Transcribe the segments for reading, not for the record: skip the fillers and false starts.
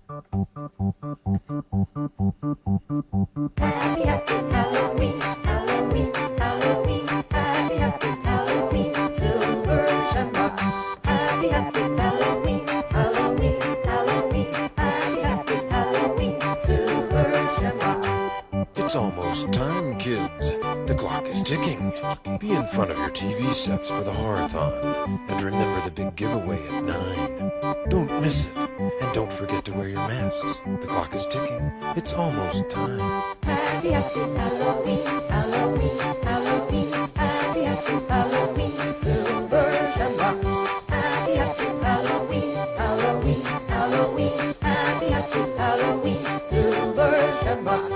Happy, happy Halloween, Halloween, Halloween. Happy, happy Halloween, silver shamrock. Happy, happy Halloween, Halloween, Halloween. Happy, happy Halloween, silver shamrock. It's almost time, kids. The clock is ticking. Be in front of your TV sets for the horror-thon. And remember the big giveaway at 9. Don't miss it. And don't forget to wear your masks. The clock is ticking. It's almost time. Happy, happy Halloween, Halloween, Halloween. Happy, happy Halloween, silver shamrock. Happy, happy Halloween, Halloween, Halloween. Happy, happy Halloween, silver shamrock.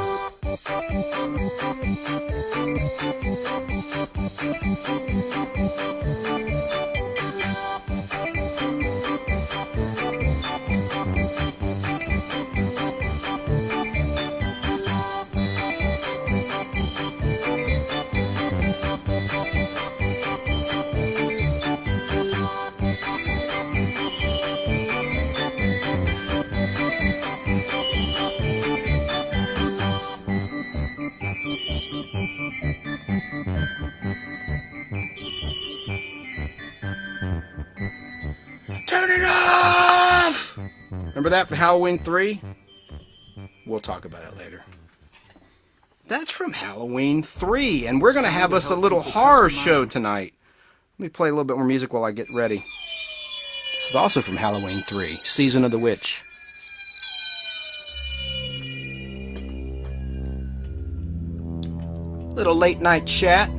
Turn it off! Remember that for Halloween 3? We'll talk about it later. That's from Halloween 3, and we're going to have us a little horror show tonight. Let me play a little bit more music while I get ready. This is also from Halloween 3, Season of the Witch. Little late night chat.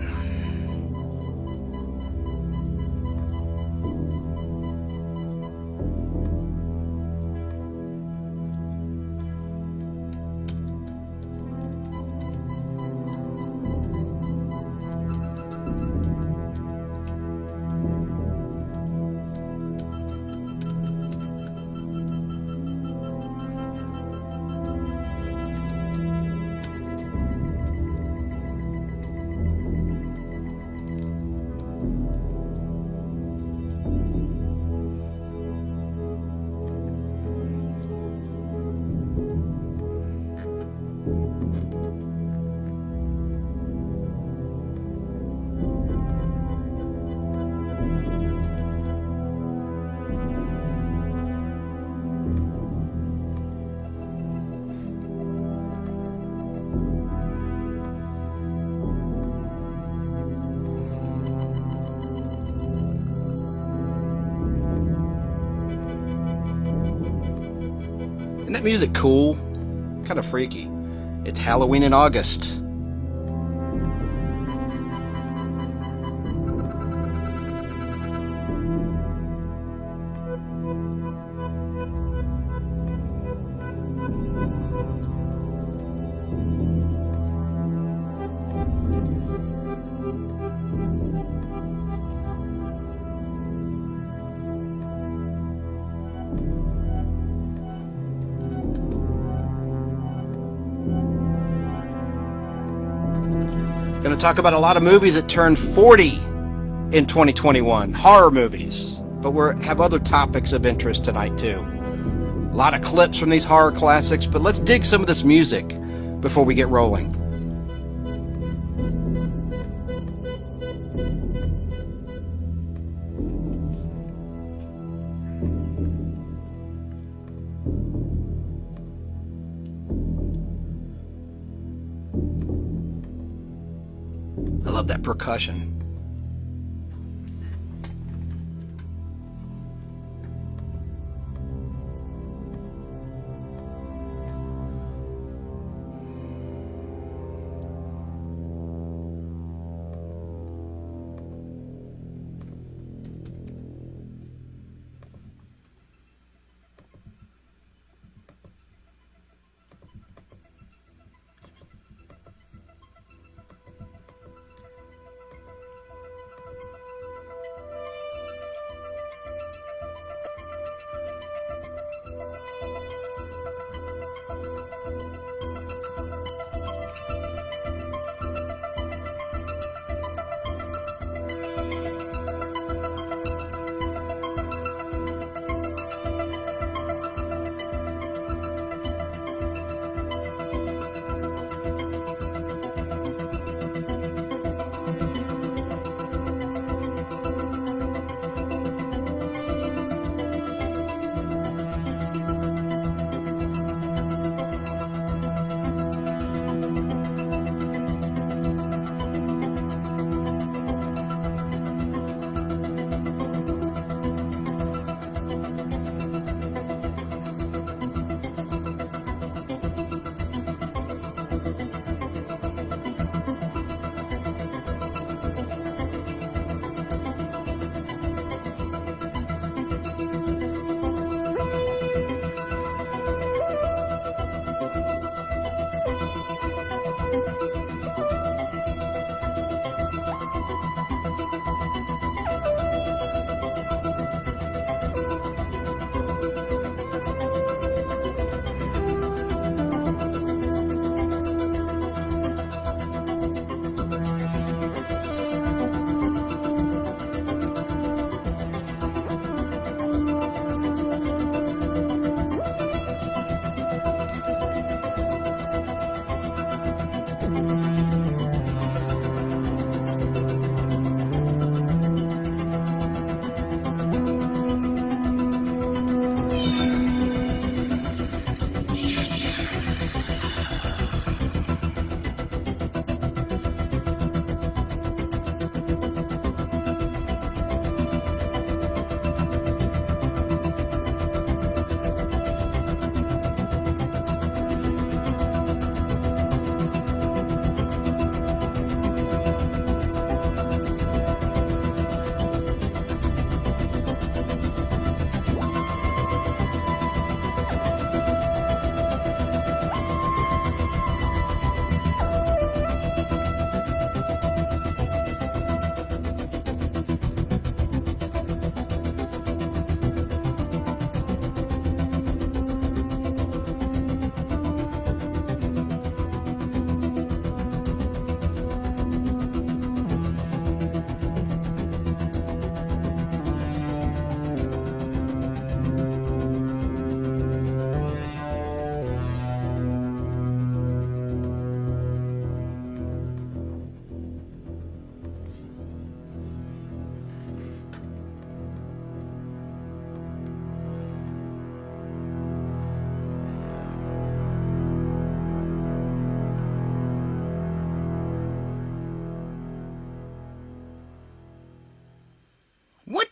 Isn't that music cool? Kind of freaky. It's Halloween in August. Going to talk about a lot of movies that turned 40 in 2021, horror movies, but we have other topics of interest tonight too. A lot of clips from these horror classics, but let's dig some of this music before we get rolling. I love that percussion.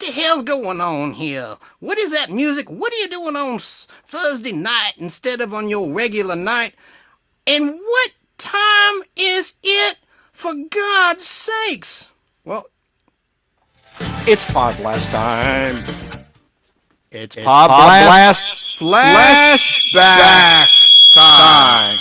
the hell's going on here? What is that music? What are you doing on Thursday night instead of on your regular night? And what time is it, for God's sakes? Well, it's Podblast time. It's Podblast flashback time.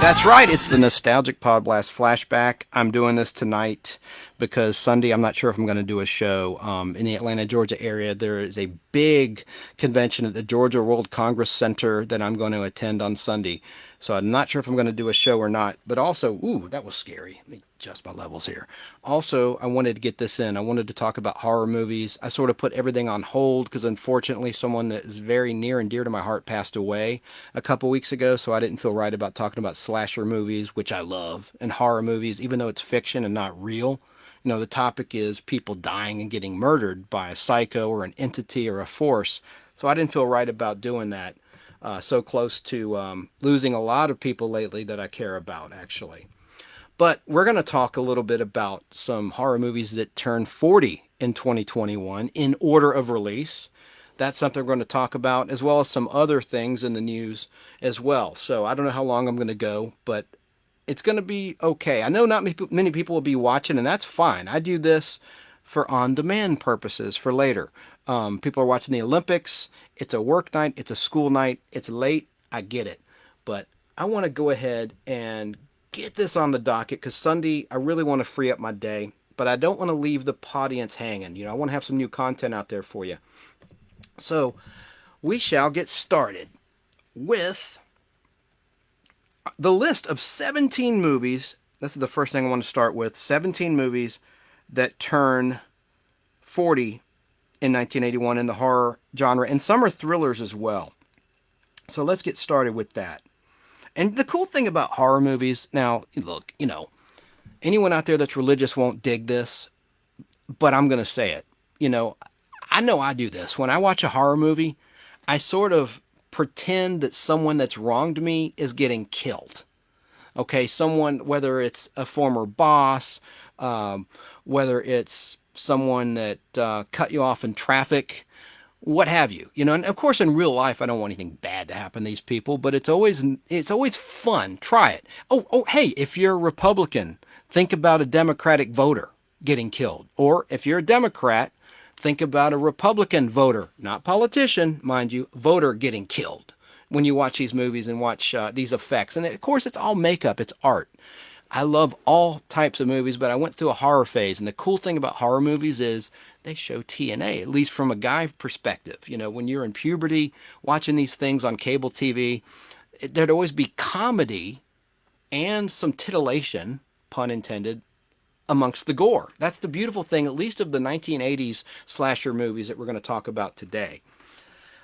That's right, it's the Nostalgic Podblast flashback. I'm doing this tonight because Sunday I'm not sure if I'm going to do a show. In the Atlanta, Georgia area, there is a big convention at the Georgia World Congress Center that I'm going to attend on Sunday. So I'm not sure if I'm going to do a show or not. But also, ooh, that was scary. Let me adjust my levels here. Also, I wanted to get this in. I wanted to talk about horror movies. I sort of put everything on hold because unfortunately someone that is very near and dear to my heart passed away a couple weeks ago. So I didn't feel right about talking about slasher movies, which I love, and horror movies, even though it's fiction and not real. You know, the topic is people dying and getting murdered by a psycho or an entity or a force. So I didn't feel right about doing that. So close to losing a lot of people lately that I care about, actually. But we're going to talk a little bit about some horror movies that turned 40 in 2021 in order of release. That's something we're going to talk about, as well as some other things in the news as well. So I don't know how long I'm going to go, but it's going to be okay. I know not many people will be watching, and that's fine. I do this for on-demand purposes for later. People are watching the Olympics. It's a work night. It's a school night. It's late. I get it. But I want to go ahead and get this on the docket because Sunday, I really want to free up my day. But I don't want to leave the audience hanging. You know, I want to have some new content out there for you. So we shall get started with the list of 17 movies. This is the first thing I want to start with. 17 movies that turn 40 in 1981 in the horror genre, and some are thrillers as well. So let's get started with that. And the cool thing about horror movies, now, look, you know, anyone out there that's religious won't dig this, but I'm going to say it. You know I do this. When I watch a horror movie, I sort of pretend that someone that's wronged me is getting killed. Okay, someone, whether it's a former boss, whether it's someone that cut you off in traffic, what have you. You know, and of course in real life I don't want anything bad to happen to these people, but it's always fun. Try it. Oh, hey, if you're a Republican, think about a Democratic voter getting killed. Or if you're a Democrat, think about a Republican voter, not politician, mind you, voter getting killed when you watch these movies and watch these effects. And of course, it's all makeup, it's art. I love all types of movies, but I went through a horror phase. And the cool thing about horror movies is they show TNA, at least from a guy perspective. You know, when you're in puberty, watching these things on cable TV, there'd always be comedy and some titillation, pun intended, amongst the gore. That's the beautiful thing, at least of the 1980s slasher movies that we're going to talk about today.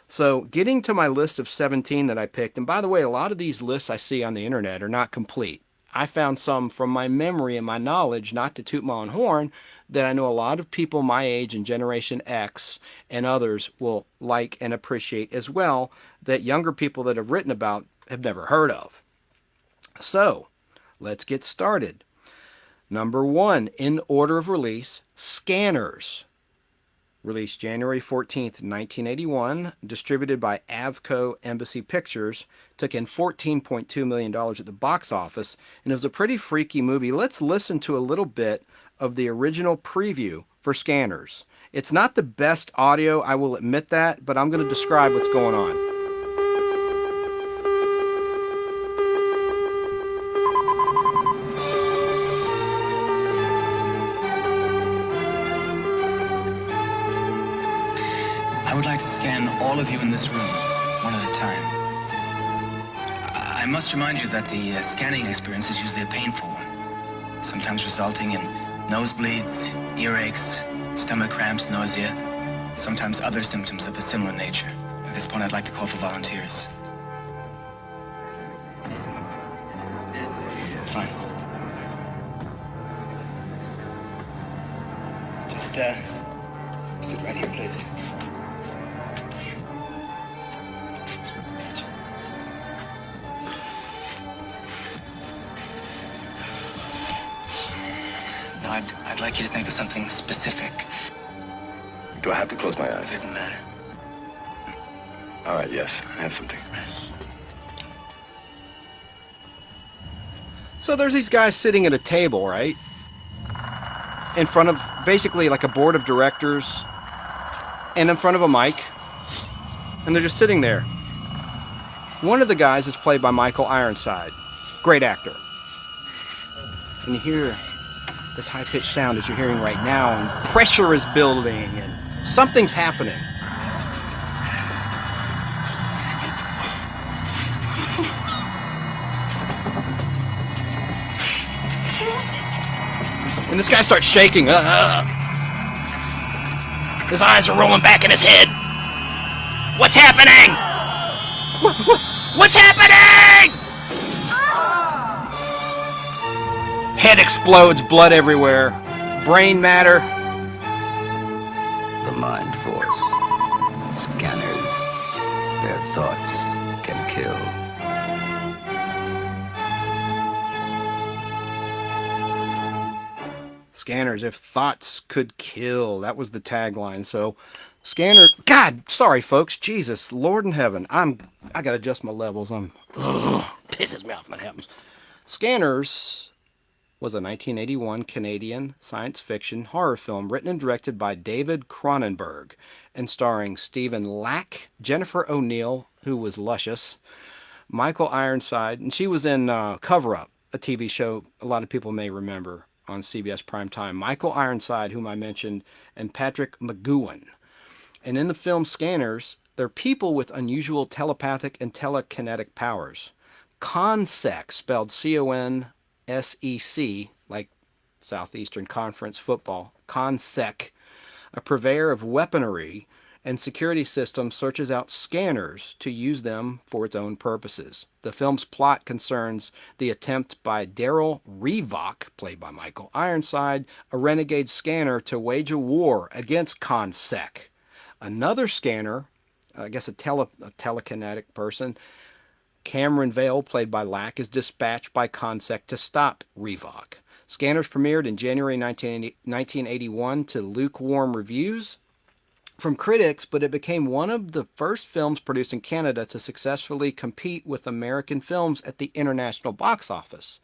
So getting to my list of 17 that I picked, and by the way, a lot of these lists I see on the internet are not complete. I found some from my memory and my knowledge, not to toot my own horn, that I know a lot of people my age and Generation X and others will like and appreciate as well, that younger people that have written about have never heard of. So let's get started. Number 1, in order of release, Scanners. Released January 14th, 1981, distributed by Avco Embassy Pictures, took in $14.2 million at the box office, and it was a pretty freaky movie. Let's listen to a little bit of the original preview for Scanners. It's not the best audio, I will admit that, but I'm going to describe what's going on. I would like to scan all of you in this room, one at a time. I must remind you that the scanning experience is usually a painful one, sometimes resulting in nosebleeds, earaches, stomach cramps, nausea. sometimes other symptoms of a similar nature. At this point, I'd like to call for volunteers. Fine. Just, sit right here, please. Now, I'd like you to think of something specific. Do I have to close my eyes? It doesn't matter. All right, yes, I have something. So there's these guys sitting at a table, right? In front of basically like a board of directors and in front of a mic. And they're just sitting there. One of the guys is played by Michael Ironside. Great actor. And you hear this high-pitched sound as you're hearing right now, and pressure is building, and something's happening. And this guy starts shaking. His eyes are rolling back in his head. What's happening? What's happening? Head explodes, blood everywhere. Brain matter. The mind force. Scanners. Their thoughts can kill. Scanners, if thoughts could kill. That was the tagline. So, scanner. God, sorry, folks. Jesus, Lord in heaven. I gotta adjust my levels. Pisses me off when that happens. Scanners was a 1981 Canadian science fiction horror film written and directed by David Cronenberg and starring Stephen Lack, Jennifer O'Neill, who was luscious, Michael Ironside, and she was in Cover Up, a TV show a lot of people may remember on CBS Primetime. Michael Ironside, whom I mentioned, and Patrick McGowan. And in the film Scanners, they're people with unusual telepathic and telekinetic powers. CONSEC, spelled CONSEC, like Southeastern Conference football. CONSEC, a purveyor of weaponry and security systems, searches out scanners to use them for its own purposes. The film's plot concerns the attempt by Daryl Revock, played by Michael Ironside, a renegade scanner, to wage a war against CONSEC. Another scanner, I guess a telekinetic person, Cameron Vale, played by Lack, is dispatched by CONSEC to stop Revock. Scanners premiered in January 1981 to lukewarm reviews from critics, but it became one of the first films produced in Canada to successfully compete with American films at the international box office.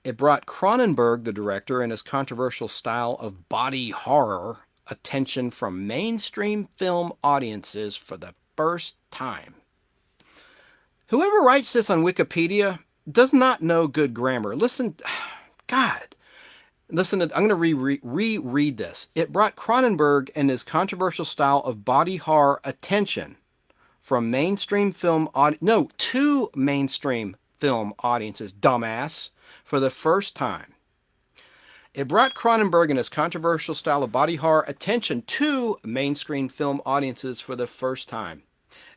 It brought Cronenberg, the director, and his controversial style of body horror attention from mainstream film audiences for the first time. Whoever writes this on Wikipedia does not know good grammar. Listen, God. Listen, I'm going to reread this. It brought Cronenberg and his controversial style of body horror attention from mainstream film to mainstream film audiences, dumbass, for the first time. It brought Cronenberg and his controversial style of body horror attention to mainstream film audiences for the first time,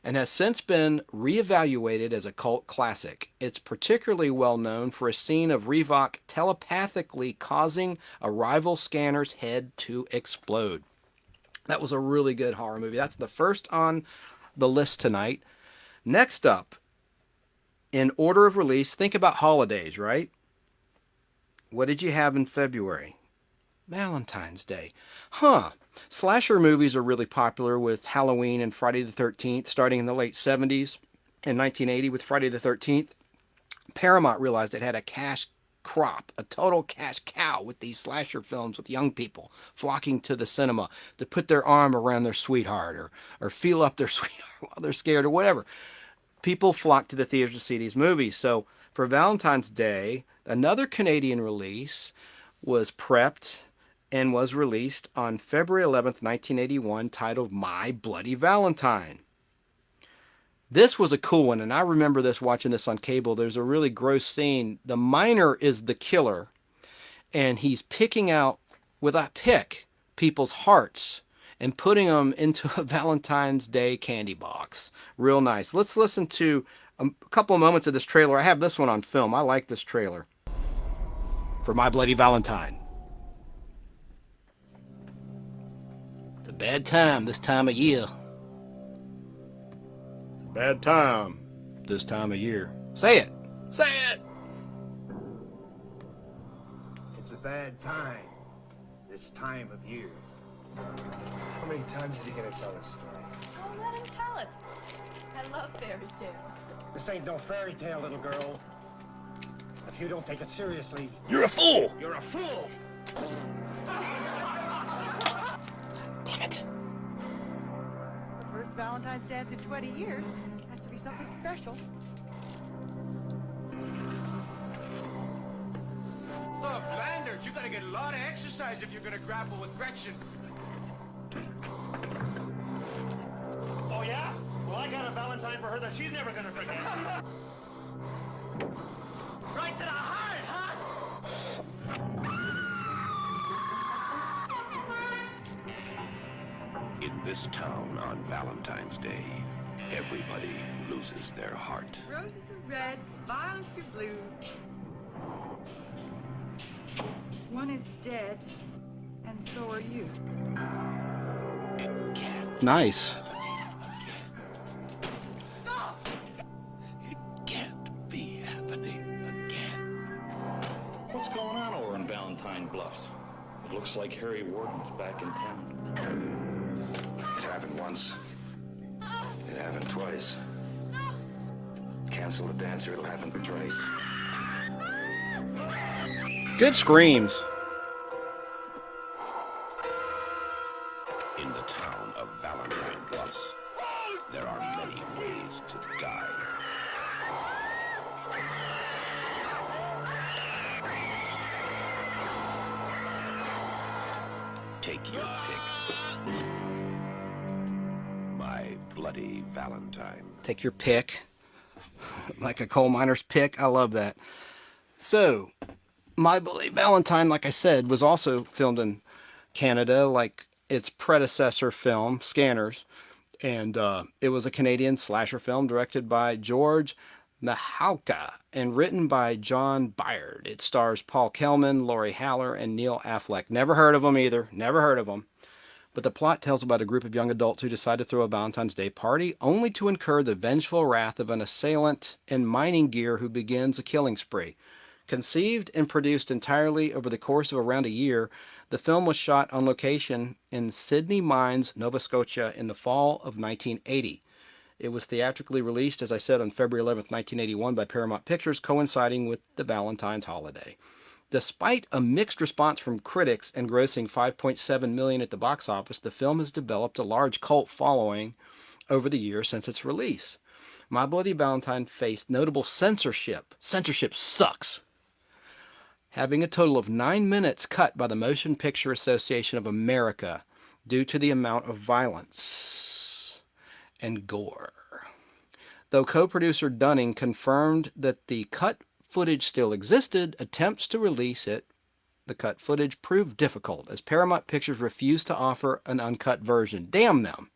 and has since been reevaluated as a cult classic. It's particularly well known for a scene of Revock telepathically causing a rival scanner's head to explode. That was a really good horror movie. That's the first on the list tonight. Next up, in order of release, think about holidays, right? What did you have in February? Valentine's Day. Slasher movies are really popular, with Halloween and Friday the 13th starting in the late 70s. In 1980 with Friday the 13th, Paramount realized it had a cash crop, a total cash cow, with these slasher films with young people flocking to the cinema to put their arm around their sweetheart or feel up their sweetheart while they're scared or whatever. People flock to the theaters to see these movies. So for Valentine's Day, another Canadian release was prepped and was released on February 11th, 1981, titled My Bloody Valentine. This was a cool one, and I remember watching this on cable. There's a really gross scene. The miner is the killer, and he's picking out, with a pick, people's hearts and putting them into a Valentine's Day candy box. Real nice. Let's listen to a couple of moments of this trailer. I have this one on film. I like this trailer for My Bloody Valentine. It's a bad time this time of year. It's a bad time this time of year. Say it. Say it. It's a bad time this time of year. How many times is he gonna tell this story? Oh, let him tell it. I love fairy tales. This ain't no fairy tale, little girl. If you don't take it seriously, You're a fool. you're a fool. Damn it. The first Valentine's dance in 20 years has to be something special. Look, Landers, you gotta get a lot of exercise if you're gonna grapple with Gretchen. Oh, yeah? Well, I got a Valentine for her that she's never gonna forget. Right to the heart, huh? In this town on Valentine's Day, everybody loses their heart. Roses are red, violets are blue. One is dead, and so are you. It can't, Nice. it can't be happening again. What's going on over in Valentine Bluffs? It looks like Harry Warden's back in town. It happened once. It happened twice. Cancel the dance or it'll happen twice. Good screams. In the town of Valentine Bluffs, there are many ways to die. Take your pick. My Bloody Valentine. Take your pick. Like a coal miner's pick. I love that. So, My Bloody Valentine, like I said, was also filmed in Canada, like its predecessor film, Scanners. And it was a Canadian slasher film directed by George Mihalka and written by John Byard. It stars Paul Kellman, Laurie Haller, and Neil Affleck. Never heard of them either. Never heard of them. But the plot tells about a group of young adults who decide to throw a Valentine's Day party only to incur the vengeful wrath of an assailant in mining gear who begins a killing spree. Conceived and produced entirely over the course of around a year, the film was shot on location in Sydney Mines, Nova Scotia in the fall of 1980. It was theatrically released, as I said, on February 11th, 1981 by Paramount Pictures, coinciding with the Valentine's holiday. Despite a mixed response from critics and grossing $5.7 million at the box office, the film has developed a large cult following over the years since its release. My Bloody Valentine faced notable censorship. Censorship sucks. Having a total of 9 minutes cut by the Motion Picture Association of America due to the amount of violence and gore. Though co-producer Dunning confirmed that the cut footage still existed, attempts to release the cut footage proved difficult as Paramount Pictures refused to offer an uncut version. Damn them.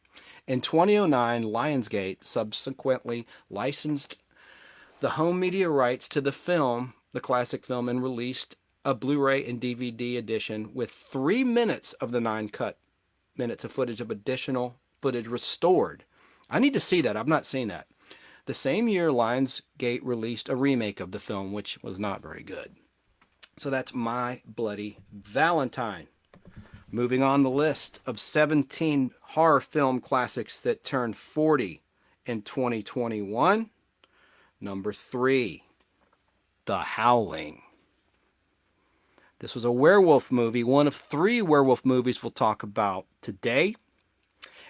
In 2009, Lionsgate subsequently licensed the home media rights to the film, the classic film, and released a Blu-ray and DVD edition with 3 minutes of the 9 cut minutes of footage of additional footage restored. I need to see that. I've not seen that. The same year, Lionsgate released a remake of the film, which was not very good. So that's My Bloody Valentine. Moving on the list of 17 horror film classics that turned 40 in 2021. Number 3, The Howling. This was a werewolf movie, one of 3 werewolf movies we'll talk about today.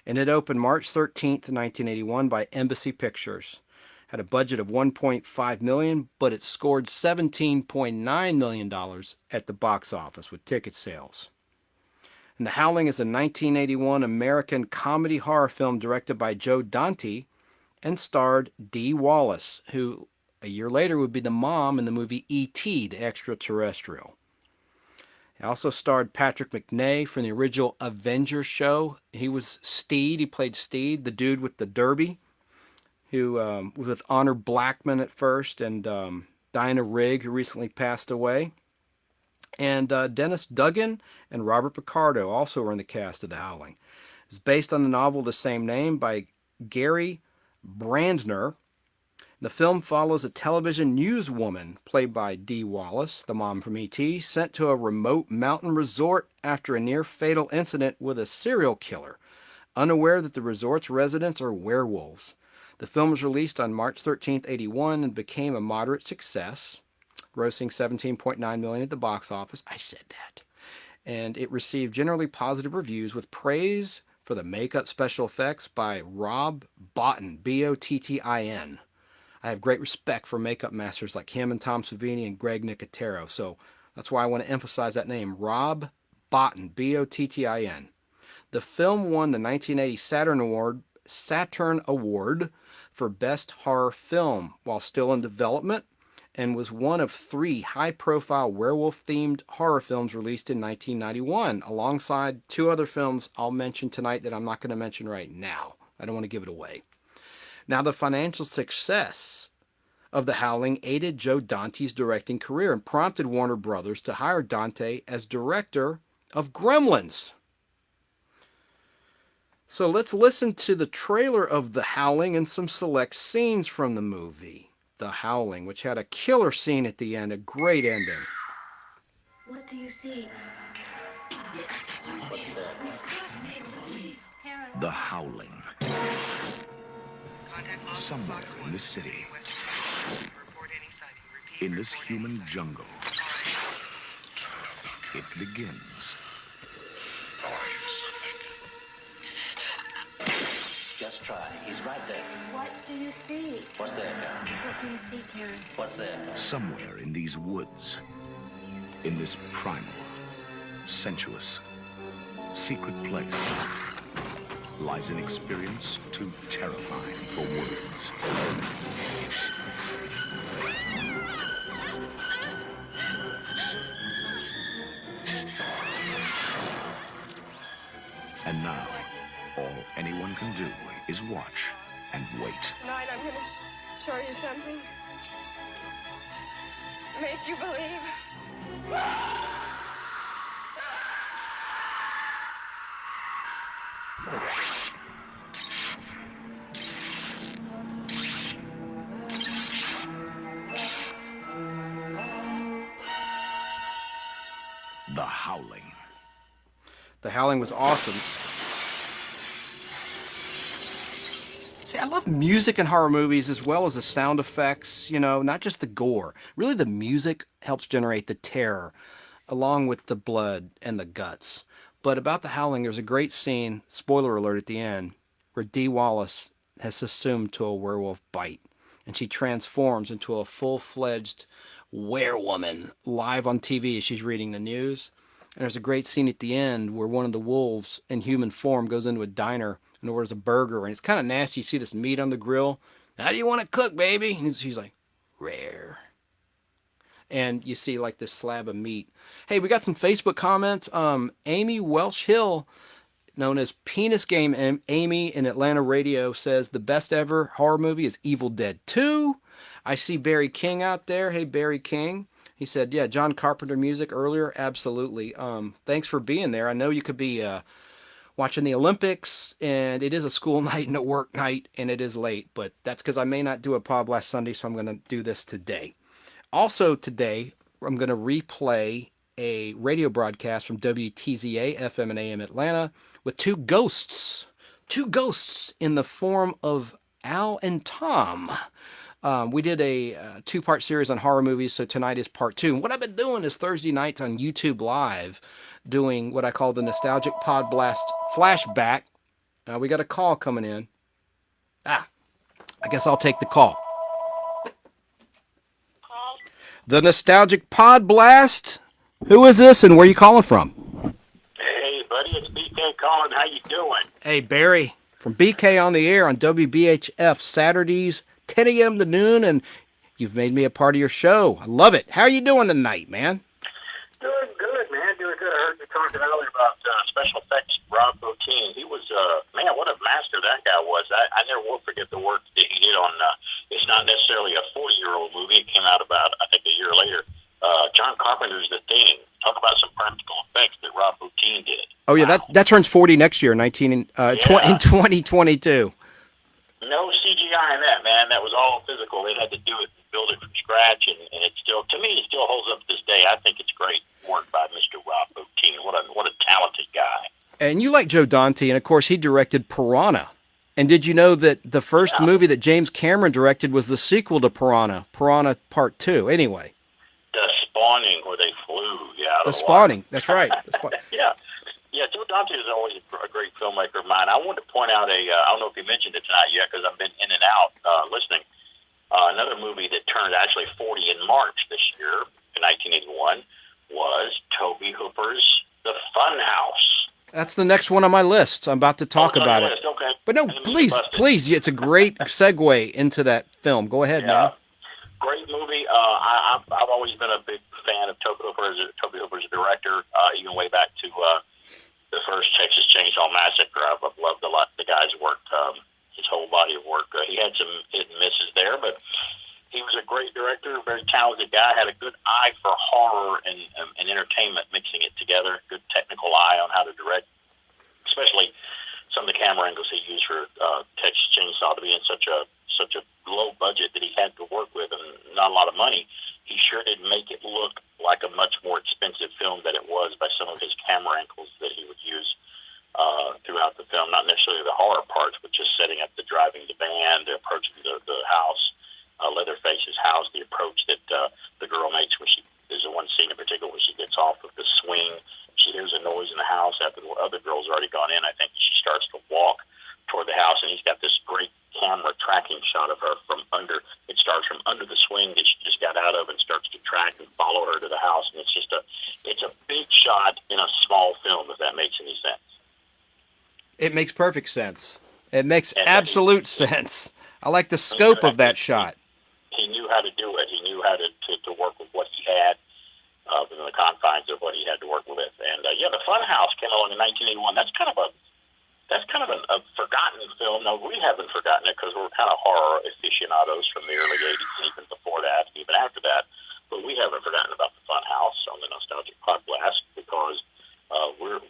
And it opened March 13th, 1981 by Embassy Pictures. Had a budget of $1.5 million, but it scored $17.9 million at the box office with ticket sales. And The Howling is a 1981 American comedy horror film directed by Joe Dante and starred Dee Wallace, who a year later would be the mom in the movie E.T., the Extraterrestrial. I also starred Patrick McNay from the original Avengers show. He was Steed. He played Steed, the dude with the derby, who was with Honor Blackman at first, and Dinah Rigg, who recently passed away. And Dennis Duggan and Robert Picardo also were in the cast of The Howling. It's based on the novel of the same name by Gary Brandner. The film follows a television newswoman, played by Dee Wallace, the mom from E.T., sent to a remote mountain resort after a near-fatal incident with a serial killer, unaware that the resort's residents are werewolves. The film was released on March 13, 1981, and became a moderate success, grossing $17.9 million at the box office. I said that. And it received generally positive reviews with praise for the makeup special effects by Rob Bottin, Bottin. I have great respect for makeup masters like him and Tom Savini and Greg Nicotero, so that's why I want to emphasize that name, Rob Bottin, Bottin. The film won the 1980 Saturn Award for Best Horror Film while still in development, and was one of 3 high-profile werewolf-themed horror films released in 1991, alongside 2 other films I'll mention tonight that I'm not going to mention right now. I don't want to give it away. Now, the financial success of The Howling aided Joe Dante's directing career and prompted Warner Brothers to hire Dante as director of Gremlins. So let's listen to the trailer of The Howling and some select scenes from the movie The Howling, which had a killer scene at the end, a great ending. What do you see? The Howling. Somewhere in this city, in this human jungle, it begins. Just try. He's right there. What do you see? What's there, Karen? What do you see, Karen? What's there? Somewhere in these woods, in this primal, sensuous, secret place, lies an experience too terrifying for words. And now, all anyone can do is watch and wait. Tonight I'm going to show you something. Make you believe. The Howling. The Howling was awesome. See, I love music in horror movies as well as the sound effects, you know, not just the gore. Really, the music helps generate the terror, along with the blood and the guts. But about The Howling, there's a great scene, spoiler alert at the end, where Dee Wallace has succumbed to a werewolf bite, and she transforms into a full-fledged werewoman live on TV as she's reading the news. And there's a great scene at the end where one of the wolves in human form goes into a diner and orders a burger, and it's kind of nasty. You see this meat on the grill. How do you want to cook, baby? And she's like, rare. And you see like this slab of meat. Hey, we got some Facebook comments. Amy Welsh Hill, known as Penis Game Amy in Atlanta radio, says the best ever horror movie is Evil Dead 2. I see Barry King out there. Hey, Barry King. He said, yeah, John Carpenter music earlier. Absolutely. Thanks for being there. I know you could be watching the Olympics, and it is a school night and a work night, and it is late, but that's because I may not do a pod blast Sunday, so I'm going to do this today. Also today, I'm going to replay a radio broadcast from WTZA FM and AM Atlanta with two ghosts in the form of Al and Tom. We did a 2-part series on horror movies, so tonight is part 2. And what I've been doing is Thursday nights on YouTube Live, doing what I call the Nostalgic Podblast Flashback. We got a call coming in. I guess I'll take the call. The Nostalgic Podblast. Who is this and where are you calling from? Hey, buddy, it's BK calling. How you doing? Hey, Barry, from BK on the air on WBHF Saturdays, 10 a.m. to noon, and you've made me a part of your show. I love it. How are you doing tonight, man? Doing good, man. Doing good. talking earlier about special effects. Rob Bottin, he was man, what a master that guy was. I never will forget the work that he did on. It's not necessarily a 40-year-old movie. It came out about, I think, a year later. John Carpenter's The Thing. Talk about some practical effects that Rob Bottin did. Oh yeah, that turns 40 next year, in 2022. No CGI in that, man. That was all physical. They had to do it, build it from scratch, and it still, to me, it still holds up to this day. I think it's great work by Mr. Rob Bottin. What a talented guy. And you like Joe Dante, and of course he directed Piranha. And did you know that the first movie that James Cameron directed was the sequel to Piranha, Piranha Part 2? Anyway. The Spawning, where they flew, The Spawning, that's right. Yeah. Yeah, Joe Dante is always a great filmmaker of mine. I wanted to point out I don't know if he mentioned it tonight yet because I've been in and out listening. Another movie that turned actually 40 in March this year, in 1981, was Tobe Hooper's The Funhouse. That's the next one on my list. I'm about to talk about it. Okay. But no, please, it's a great segue into that film. Go ahead, man. Great movie. I've always been a big fan of Tobe Hooper as a director, even way back to the first Texas Chainsaw Massacre. I've loved a lot the guy's work, his whole body of work. He had some hit and misses there, but he was a great director, very talented guy, had a good eye for horror and entertainment, mixing it together, good technical eye on how to direct, especially some of the camera angles he used for Texas Chainsaw to be in such a low budget that he had to work with and not a lot of money. He sure did make it look like a much more expensive film than it was by some of his camera angles that he would use throughout the film. Not necessarily the horror parts, but just setting up the driving the van, the approaching the house, Leatherface's house, the approach that the girl makes when there's one scene in particular where she gets off of the swing. She hears a noise in the house after the other girl's already gone in. I think she starts to walk toward the house, and he's got this great camera tracking shot of her from under. It starts from under the swing that she just got out of and starts to track and follow her to the house. And it's a big shot in a small film, if that makes any sense. It makes perfect sense. It makes absolute sense. I like the scope of that shot. He knew how to do it. He knew how to work with what he had within the confines of what he had to work with. And The Funhouse came along in 1981. That's kind of a forgotten film. No, we haven't forgotten it because we're kind of horror aficionados from the early 80s and even before that, and even after that. But we haven't forgotten about The Funhouse on the Nostalgic Podblast because we're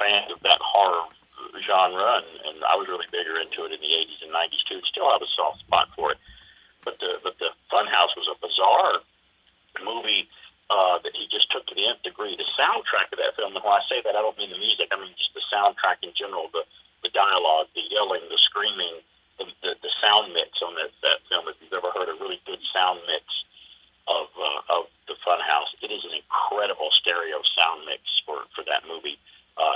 fans of that horror genre, and I was really bigger into it in the 80s and 90s too. Still have a soft spot for it. But the Funhouse was a bizarre movie that he just took to the nth degree. The soundtrack of that film, and when I say that, I don't mean the music. I mean just the soundtrack in general, the dialogue, the yelling, the screaming, the sound mix on that film. If you've ever heard a really good sound mix of the Funhouse, it is an incredible stereo sound mix for that movie.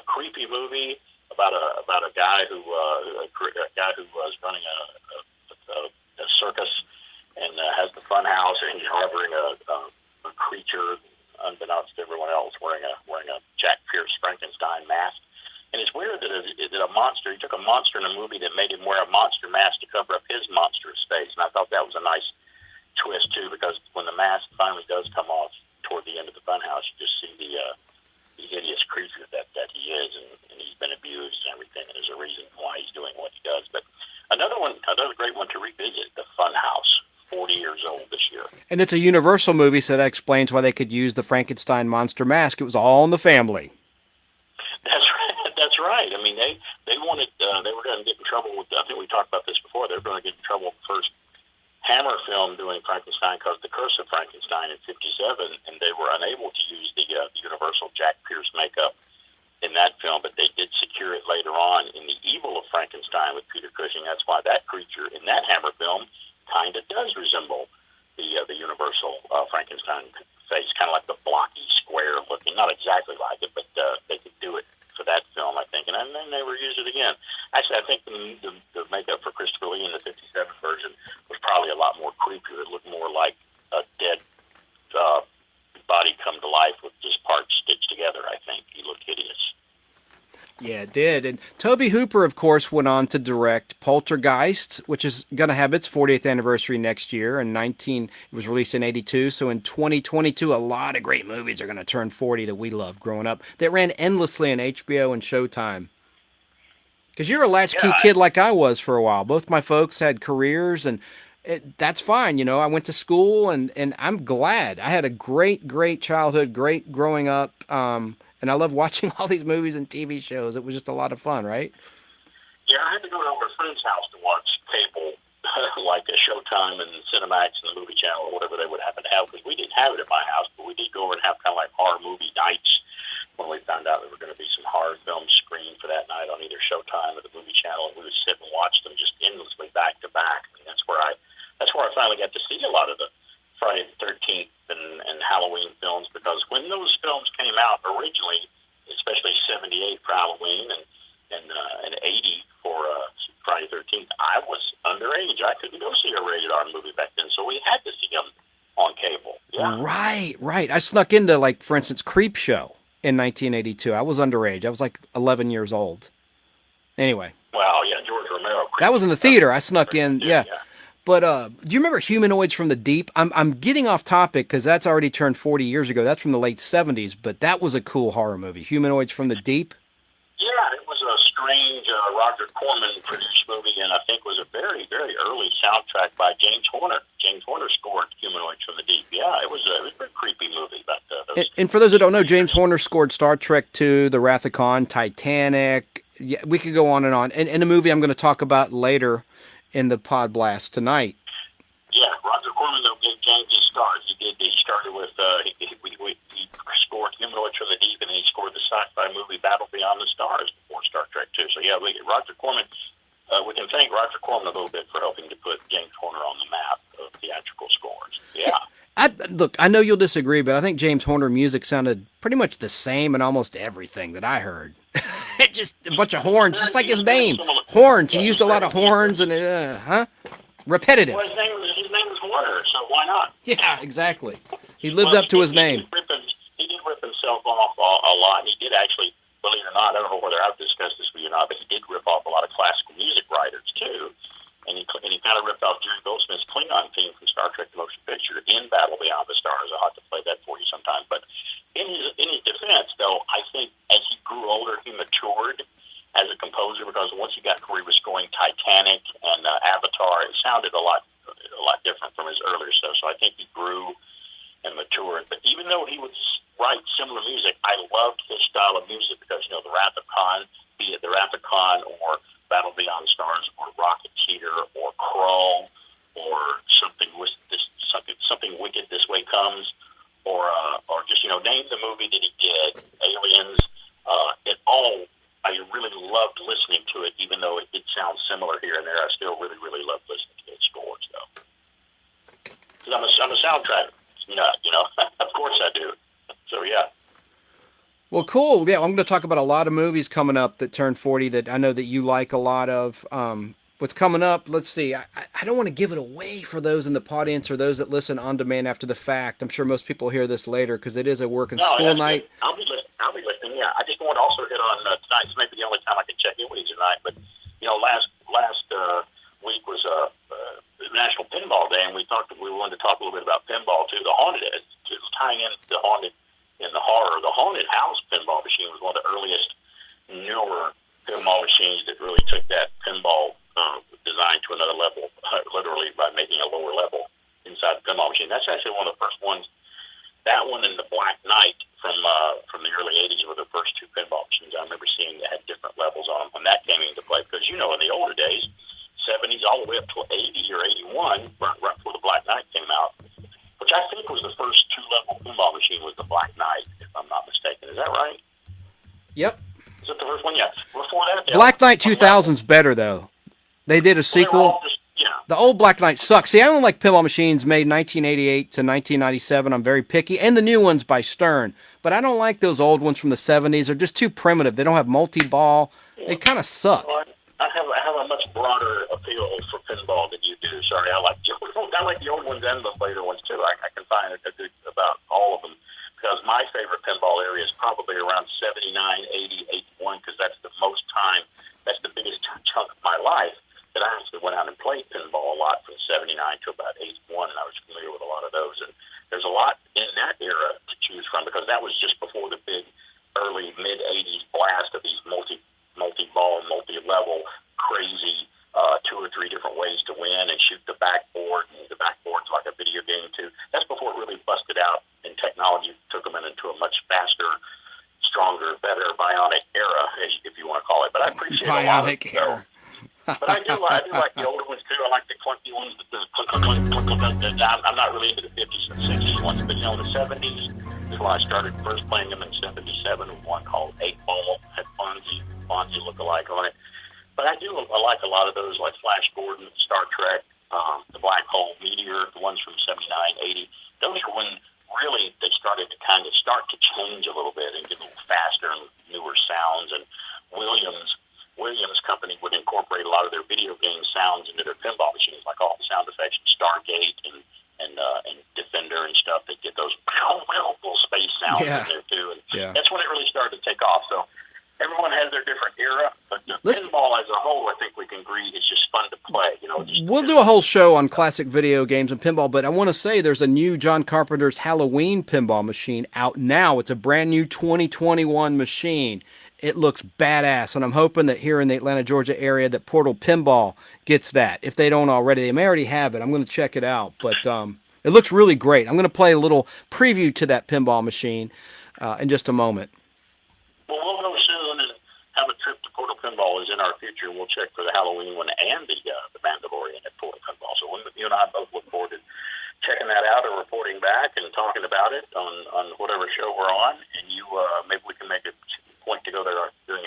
Creepy movie about a guy who was running a circus and has the Funhouse, and he's harboring a creature, unbeknownst to everyone else, wearing a Jack Pierce Frankenstein mask. And it's weird that a monster, he took a monster in a movie that made him wear a monster mask to cover up his monstrous face. And I thought that was a nice twist too, because when the mask finally does come off toward the end of the Funhouse, you just see the hideous creature that he is, and he's been abused and everything, and there's a reason why he's doing what he does. But another great one to revisit, The Funhouse, 40 years old this year. And it's a Universal movie, so that explains why they could use the Frankenstein monster mask. It was all in the family. That's right. I mean, they wanted, they were going to get in trouble with, I think we talked about this before, they were going to get in trouble with the first Hammer film doing Frankenstein because The Curse of Frankenstein in 1957, and they were unable to use the Universal Jack Pierce makeup in that film, but they did secure it later on in The Evil of Frankenstein with Peter Cushing. That's why that creature in that Hammer film kind of does resemble the Universal Frankenstein face, kind of like the blocky, square looking, not exactly like it, but they could do it for that film, I think, and then they were used it again. Actually, I think the makeup for Christopher Lee in the 57 version was probably a lot more creepier. It looked more like a dead body come to life with just parts stitched together, I think. He looked hideous. Yeah, it did. And Tobe Hooper, of course, went on to direct Poltergeist, which is going to have its 40th anniversary next year. It was released in 82. So in 2022, a lot of great movies are going to turn 40 that we loved growing up that ran endlessly on HBO and Showtime. Because you're a latchkey kid like I was for a while. Both my folks had careers, and that's fine. You know, I went to school, and I'm glad. I had a great, great childhood, great growing up, and I love watching all these movies and TV shows. It was just a lot of fun, right? Yeah, I had to go over to a friend's house to watch cable, like a Showtime and Cinemax and the Movie Channel or whatever they would happen to have, because we didn't have it at my house, but we did go over and have kind of like horror movie nights when we found out there were going to be some horror films screened for that night on either Showtime or the Movie Channel, and we would sit and watch them just endlessly back to back. And that's where I finally got to see a lot of the Friday the 13th and Halloween films, because when those films came out originally, especially 78 for Halloween and 80 for Friday the 13th, I was underage. I couldn't go see a rated R movie back then, so we had to see them on cable. Yeah. Right. I snuck into, like, for instance, Creepshow in 1982. I was underage. I was like 11 years old. Anyway. Well, yeah, George Romero. That was in the theater. I snuck in. Yeah. But do you remember Humanoids from the Deep? I'm getting off topic because that's already turned 40 years ago. That's from the late 70s, but that was a cool horror movie. Humanoids from the Deep. Yeah, it was a strange Roger Corman produced movie, and I think it was a very, very early soundtrack by James Horner. James Horner scored Humanoids from the Deep. Yeah, it was a very creepy movie. And for those that don't know, James Horner scored Star Trek II, The Wrath of Khan, Titanic. Yeah, we could go on and on. And a movie I'm going to talk about later in the Pod Blast tonight. Yeah, Roger Corman, though, gave James his start. He started with, he scored Humanoids from the Deep, and then he scored the sci-fi movie Battle Beyond the Stars before Star Trek 2. So, yeah, Roger Corman, we can thank Roger Corman a little bit for helping to put James Horner on the map of theatrical scores. Yeah. Look, I know you'll disagree, but I think James Horner music sounded pretty much the same in almost everything that I heard. Just a bunch of horns, just like his name. Horns. He used a lot of horns and, repetitive. Well, his name was Horner, so why not? Yeah, exactly. He lived up to his name. He did rip himself off a lot, and he did actually, believe it or not, I don't know whether I've discussed this with you or not, but he did rip off a lot of classical music writers, too. And he kind of ripped off Jerry Goldsmith's Klingon theme from Star Trek The Motion Picture in Battle Beyond the Stars. I'll have to play that for you sometime. But in his defense, though, I think as he grew older, he matured as a composer, because once he got to where he was scoring Titanic and Avatar, it sounded a lot different from his earlier stuff. So I think he grew and matured. But even though he would write similar music, I loved his style of music because, The Wrath of Khan, be it The Wrath of Khan or Battle Beyond the Stars or Rocketeer or Krull or something wicked this way comes, or just name the movie that he did, Aliens. It all, I really loved listening to it, even though it did sound similar here and there. I still really, really loved listening to its scores, though. Because I'm a soundtrack nut, of course I do. So yeah. Well, cool. Yeah, I'm going to talk about a lot of movies coming up that turn 40 that I know that you like a lot of. What's coming up? Let's see. I don't want to give it away for those in the audience or those that listen on demand after the fact. I'm sure most people hear this later because it is a work and school night. Good. I'll be listening. Yeah, I just want to also hit on tonight. It's maybe the only time I can check in with you tonight. But last week was National Pinball Day, and we wanted to talk a little bit about pinball too. The haunted, to tying in the haunted and the horror. The haunted house pinball machine was one of the earliest newer pinball machines that really took that pinball design to another level, literally by making a lower level inside the pinball machine. That's actually one of the first ones. That one and the Black Knight from the early 80s were the first two pinball machines I remember seeing that had different levels on them when that came into play. Because, in the older days, 70s all the way up to 80 or 81, right before the Black Knight came out, which I think was the first two-level pinball machine, was the Black Knight, if I'm not mistaken. Is that right? Yep. Is that the first one? Yeah. Before that, Black Knight 2000's better, though. They did a sequel. The old Black Knight sucks. See, I only like pinball machines made 1988 to 1997. I'm very picky. And the new ones by Stern. But I don't like those old ones from the 70s. They're just too primitive. They don't have multi-ball. They kind of suck. Well, I have a much broader appeal for pinball than you do. Sorry, I like the old ones and the later ones, too. I can find a good about all of them. Because my favorite pinball area is probably around 79, 80, 81, because that's the most '79 to about '81, and I was familiar with a lot of those. And there's a lot in that era to choose from because that was just before the big early mid '80s blast of these multi-ball, multi-level, crazy 2 or 3 different ways to win and shoot the backboard, and the backboard's like a video game too. That's before it really busted out and technology took them into a much faster, stronger, better bionic era, if you want to call it. But I appreciate bionic a lot of era. But I do like the older ones too. I like the clunky ones. I'm not really into the 50s and 60s ones, but the 70s is when I started first playing them in '77 with one called 8-Ball, had Fonzie look-alike on it. But I like a lot of those, like Flash Gordon, Star Trek, the Black Hole Meteor, the ones from '79, '80. Those are when really they started to kind of start to change a little bit and get a little faster and newer sounds. And Williams Company would incorporate a lot of their video game sounds into their pinball machines, like all the sound effects from Stargate and Defender and stuff. They get those little space sounds in there too. And that's when it really started to take off. So everyone has their different era, but the pinball as a whole, I think we can agree, it's just fun to play. We'll do a whole show on classic video games and pinball, but I want to say there's a new John Carpenter's Halloween pinball machine out now. It's a brand new 2021 machine. It looks badass, and I'm hoping that here in the Atlanta, Georgia area that Portal Pinball gets that. If they don't already, they may already have it. I'm going to check it out, but it looks really great. I'm going to play a little preview to that pinball machine in just a moment. Well, we'll go soon and have a trip to Portal Pinball is in our future. We'll check for the Halloween one and the Mandalorian at Portal Pinball. So you and I both look forward to checking that out or reporting back and talking about it on whatever show we're on. And you maybe we can make a point to go there during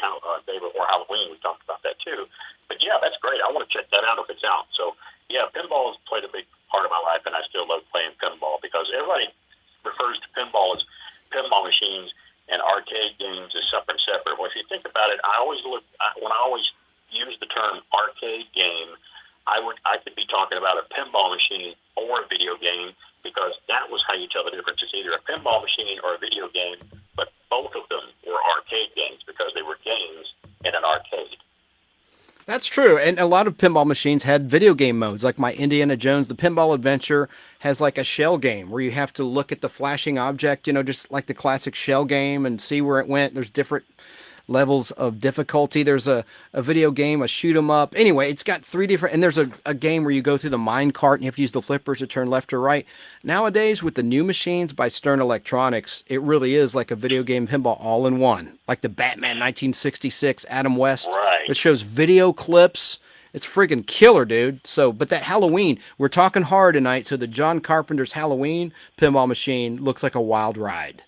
day before Halloween. We talked about that too. But yeah, that's great. I want to check that out if it's out. So yeah, pinball has played a big part of my life, and I still love playing pinball because everybody refers to pinball as pinball machines and arcade games as something separate. Well, if you think about it, when I always use the term arcade game, I could be talking about a pinball machine or a video game because that was how you tell the difference. It's either a pinball machine or a video game, but both of them were arcade games because they were games in an arcade. That's true, and a lot of pinball machines had video game modes, like my Indiana Jones. The Pinball Adventure has like a shell game where you have to look at the flashing object, just like the classic shell game, and see where it went. There's different levels of difficulty. There's a video game, a shoot 'em up. Anyway, it's got 3 different, and there's a game where you go through the mine cart and you have to use the flippers to turn left or right. Nowadays, with the new machines by Stern Electronics, it really is like a video game pinball all in one. Like the Batman 1966 Adam West. Right. It shows video clips. It's friggin' killer, dude. So, but that Halloween, we're talking hard tonight, so the John Carpenter's Halloween pinball machine looks like a wild ride.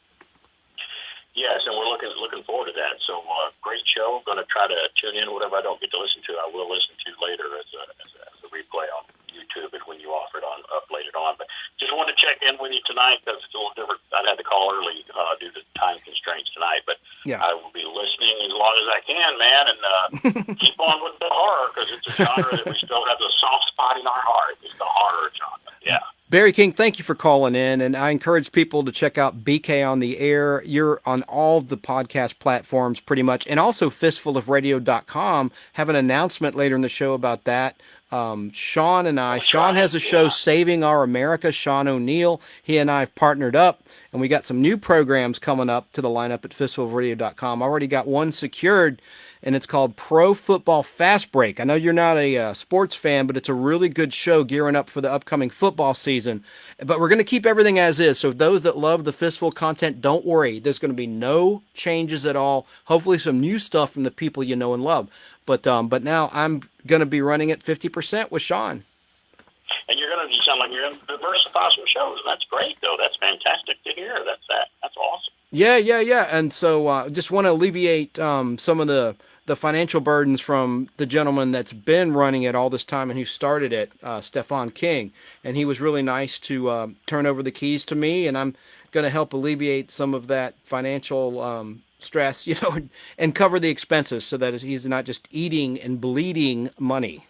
Yes, and we're looking forward to that. So great show. Going to try to tune in. Whatever I don't get to listen to, I will listen to later as a replay on YouTube and when you offer it up later on. But just wanted to check in with you tonight because it's a little different. I had to call early due to time constraints tonight, but I will be listening as long as I can, man, and keep on with the horror because it's a genre that we still have a soft spot in our heart. It's the horror genre. Yeah. Barry King, thank you for calling in, and I encourage people to check out BK on the Air. You're on all the podcast platforms pretty much, and also fistfulofradio.com. Have an announcement later in the show about that. Sean has a show, Saving Our America, Sean O'Neill. He and I have partnered up, and we got some new programs coming up to the lineup at fistfulofradio.com. I already got one secured, and it's called Pro Football Fast Break. I know you're not a sports fan, but it's a really good show gearing up for the upcoming football season. But we're going to keep everything as is. So those that love the Fistful content, don't worry. There's going to be no changes at all. Hopefully some new stuff from the people you know and love. But now I'm going to be running at 50% with Sean. And you sound like you're going to diversify some shows. That's great, though. That's fantastic to hear. That's awesome. Yeah. And so just want to alleviate some of the financial burdens from the gentleman that's been running it all this time and who started it, Stefan King. And he was really nice to turn over the keys to me, and I'm going to help alleviate some of that financial stress, and cover the expenses so that he's not just eating and bleeding money.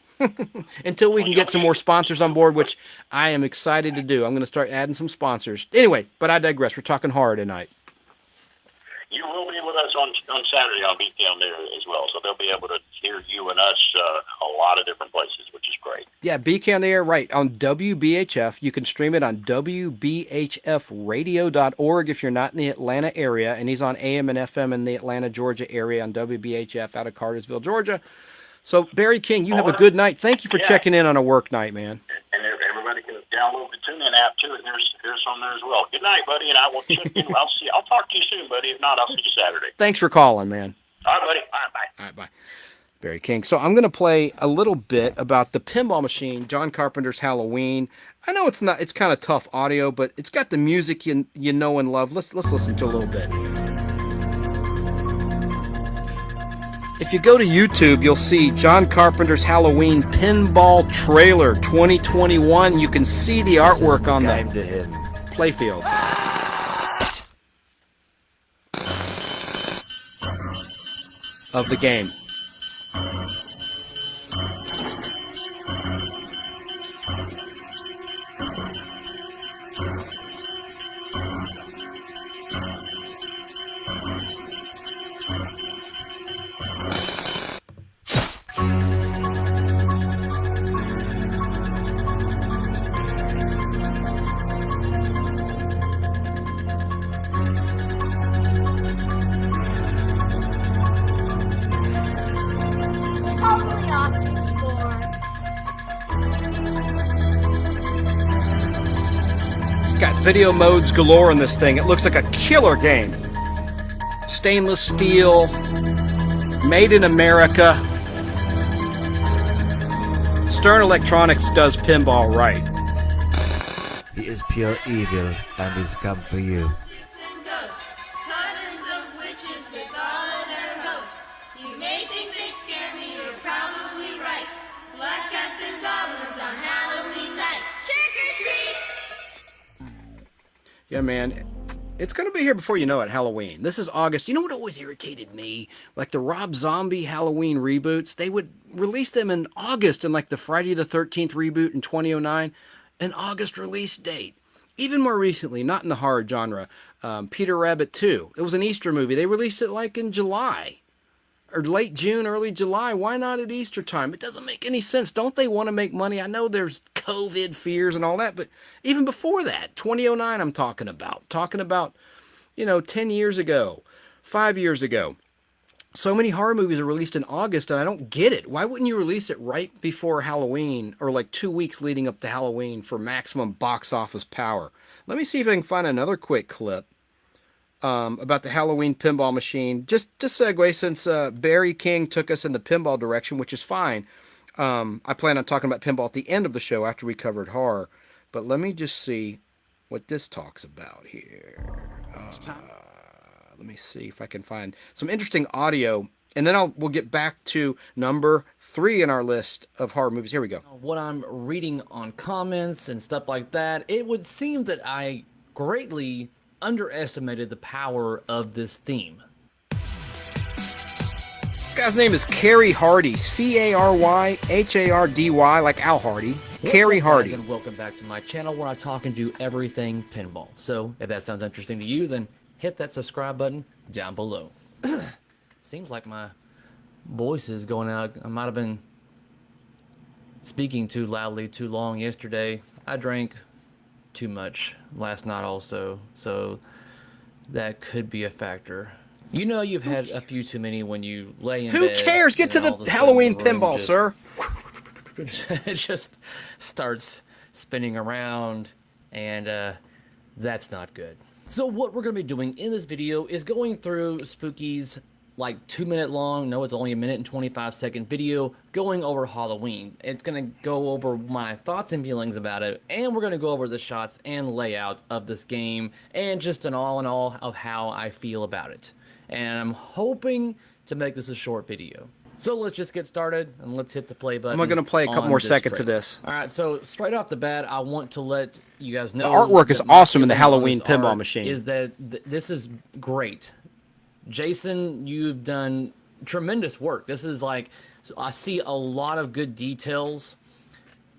Until we can get some more sponsors on board, which I am excited to do. I'm going to start adding some sponsors. Anyway, but I digress. We're talking horror tonight. You will be with us on Saturday on BTM there as well, so they'll be able to hear you and us a lot of different places, which is great. Yeah, BK on the air, right, on WBHF. You can stream it on WBHFradio.org if you're not in the Atlanta area, and he's on AM and FM in the Atlanta, Georgia area on WBHF out of Cartersville, Georgia. So, Barry King, you have a good night. Thank you for checking in on a work night, man. And everybody can download the TuneIn app, too, and there's some there as well. Good night, buddy, and I will check in. I'll talk to you soon, buddy. If not, I'll see you Saturday. Thanks for calling, man. All right, buddy. All right, bye. All right, bye. Barry King. So I'm going to play a little bit about the Pinball Machine, John Carpenter's Halloween. I know it's kind of tough audio, but it's got the music you know and love. Let's listen to a little bit. If you go to YouTube, you'll see John Carpenter's Halloween Pinball Trailer 2021. You can see the artwork on the playfield of the game. Totally awesome score. It's got video modes galore in this thing. It looks like a killer game. Stainless steel, made in America. Stern Electronics does pinball right. He is pure evil and he's come for you. Cousins of witches with all of their hosts. You may think they scare me, you're probably right. Black cats and goblins on Halloween night. Trick or treat! Yeah, man. It's going to be here before you know it, Halloween. This is August. You know what always irritated me? Like the Rob Zombie Halloween reboots, they would release them in August, and like the Friday the 13th reboot in 2009, an August release date. Even more recently, not in the horror genre, Peter Rabbit 2. It was an Easter movie. They released it like in July. Or late June, early July. Why not at Easter time? It doesn't make any sense. Don't they want to make money? I know there's COVID fears and all that, but even before that, 2009 I'm talking about. Talking about, 10 years ago, 5 years ago. So many horror movies are released in August, and I don't get it. Why wouldn't you release it right before Halloween, or like 2 weeks leading up to Halloween for maximum box office power? Let me see if I can find another quick clip about the Halloween pinball machine. Just to segue, since Barry King took us in the pinball direction, which is fine. I plan on talking about pinball at the end of the show after we covered horror. But let me just see what this talks about here. Let me see if I can find some interesting audio, and then we'll get back to number 3 in our list of horror movies. Here we go. What I'm reading on comments and stuff like that, it would seem that I greatly underestimated the power of this theme. This guy's name is Carey Hardy, Caryhardy, like Al Hardy. Carey Hardy. And welcome back to my channel where I talk and do everything pinball. So if that sounds interesting to you, then hit that subscribe button down below. Seems like my voice is going out. I might have been speaking too loudly too long yesterday. I drank too much last night also, so that could be a factor. You know you've had a few too many when you lay in bed. Who cares? Get to the Halloween pinball, sir. It just starts spinning around, and that's not good. So what we're going to be doing in this video is going through Spooky's like 2-minute long, no, it's only a 1 and 25-second video going over Halloween. It's going to go over my thoughts and feelings about it, and we're going to go over the shots and layout of this game, and just an all in all of how I feel about it. And I'm hoping to make this a short video. So let's just get started, and let's hit the play button. I'm going to play a couple more seconds of this. All right, so straight off the bat, I want to let you guys know... The artwork is awesome in the Halloween pinball machine. ...is that this is great. Jason, you've done tremendous work. This is like... I see a lot of good details,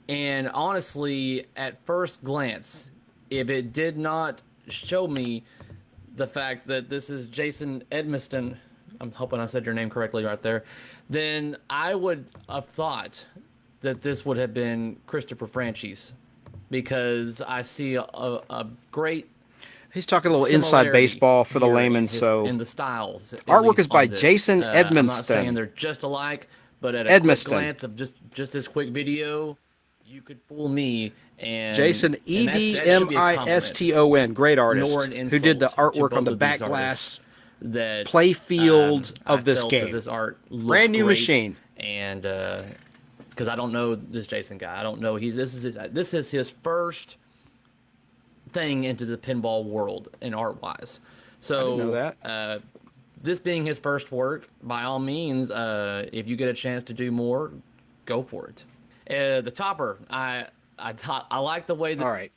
and honestly, at first glance, if it did not show me the fact that this is Jason Edmiston, I'm hoping I said your name correctly right there, then I would have thought that this would have been Christopher Franchise, because I see a great. He's talking a little inside baseball for the layman. In the styles, artwork is by Jason Edmiston. I'm not saying they're just alike, but at a quick glance of just this quick video, you could fool me. And Jason Edmiston, great artist, who did the artwork on the back glass play field of this game. This art brand new machine, and because I don't know this Jason guy, I don't know this is his first thing into the pinball world in art wise. So I didn't know that. This being his first work, by all means, if you get a chance to do more, go for it. The topper, I like the way that. All right,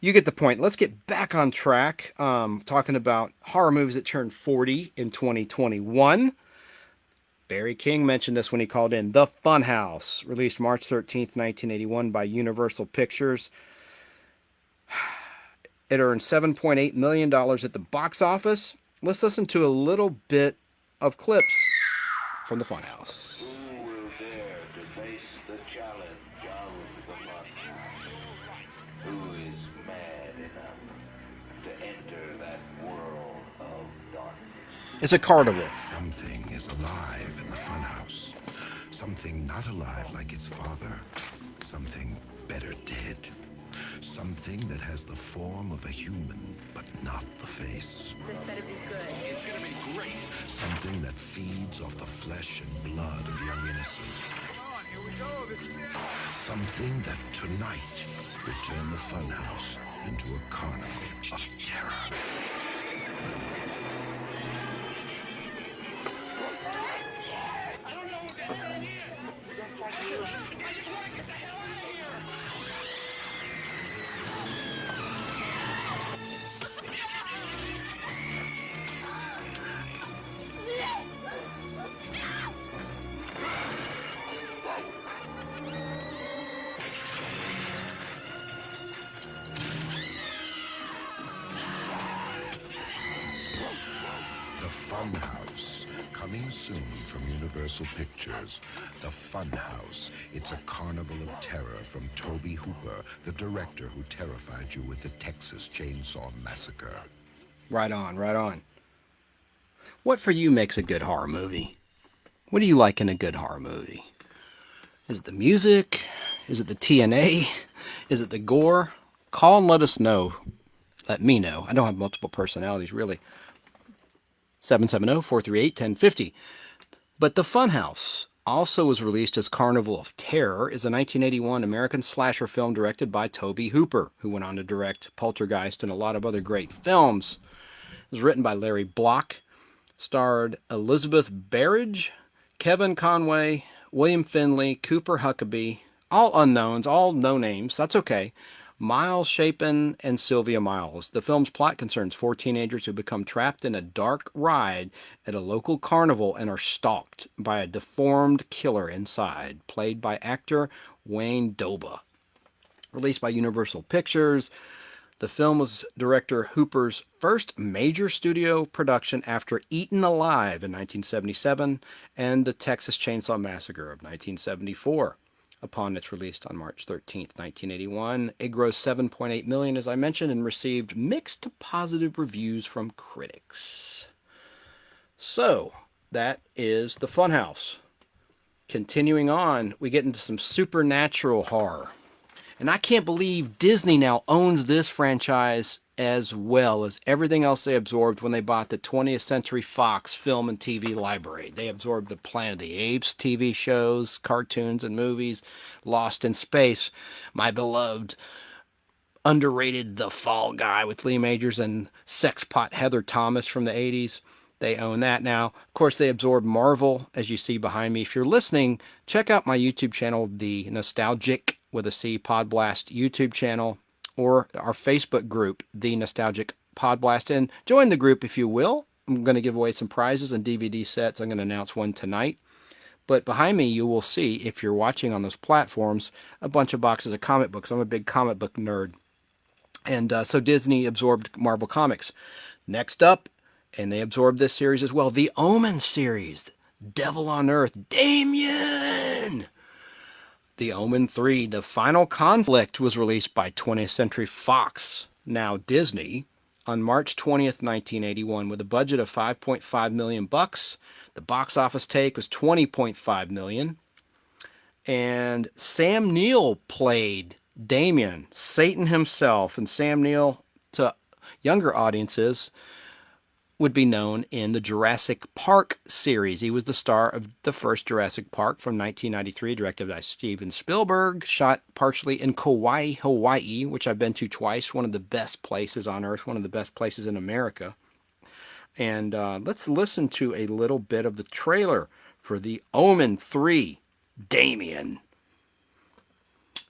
you get the point. Let's get back on track. Talking about horror movies that turned 40 in 2021. Barry King mentioned this when he called in. The Funhouse, released March 13th, 1981 by Universal Pictures. It earned $7.8 million at the box office. Let's listen to a little bit of clips from The Funhouse. Who will dare to face the challenge of the Funhouse? Who is mad enough to enter that world of darkness? It's a carnival. Something is alive in the Funhouse. Something not alive like its father. Something better dead. Something that has the form of a human, but not the face. This better be good. It's gonna be great. Something that feeds off the flesh and blood of young innocents. Come on, here we go. This is it. Something that tonight will turn the Funhouse into a carnival of terror. I don't know what the hell it is. I just want to get the hell out of here. The Funhouse, coming soon from Universal Pictures. The Funhouse, it's a carnival of terror from Tobe Hooper, the director who terrified you with the Texas Chainsaw Massacre. Right on, right on. What for you makes a good horror movie? What do you like in a good horror movie? Is it the music? Is it the TNA? Is it the gore? Call and let us know. Let me know. I don't have multiple personalities, really. 770-438-1050. But The Funhouse also was released as Carnival of Terror, is a 1981 American slasher film directed by Tobe Hooper, who went on to direct Poltergeist and a lot of other great films. It was written by Larry Block, starred Elizabeth Berridge, Kevin Conway, William Finley, Cooper Huckabee, all unknowns, all no names, that's okay. Miles Chapin and Sylvia Miles. The film's plot concerns 4 teenagers who become trapped in a dark ride at a local carnival and are stalked by a deformed killer inside, played by actor Wayne Doba. Released by Universal Pictures, the film was director Hooper's first major studio production after Eaten Alive in 1977 and the Texas Chainsaw Massacre of 1974. Upon its release on March 13th, 1981, it grossed $7.8 million, as I mentioned, and received mixed to positive reviews from critics. So, that is The Funhouse. Continuing on, we get into some supernatural horror. And I can't believe Disney now owns this franchise as well as everything else they absorbed when they bought the 20th Century Fox film and TV library. They absorbed the Planet of the Apes TV shows, cartoons, and movies, Lost in Space, my beloved, underrated The Fall Guy with Lee Majors and Sexpot Heather Thomas from the 80s. They own that now. Of course, they absorbed Marvel, as you see behind me. If you're listening, check out my YouTube channel, the Nostalgic with a C Podblast YouTube channel, or our Facebook group, the Nostalgic Podblast, and join the group if you will. I'm going to give away some prizes and DVD sets. I'm going to announce one tonight. But behind me, you will see, if you're watching on those platforms, a bunch of boxes of comic books. I'm a big comic book nerd. And so Disney absorbed Marvel Comics. Next up, and they absorbed this series as well, the Omen series, Devil on Earth, Damien! The Omen 3, The Final Conflict, was released by 20th Century Fox, now Disney, on March 20th, 1981, with a budget of $5.5 million. The box office take was $20.5 million. And Sam Neill played Damien, Satan himself. And Sam Neill, to younger audiences, would be known in the Jurassic Park series. He was the star of the first Jurassic Park from 1993, directed by Steven Spielberg, shot partially in Kauai, Hawaii, which I've been to twice, one of the best places on Earth, one of the best places in America. And let's listen to a little bit of the trailer for The Omen 3, Damien.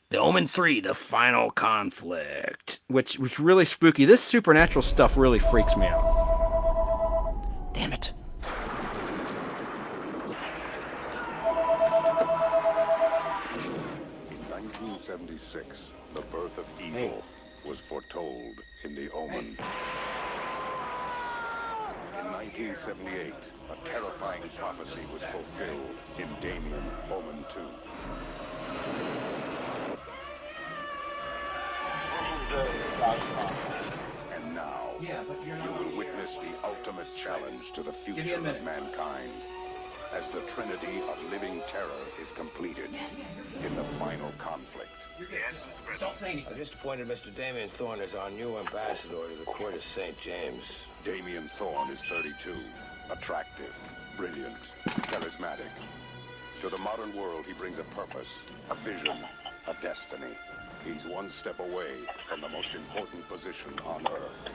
The Omen 3, The Final Conflict, which was really spooky. This supernatural stuff really freaks me out. Damn it. In 1976, the birth of evil was foretold in The Omen. In 1978, a terrifying prophecy was fulfilled in Damien, Omen 2. And now, you will witness the ultimate challenge to the future of mankind as the trinity of living terror is completed in the final conflict. Don't say anything. I just appointed Mr. Damien Thorne as our new ambassador to the court of St. James. Damien Thorne is 32, attractive, brilliant, charismatic. To the modern world, he brings a purpose, a vision, a destiny. He's one step away from the most important position on Earth.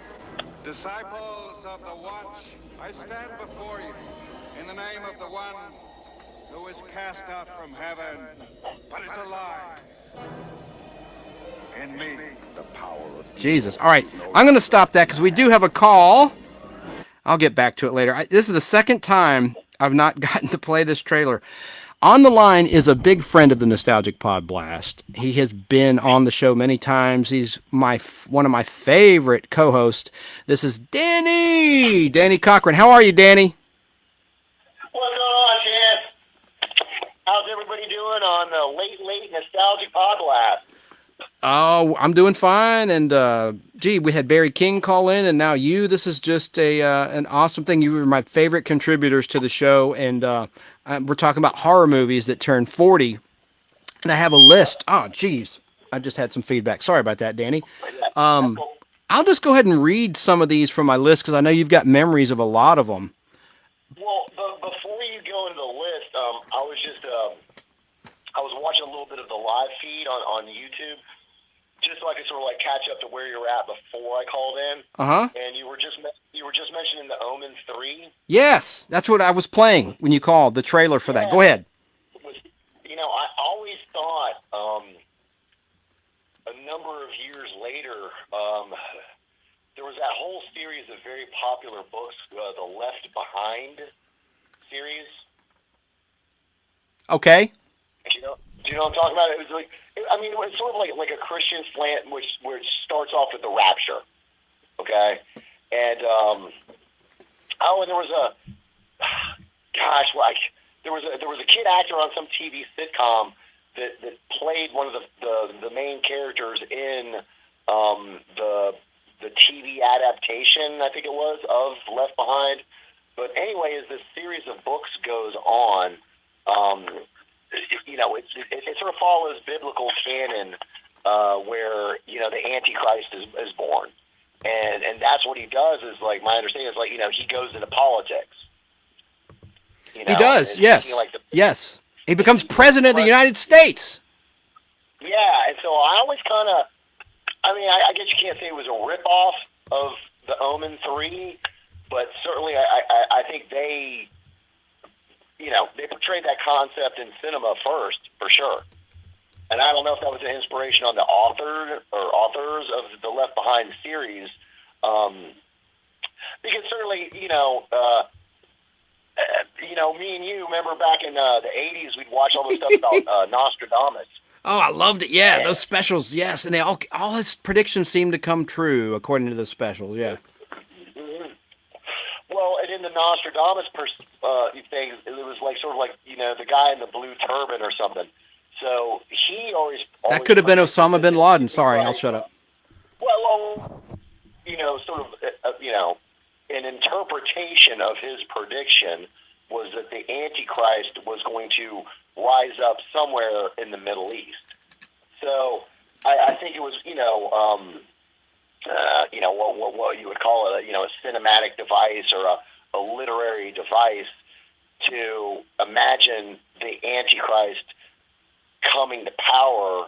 Disciples of the Watch, I stand before you in the name of the one who is cast out from heaven, but is alive in me. The power of Jesus. All right, I'm going to stop that because we do have a call. I'll get back to it later. This is the second time I've not gotten to play this trailer. On the line is a big friend of the Nostalgic Pod Blast. He has been on the show many times. He's one of my favorite co-hosts. This is Danny Cochran. How are you, Danny? What's going on, Chad? How's everybody doing on the late Nostalgic Pod Blast? Oh, I'm doing fine. And gee, we had Barry King call in, and now you. This is just an awesome thing. You were my favorite contributors to the show, and we're talking about horror movies that turn 40. And I have a list. Oh, geez, I just had some feedback. Sorry about that, Danny. I'll just go ahead and read some of these from my list because I know you've got memories of a lot of them. Well, before you go into the list, I was watching a little bit of the live feed on YouTube, just so I could sort of like catch up to where you're at before I called in. And you were just mentioning the Omen 3. Yes, that's what I was playing when you called, the trailer for that. Go ahead. I always thought a number of years later, there was that whole series of very popular books, the Left Behind series. Okay. Do you know what I'm talking about? It was like, it was sort of like a Christian slant, which starts off with the rapture. Okay, and and there was there was a kid actor on some TV sitcom that played one of the main characters in the TV adaptation, I think it was, of Left Behind. But anyway, as this series of books goes on, it sort of follows biblical canon, where the Antichrist is born, and that's what he does. Is like my understanding is he goes into politics. He does, yes, yes. He becomes president of the United States. Yeah, and so I always kind of, I guess you can't say it was a ripoff of the Omen 3, but certainly I think they portrayed that concept in cinema first, for sure. And I don't know if that was an inspiration on the authors of the Left Behind series, because certainly, me and you remember back in the 80s, we'd watch all this stuff about Nostradamus. Oh, I loved it. Yeah, those specials. Yes, and all his predictions seemed to come true according to the specials. Yeah. Mm-hmm. Nostradamus thing, it was like sort of like, you know, the guy in the blue turban or something. So he always That could have been Osama bin Laden. Sorry, I'll shut up. well, you know, sort of, you know, an interpretation of his prediction was that the Antichrist was going to rise up somewhere in the Middle East. So I think it was, you know, what you would call it, you know, a cinematic device or a literary device to imagine the Antichrist coming to power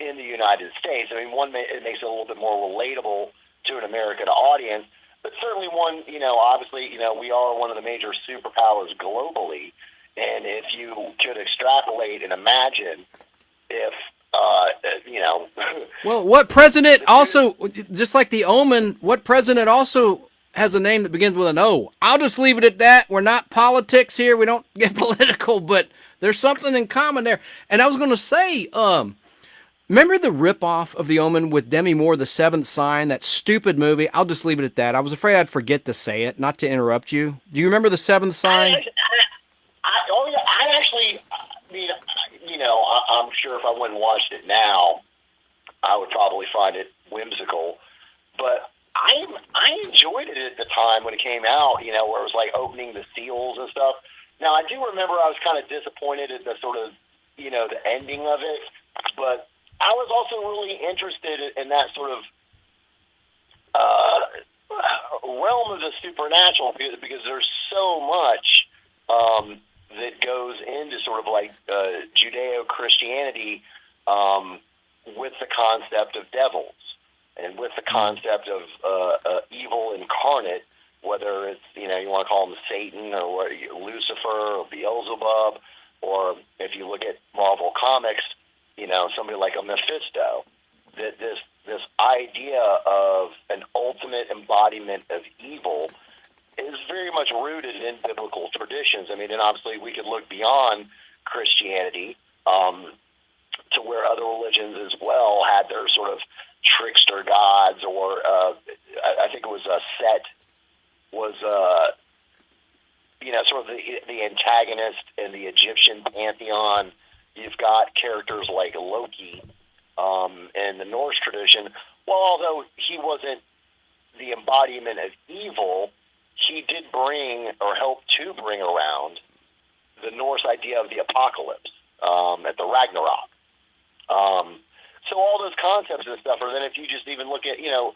in the United States. I mean, it makes it a little bit more relatable to an American audience, but certainly one, you know, obviously, you know, we are one of the major superpowers globally, and if you could extrapolate and imagine if, you know... Well, what president also, just like the Omen, what president also has a name that begins with an O? I'll just leave it at that. We're not politics here. We don't get political, but there's something in common there. And I was going to say, remember the ripoff of The Omen with Demi Moore, The Seventh Sign, that stupid movie? I'll just leave it at that. I was afraid I'd forget to say it, not to interrupt you. Do you remember The Seventh Sign? I actually, I mean, you know, I'm sure if I went and watched it now, I would probably find it whimsical. But I enjoyed it at the time when it came out, you know, where it was like opening the seals and stuff. Now, I do remember I was kind of disappointed at the sort of, you know, the ending of it, but I was also really interested in that sort of realm of the supernatural because there's so much that goes into sort of like Judeo-Christianity with the concept of devils and with the concept of evil incarnate, whether it's, you know, you want to call him Satan or Lucifer or Beelzebub, or if you look at Marvel Comics, you know, somebody like a Mephisto, that this idea of an ultimate embodiment of evil is very much rooted in biblical traditions. I mean, and obviously we could look beyond Christianity to where other religions as well had their sort of trickster gods, or I think it was Set was, you know, sort of the antagonist in the Egyptian pantheon. You've got characters like Loki in the Norse tradition. Well, although he wasn't the embodiment of evil, he did bring or help to bring around the Norse idea of the apocalypse at the Ragnarok. So all those concepts and stuff, or then if you just even look at, you know,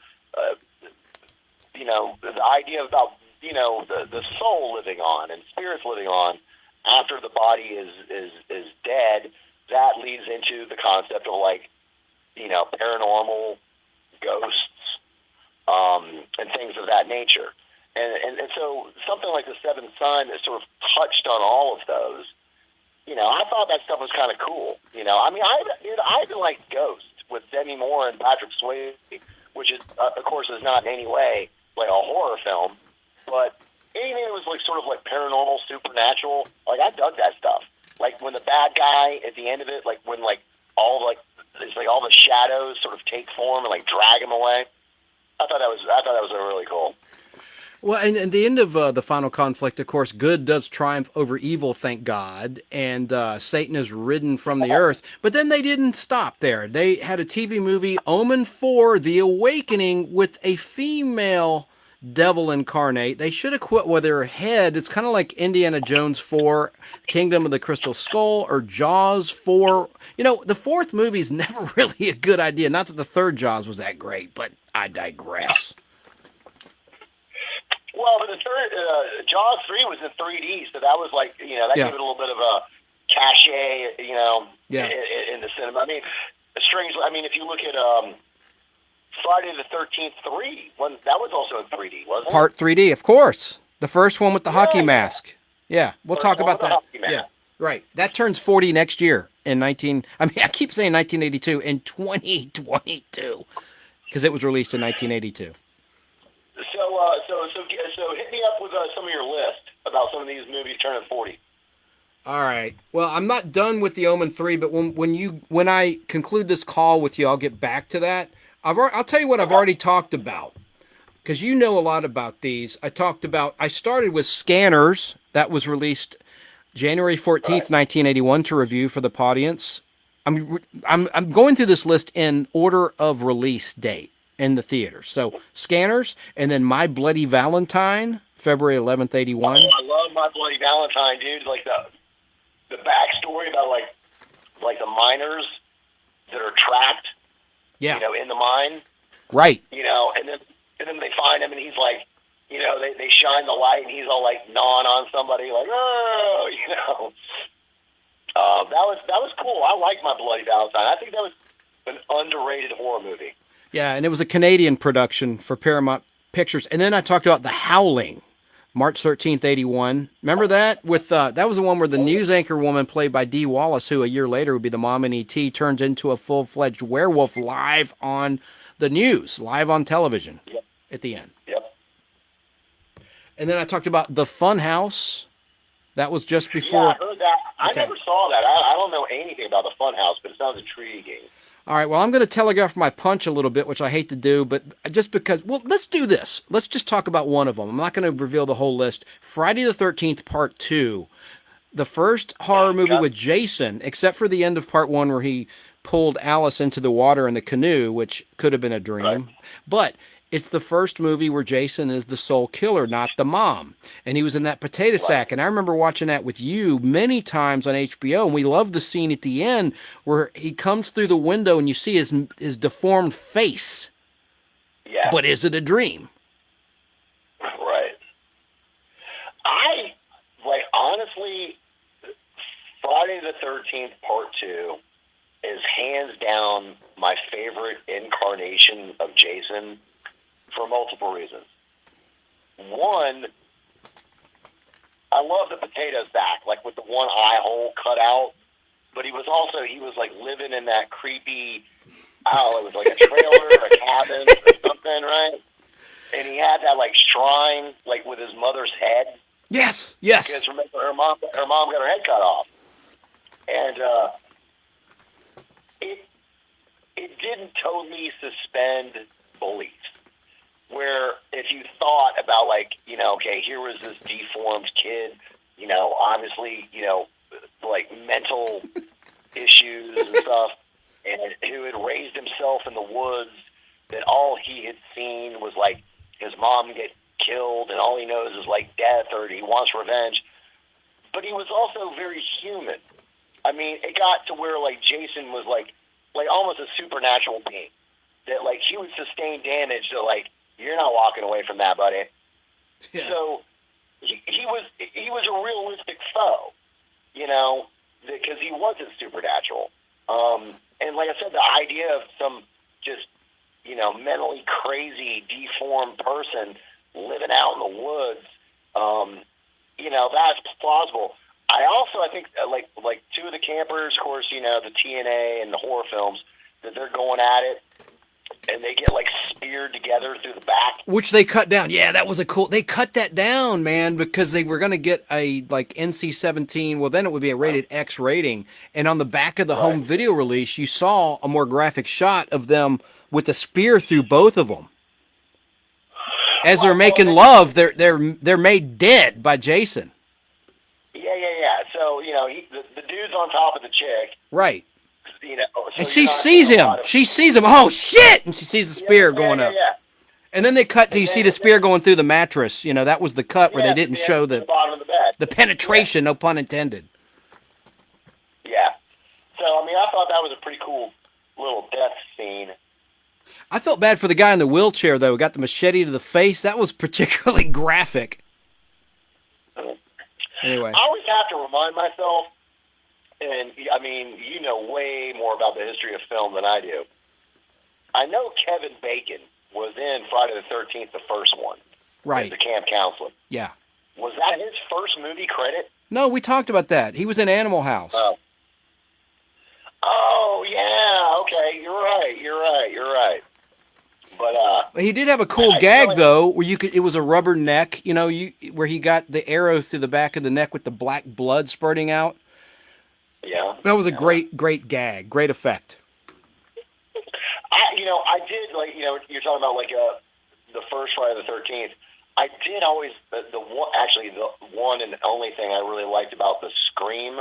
the idea about, you know, the soul living on and spirits living on after the body is dead, that leads into the concept of, like, you know, paranormal, ghosts, and things of that nature. And so something like The Seventh Sign that sort of touched on all of those, you know, I thought that stuff was kind of cool. You know, I mean, I even like Ghost with Demi Moore and Patrick Swayze, which is, of course, is not in any way like a horror film, but anything that was like sort of like paranormal, supernatural, like I dug that stuff. Like when the bad guy at the end of it, like when like all the shadows sort of take form and like drag him away. I thought that was really cool. Well, and at the end of the final conflict, of course, good does triumph over evil, thank God, and Satan is ridden from the earth. But then they didn't stop there. They had a TV movie, Omen 4, The Awakening, with a female devil incarnate. They should have quit with her head. It's kind of like Indiana Jones 4, Kingdom of the Crystal Skull, or Jaws 4. You know, the fourth movie is never really a good idea. Not that the third Jaws was that great, but I digress. Well, but the third, Jaws 3 was in 3D, so that was like, you know, that gave it a little bit of a cachet, you know, in the cinema. I mean, strangely, I mean, if you look at Friday the 13th 3, that was also in 3D, wasn't it? Part 3D, of course. The first one with the hockey mask. Yeah, we'll talk about that. Yeah, right. That turns 40 next year I keep saying 1982, in 2022, because it was released in 1982. So hit me up with some of your list about some of these movies turning 40. All right. Well, I'm not done with The Omen 3, but when I conclude this call with you, I'll get back to that. I'll tell you what I've already talked about, because you know a lot about these. I started with Scanners. That was released January 14th, 1981 to review for the audience. I'm going through this list in order of release date in the theater. So Scanners, and then My Bloody Valentine, February 11th, 81. I love My Bloody Valentine, dude. Like the backstory about like the miners that are trapped, Yeah. you know, in the mine. Right. You know, and then they find him, and he's like, you know, they shine the light, and he's all like gnawing on somebody, like, oh, you know. That was cool. I like My Bloody Valentine. I think that was an underrated horror movie. Yeah, and it was a Canadian production for Paramount Pictures. And then I talked about The Howling, March 13th, 81. Remember that? That was the one where the news anchor woman played by Dee Wallace, who a year later would be the mom in E.T., turns into a full-fledged werewolf live on the news, live on television at the end. Yep. And then I talked about The Funhouse. That was just before. Yeah, I heard that. I Okay. never saw that. I don't know anything about the Funhouse, but it sounds intriguing. All right, well, I'm going to telegraph my punch a little bit, which I hate to do, but just because, well, let's do this. Let's just talk about one of them. I'm not going to reveal the whole list. Friday the 13th, Part 2. The first horror movie with Jason, except for the end of Part 1 where he pulled Alice into the water in the canoe, which could have been a dream. Right. But it's the first movie where Jason is the sole killer, not the mom. And he was in that potato sack. And I remember watching that with you many times on HBO. And we love the scene at the end where he comes through the window and you see his deformed face. Yeah. But is it a dream? Right. Honestly, Friday the 13th, Part 2 is hands down my favorite incarnation of Jason for multiple reasons. One, I love the potato sack, like with the one eye hole cut out, but he was like living in that creepy, it was like a trailer or a cabin or something, right? And he had that like shrine, like with his mother's head. Yes, yes. Because remember, her mom got her head cut off, and it didn't totally suspend belief. Where if you thought about like, you know, okay, here was this deformed kid, you know, obviously, you know, like mental issues and stuff, and who had raised himself in the woods, that all he had seen was like his mom get killed, and all he knows is like death, or he wants revenge. But he was also very human. I mean, it got to where like Jason was like almost a supernatural being, that like he would sustain damage that like, you're not walking away from that, buddy. Yeah. So he was a realistic foe, you know, because he wasn't supernatural. And like I said, the idea of some just, you know, mentally crazy, deformed person living out in the woods, you know, that's plausible. I think like two of the campers, of course, you know, the TNA and the horror films, that they're going at it, and they get like speared together through the back, which they cut down. Yeah, that was they cut that down, man, because they were going to get a like NC-17. Well, then it would be a rated X rating. And on the back of the home video release, you saw a more graphic shot of them with a spear through both of them. As they're making love, they're made dead by Jason. Yeah. So you know, the dude's on top of the chick, right? You know, so and she sees him. She sees him. Oh shit! And she sees the spear going up. Yeah. And then they cut to you see the spear going through the mattress. You know, that was the cut where they didn't show the bottom of the bed. The penetration, no pun intended. Yeah. So I mean, I thought that was a pretty cool little death scene. I felt bad for the guy in the wheelchair though. Got the machete to the face. That was particularly graphic. Anyway, I always have to remind myself. And, I mean, you know way more about the history of film than I do. I know Kevin Bacon was in Friday the 13th, the first one. Right. The camp counselor. Yeah. Was that his first movie credit? No, we talked about that. He was in Animal House. Oh, yeah. Okay. You're right. But, he did have a cool gag, though, where it was a rubber neck, you know, where he got the arrow through the back of the neck with the black blood spurting out. Yeah. That was a great gag. Great effect. I did, like, you know, you're talking about, like, the first Friday the 13th, I did always the one and only thing I really liked about the Scream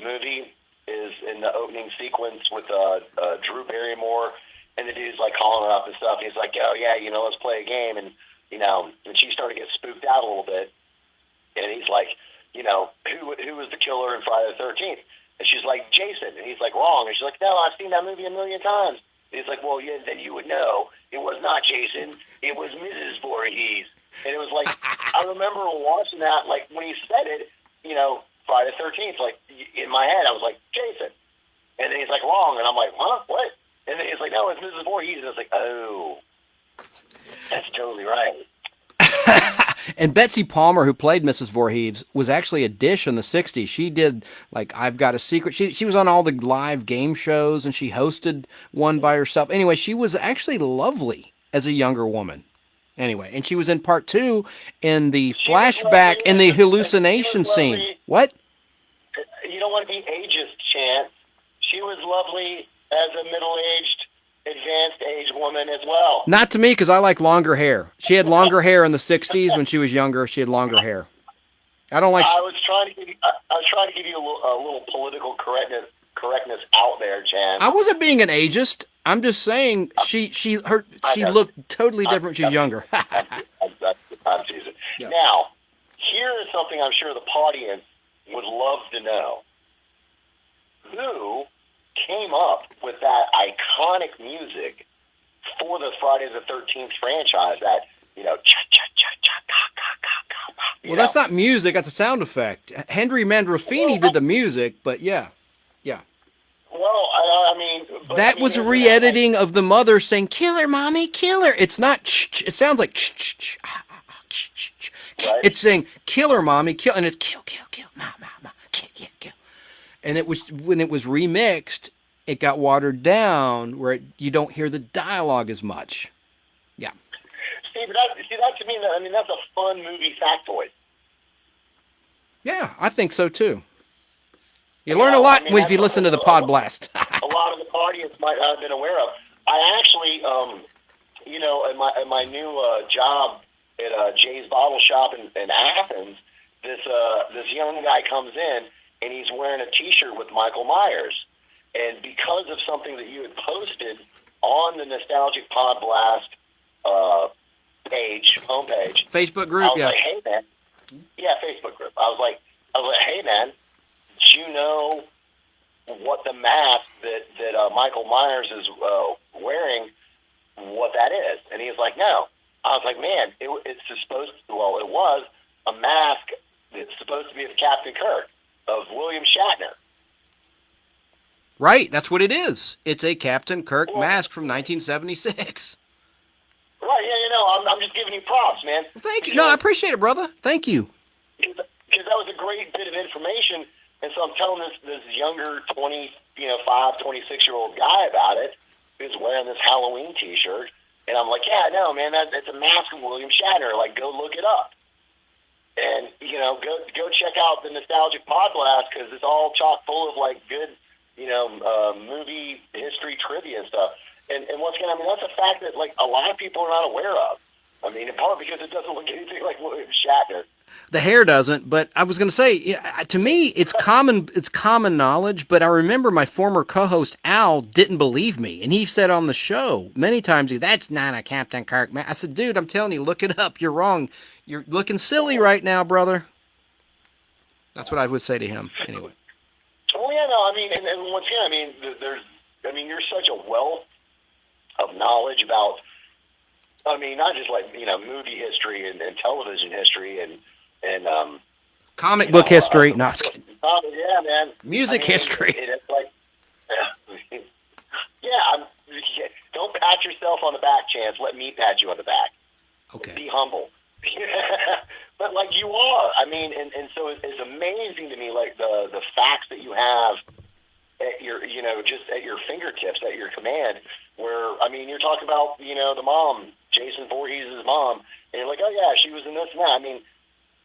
movie is in the opening sequence with Drew Barrymore, and the dude's like calling her up and stuff. He's like, "Oh yeah, let's play a game," and and she started to get spooked out a little bit, and he's like, who was the killer in Friday the 13th? And she's like, Jason, and he's like, wrong, and she's like, no, I've seen that movie a million times. And he's like, well, yeah, then you would know it was not Jason, it was Mrs. Voorhees. And it was like, I remember watching that, like when he said it, Friday the 13th, like in my head, I was like, Jason. And then he's like, wrong. And I'm like, huh? What? And then he's like, no, it's Mrs. Voorhees. And I was like, oh, that's totally right. And Betsy Palmer, who played Mrs. Voorhees, was actually a dish in the 60s. She did, like, I've Got a Secret. She was on all the live game shows, and she hosted one by herself. Anyway, she was actually lovely as a younger woman. Anyway, and she was in part 2 in the flashback, in the hallucination scene. What? You don't want to be ageist, Chance. She was lovely as a middle-aged, advanced age woman as well. Not to me, because I like longer hair. She had longer hair in the 60s when she was younger. She had longer hair. I don't like... I was trying to give you a little political correctness out there, Chance. I wasn't being an ageist. I'm just saying she looked totally different. She's younger. I'm teasing. Yeah. Now, here is something I'm sure the audience would love to know. Who came up with that iconic music for the Friday the 13th franchise? That Well, that's not music. That's a sound effect. Henry Mandolfini did the music, but yeah. Well, I mean... That was a re-editing of the mother saying, "Kill her, mommy, kill her." It's not it sounds like right? It's saying, "Kill her, mommy, kill," and it's kill, ma, kill. And it was, when it was remixed, it got watered down where you don't hear the dialogue as much. Yeah. See, that to me, that's a fun movie factoid. Yeah, I think so too. You learn a lot if you listen to the Podblast. A lot of the audience might not have been aware of. I actually, in my new job at Jay's Bottle Shop in Athens, this young guy comes in and he's wearing a T-shirt with Michael Myers, and because of something that you had posted on the Nostalgic Podblast homepage, Facebook group, I was like, hey man, Facebook group. I was like, hey man, do you know what the mask that Michael Myers is wearing, what that is? And he's like, no. I was like, man, it was a mask that's supposed to be of Captain Kirk, of William Shatner. Right, that's what it is. It's a Captain Kirk mask from 1976. Right, yeah, I'm just giving you props, man. Well, thank you. No, I appreciate it, brother. Thank you. Because that was a great bit of information. And so I'm telling this younger 25, 26-year-old guy about it, who's wearing this Halloween T-shirt. And I'm like, yeah, no, man, that's a mask of William Shatner. Like, go look it up. And, go check out the Nostalgic Podblast, because it's all chock full of, like, good, movie history trivia and stuff. And once again, that's a fact that, like, a lot of people are not aware of. In part because it doesn't look anything like William Shatner. The hair doesn't, but I was going to say, to me, it's common knowledge, but I remember my former co-host, Al, didn't believe me, and he said on the show many times, that's not a Captain Kirk man. I said, dude, I'm telling you, look it up. You're wrong. You're looking silly right now, brother. That's what I would say to him, anyway. Well, yeah, no, and once again, you're such a wealth of knowledge about, not just like, movie history and television history and comic book history. No, yeah, man. Music history. It's like, don't pat yourself on the back, Chance. Let me pat you on the back. Okay. Be humble. But like you are, and so it's amazing to me, like the facts that you have at your, just at your fingertips, at your command. Where you're talking about, the mom, Jason Voorhees' mom, and you're like, oh yeah, she was in this and that.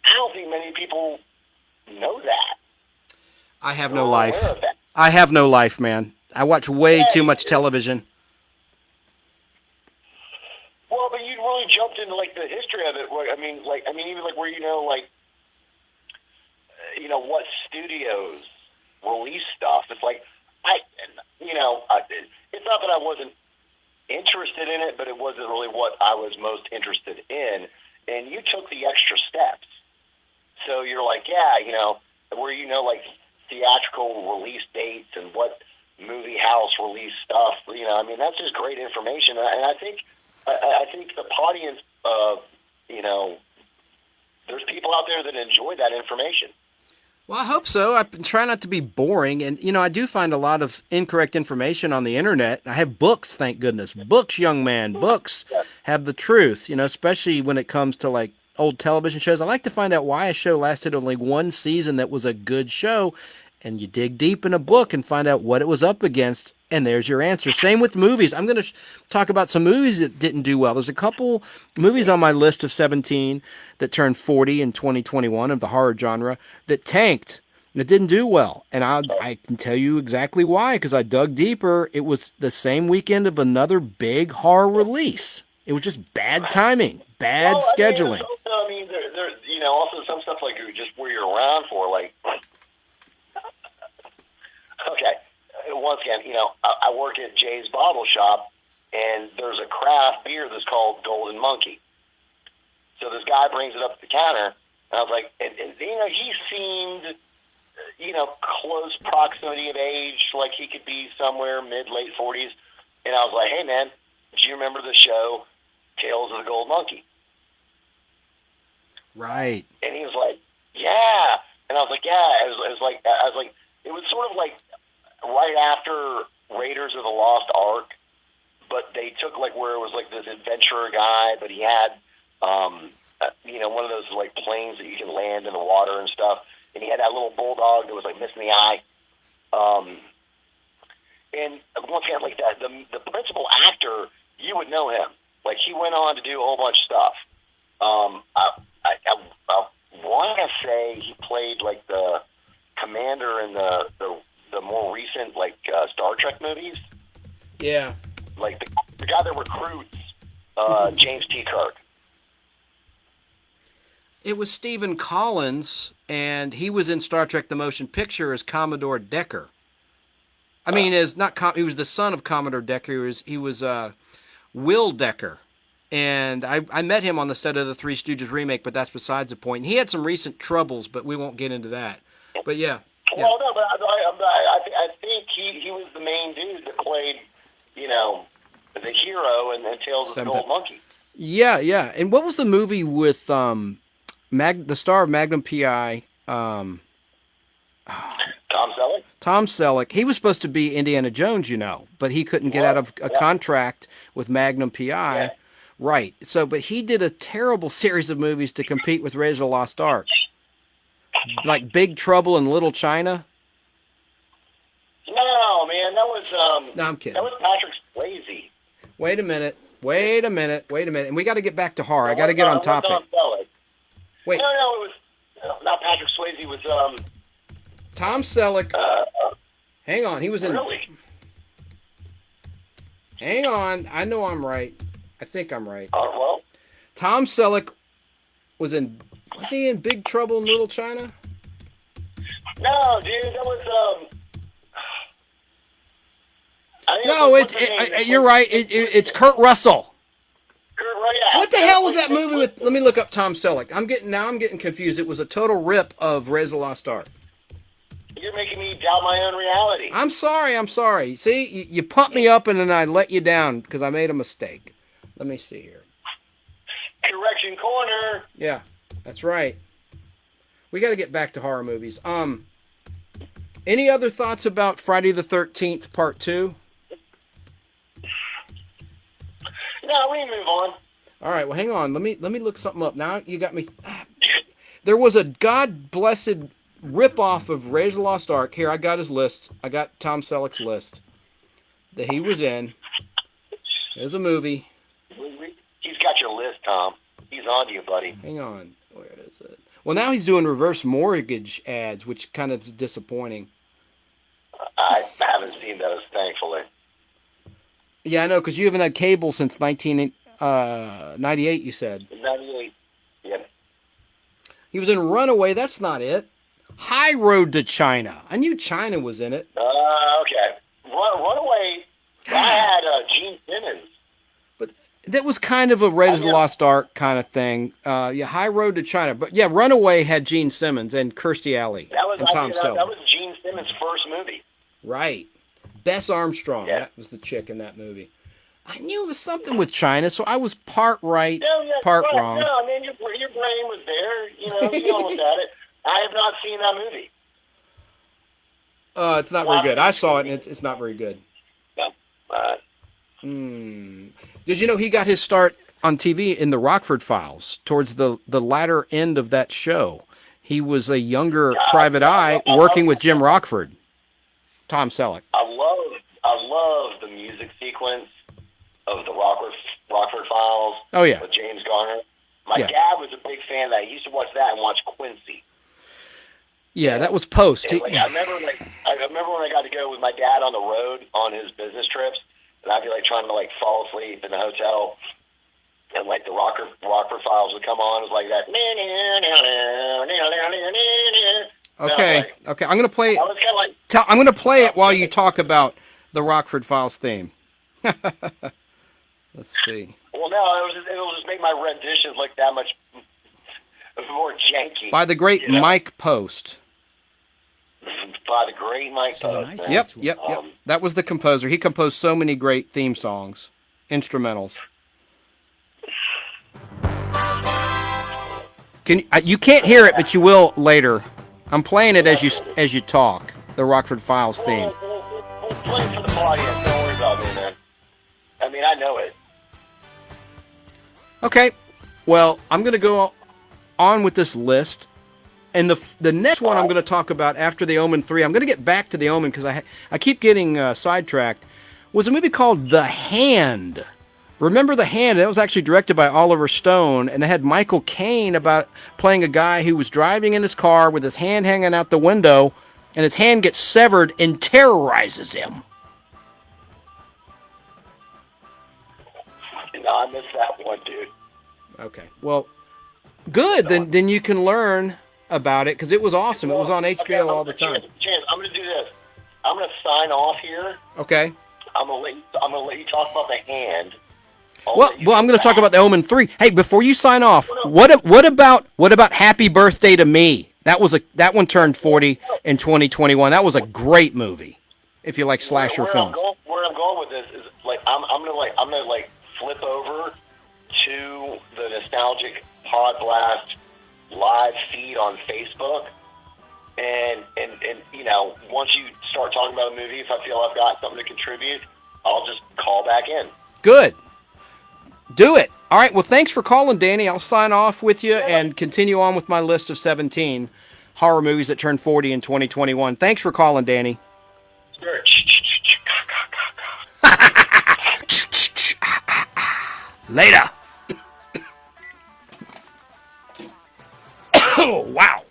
I don't think many people know that. I have no life. I have no life, man. I watch way too much television. Well, Well, but you really jumped into like the history of it. Even like where what studios release stuff. It's like it's not that I wasn't interested in it, but it wasn't really what I was most interested in. And you took the extra steps. So you're like, like theatrical release dates and what movie house release stuff. That's just great information. And I think the audience, there's people out there that enjoy that information. Well, I hope so. I've been trying not to be boring, and I do find a lot of incorrect information on the internet. I have books, thank goodness. Books, young man, books have the truth. Especially when it comes to like old television shows. I like to find out why a show lasted only one season that was a good show, and you dig deep in a book and find out what it was up against, and there's your answer. Same with movies. I'm going to talk about some movies that didn't do well. There's a couple movies on my list of 17 that turned 40 in 2021 of the horror genre that tanked, that didn't do well. And I can tell you exactly why, because I dug deeper. It was the same weekend of another big horror release. It was just bad timing, bad scheduling. There's also some stuff like just where you're around for, like, okay, once again, I work at Jay's Bottle Shop, and there's a craft beer that's called Golden Monkey. So this guy brings it up to the counter, and I was like, and he seemed, close proximity of age, like he could be somewhere mid-late 40s. And I was like, hey, man, do you remember the show Tales of the Gold Monkey? Right. And he was like, yeah. And I was like, yeah. It was sort of like right after Raiders of the Lost Ark, but they took like where it was like this adventurer guy, but he had, one of those like planes that you can land in the water and stuff. And he had that little bulldog that was like missing the eye. And once again, like that, the principal actor, you would know him. Like he went on to do a whole bunch of stuff. I want to say he played like the commander in the more recent like Star Trek movies. Yeah. Like the guy that recruits James T. Kirk. It was Stephen Collins, and he was in Star Trek: The Motion Picture as Commodore Decker. I mean, he was the son of Commodore Decker. He was Will Decker. And I met him on the set of the Three Stooges remake, but that's besides the point. And he had some recent troubles, but we won't get into that. But yeah. Well, no, but I think he was the main dude that played, the hero in Tales of the Gold Monkey. Yeah, yeah. And what was the movie with the star of Magnum P.I.? Tom Selleck? Tom Selleck. He was supposed to be Indiana Jones, but he couldn't get out of a contract with Magnum P.I. Yeah. Right. So, but he did a terrible series of movies to compete with Raiders of the Lost Ark. Like Big Trouble in Little China. No, man, that was No, I'm kidding. That was Patrick Swayze. Wait a minute. And we got to get back to horror. I got to get on topic. Wait. No, it was not Patrick Swayze. It was Tom Selleck. Hang on, he was in. Really? Hang on, I know I'm right. I think I'm right. Well. Tom Selleck was he in Big Trouble in Little China? No, dude, that was No, you're right. It's Kurt Russell. Kurt Russell. What the hell was that movie with? Let me look up Tom Selleck. I'm getting confused. It was a total rip of Raiders of the Lost Ark. You're making me doubt my own reality. I'm sorry. See, you pumped me up and then I let you down because I made a mistake. Let me see here. Correction corner. Yeah, that's right. We got to get back to horror movies. Any other thoughts about Friday the 13th Part 2? No, we can move on. All right, well, hang on. Let me look something up. Now you got me. There was a God-blessed rip-off of Raiders of the Lost Ark. Here, I got his list. I got Tom Selleck's list that he was in. There's a movie. He's got your list, Tom. He's on to you, buddy. Hang on. Where is it? Well, now he's doing reverse mortgage ads, which kind of is disappointing. I haven't seen those, thankfully. Yeah, I know, because you haven't had cable since 98, you said. 98. Yep. He was in Runaway. That's not it. High Road to China. I knew China was in it. Okay. Runaway. I had Gene Simmons. That was kind of a Raiders of the Lost Ark kind of thing. Yeah, High Road to China. But yeah, Runaway had Gene Simmons and Kirstie Alley and Tom Selleck. That was Gene Simmons' first movie. Right. Bess Armstrong. Yeah. That was the chick in that movie. I knew it was something with China, so I was part right, part wrong. No, I mean, your brain was there. You know, you almost had it. I have not seen that movie. It's not very good. I saw it, and it's not very good. No. Did you know he got his start on TV in the Rockford Files towards the latter end of that show? He was a younger private eye working with Jim Rockford, Tom Selleck. I love the music sequence of the Rockford Files. Oh, yeah. With James Garner. My dad was a big fan of that. He used to watch that and watch Quincy. Yeah, that was post. I remember when I got to go with my dad on the road on his business trips, and I'd be like trying to like fall asleep in the hotel, and like the Rockford Files would come on. It was like that. Okay. I'm gonna play it. I'm gonna play it while you talk about the Rockford Files theme. Let's see. Well, no, it will just make my renditions look that much more janky. By the great Mike Post. By the great Mike Post. Yep. That was the composer. He composed so many great theme songs, instrumentals. You can't hear it, but you will later. I'm playing it as you talk. The Rockford Files theme. We'll play it for the audience. Don't worry about me, man. I mean, I know it. Okay. Well, I'm going to go on with this list. And the next one I'm going to talk about after The Omen 3, I'm going to get back to The Omen because I keep getting sidetracked, was a movie called The Hand. Remember The Hand? That was actually directed by Oliver Stone, and they had Michael Caine about playing a guy who was driving in his car with his hand hanging out the window, and his hand gets severed and terrorizes him. No, I missed that one, dude. Okay. Well, good. Then you can learn about it because it was awesome. It was on HBO all the time. Chance, I'm going to do this. I'm going to sign off here. Okay. I'm going to let you talk about The Hand. Well, I'm going to talk about The Omen 3. Hey, before you sign off, what about Happy Birthday to Me? That one turned 40 in 2021. That was a great movie. If you like slasher films. Where I'm going with this is like I'm gonna flip over to the Nostalgic Podblast live feed on Facebook, and you know, once you start talking about a movie, if I feel I've got something to contribute, I'll just call back in. Good. Do it. All right. Well, thanks for calling, Danny. I'll sign off with you and continue on with my list of 17 horror movies that turned 40 in 2021. Thanks for calling, Danny. Sure. Later. Oh, wow.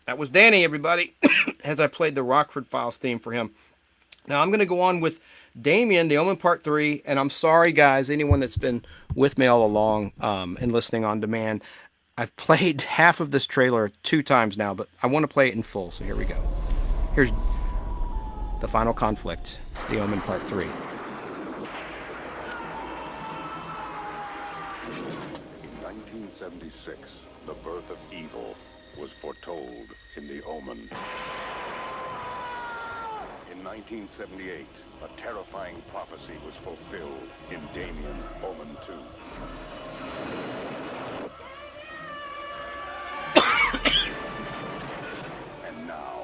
That was Danny, everybody, as I played the Rockford Files theme for him. Now, I'm going to go on with Damien, The Omen Part 3, and I'm sorry, guys, anyone that's been with me all along and listening on demand. I've played half of this trailer 2 times now, but I want to play it in full, so here we go. Here's The Final Conflict, The Omen Part 3. In 1976, the birth of evil was foretold in The Omen. In 1978, a terrifying prophecy was fulfilled in Damien, Omen 2. And now,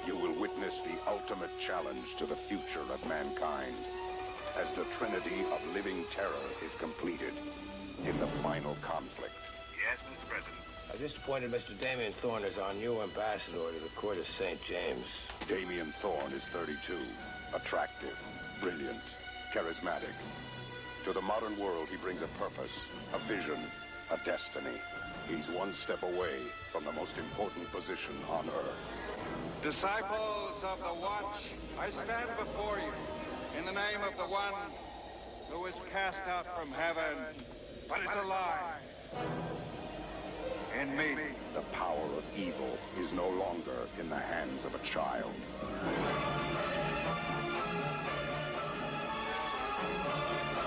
you will witness the ultimate challenge to the future of mankind as the trinity of living terror is completed in the final conflict. Yes, Mr. President. I just appointed Mr. Damien Thorne as our new ambassador to the court of St. James. Damien Thorne is 32, attractive, brilliant, charismatic. To the modern world, he brings a purpose, a vision, a destiny. He's one step away from the most important position on Earth. Disciples of the Watch, I stand before you in the name of the one who was cast out from heaven, but is alive in me. The power of evil is no longer in the hands of a child.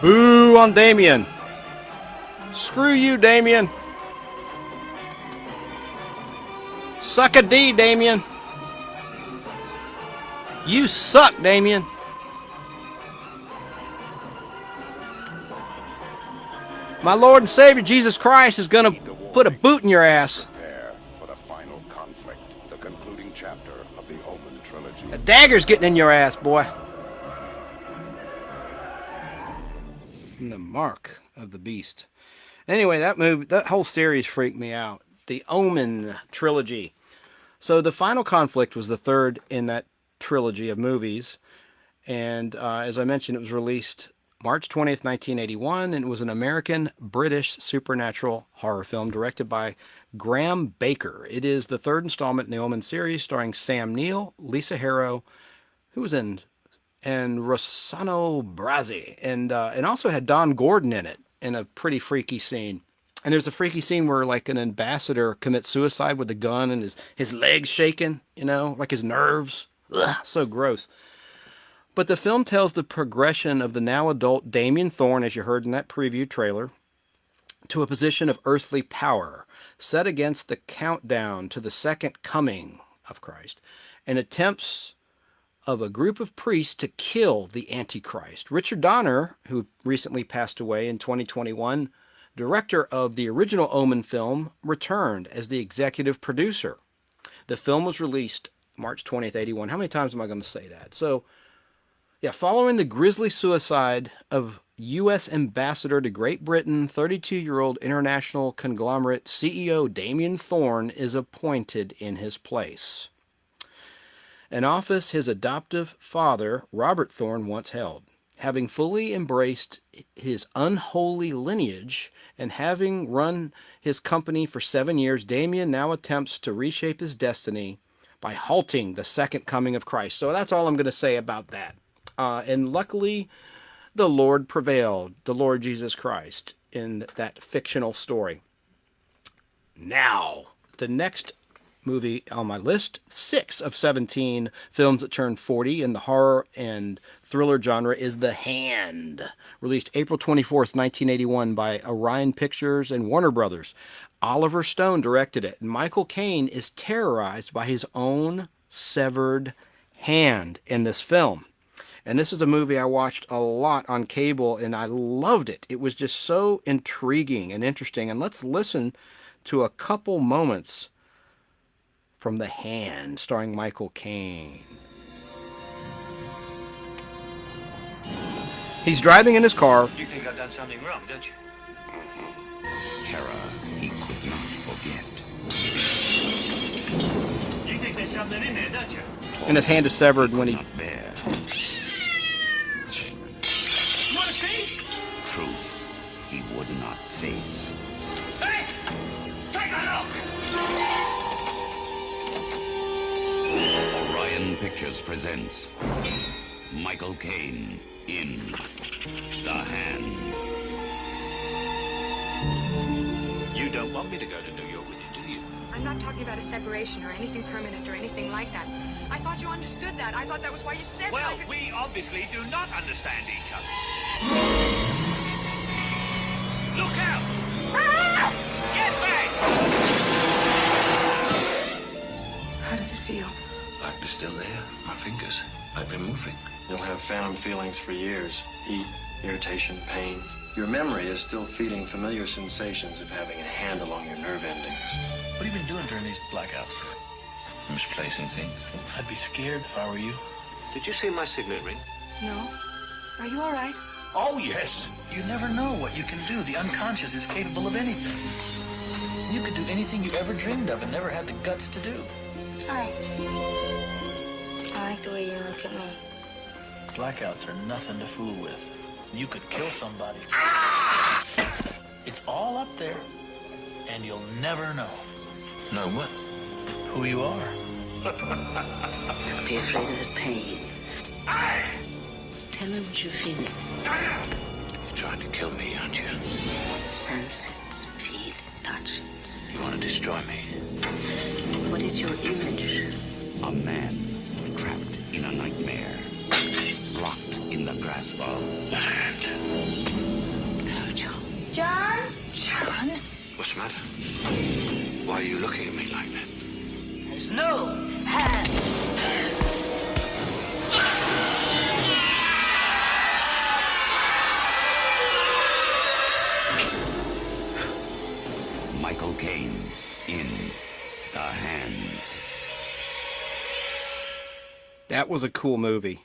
Boo on Damien. Screw you, Damien. Suck a D, Damien. You suck, Damien. My Lord and Savior Jesus Christ is going to put a boot in your ass. Prepare for the final conflict, the concluding chapter of the Omen trilogy. A dagger's getting in your ass, boy. And the mark of the beast. Anyway, that whole series freaked me out. The Omen trilogy. So the final conflict was the third in that trilogy of movies. And as I mentioned, it was released March 20th, 1981, and it was an American-British supernatural horror film directed by Graham Baker. It is the third installment in the Omen series, starring Sam Neill, Lisa Harrow, who was in, and Rossano Brazzi, and also had Don Gordon in it, in a pretty freaky scene. And there's a freaky scene where like an ambassador commits suicide with a gun and his legs shaking, you know, like his nerves. Ugh, so gross. But the film tells the progression of the now adult Damien Thorne, as you heard in that preview trailer, to a position of earthly power, set against the countdown to the second coming of Christ, and attempts of a group of priests to kill the Antichrist. Richard Donner, who recently passed away in 2021, director of the original Omen film, returned as the executive producer. The film was released March 20th, 81. How many times am I going to say that? So, yeah, following the grisly suicide of U.S. Ambassador to Great Britain, 32-year-old international conglomerate CEO Damien Thorne is appointed in his place. An office his adoptive father, Robert Thorne, once held. Having fully embraced his unholy lineage and having run his company for 7 years, Damien now attempts to reshape his destiny by halting the second coming of Christ. So that's all I'm going to say about that. And luckily, the Lord prevailed, the Lord Jesus Christ, in that fictional story. Now, the next movie on my list, 6 of 17 films that turned 40 in the horror and thriller genre, is The Hand, released April 24th, 1981 by Orion Pictures and Warner Brothers. Oliver Stone directed it, and Michael Caine is terrorized by his own severed hand in this film. And this is a movie I watched a lot on cable, and I loved it. It was just so intriguing and interesting. And let's listen to a couple moments from The Hand, starring Michael Caine. He's driving in his car. You think I've done something wrong, don't you? Terror he could not forget. You think there's something in there, don't you? And his hand is severed when he... Bear. You want to see? Truth he would not face. Hey! Take a look! Orion Pictures presents Michael Caine in The Hand. You don't want me to go to New York with you, do you? I'm not talking about a separation or anything permanent or anything like that. I thought you understood that. I thought that was why you said Well, I could... we obviously do not understand each other. Look out! Get back! How does it feel? Life is still there. My fingers. I've been moving. You'll have phantom feelings for years. Heat, irritation, pain. Your memory is still feeding familiar sensations of having a hand along your nerve endings. What have you been doing during these blackouts? Misplacing things. I'd be scared if I were you. Did you see my signet ring? No. Are you all right? Oh, yes. You never know what you can do. The unconscious is capable of anything. You could do anything you ever dreamed of and never had the guts to do. Hi. I like the way you look at me. Blackouts are nothing to fool with. You could kill somebody. It's all up there, and you'll never know. Know what? Who you are. Don't be afraid of the pain. Tell him what you're feeling. You're trying to kill me, aren't you? Sense it, feel it, touch it. You want to destroy me? What is your image? A man trapped in a nightmare, locked in the grasp of the hand. Oh, John. John? John? What's the matter? Why are you looking at me like that? There's no hand. Michael Caine in The Hand. That was a cool movie.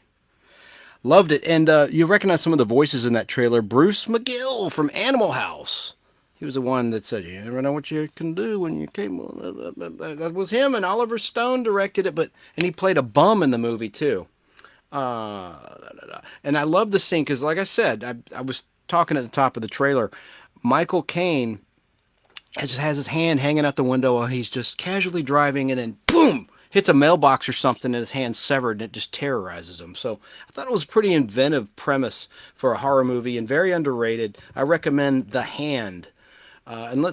Loved it. And you recognize some of the voices in that trailer. Bruce McGill from Animal House. He was the one that said, you never know what you can do when you came. That was him, and Oliver Stone directed it, and he played a bum in the movie, too. And I love the scene, because like I said, I was talking at the top of the trailer. Michael Caine has his hand hanging out the window while he's just casually driving, and then boom! Hits a mailbox or something, and his hand's severed, and it just terrorizes him. So I thought it was a pretty inventive premise for a horror movie, and very underrated. I recommend The Hand. And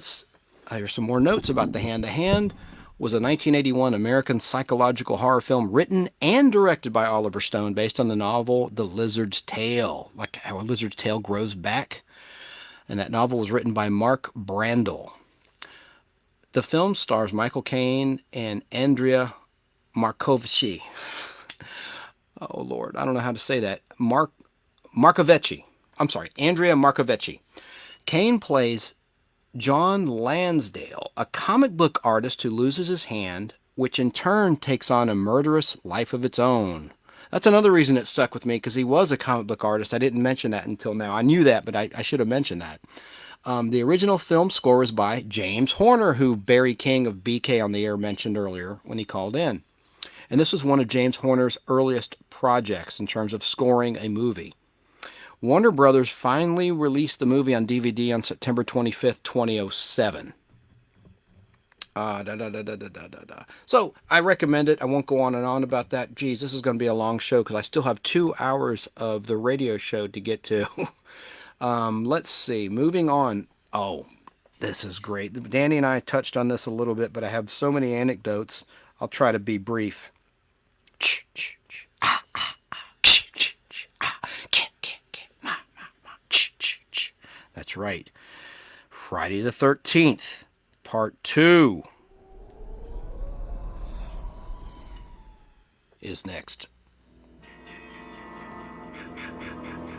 here's some more notes about The Hand. The Hand was a 1981 American psychological horror film written and directed by Oliver Stone, based on the novel The Lizard's Tail, like how a lizard's tail grows back. And that novel was written by Mark Brandel. The film stars Michael Caine and Andrea Markovecchi. Oh, Lord, I don't know how to say that. Markovecchi. I'm sorry, Andrea Markovecchi. Caine plays John Lansdale, a comic book artist who loses his hand, which in turn takes on a murderous life of its own. That's another reason it stuck with me, because he was a comic book artist. I didn't mention that until now. I knew that, but I should have mentioned that. The original film score was by James Horner, who Barry King of BK on the Air mentioned earlier when he called in. And this was one of James Horner's earliest projects in terms of scoring a movie. Warner Brothers finally released the movie on DVD on September 25th, 2007. So I recommend it. I won't go on and on about that. Geez, this is going to be a long show because I still have 2 hours of the radio show to get to. Let's see. Moving on. Oh, this is great. Danny and I touched on this a little bit, but I have so many anecdotes. I'll try to be brief. That's right. Friday the 13th, Part 2 is next.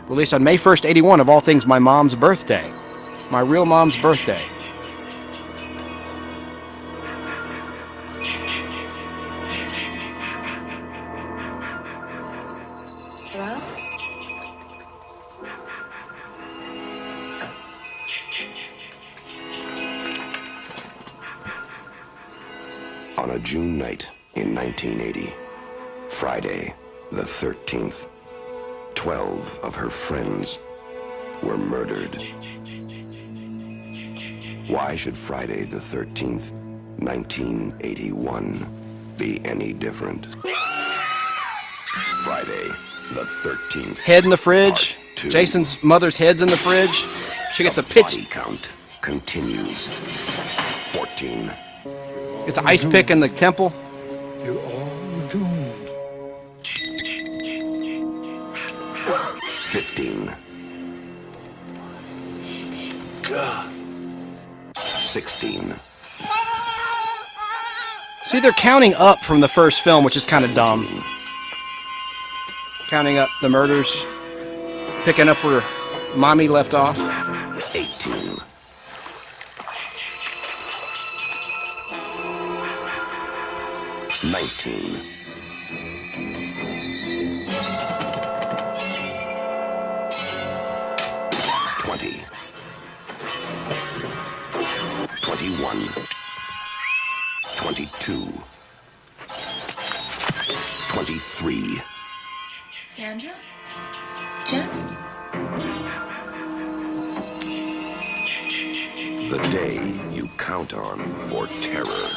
Released on May 1st, 81, of all things, my mom's birthday. My real mom's birthday. Hello? On a June night in 1980, Friday the 13th, 12 of her friends were murdered. Why should Friday the 13th, 1981 be any different? Friday the 13th. Head in the fridge. Jason's mother's head's in the fridge. She gets a pitch. Body count continues. 14. Gets an ice pick in the temple. You're all doomed. 15. God. 16. See, they're counting up from the first film, which is kind of dumb. Counting up the murders, picking up where mommy left off. 18. 19. 20. 21. 22. 23. Sandra? Jeff? The day you count on for terror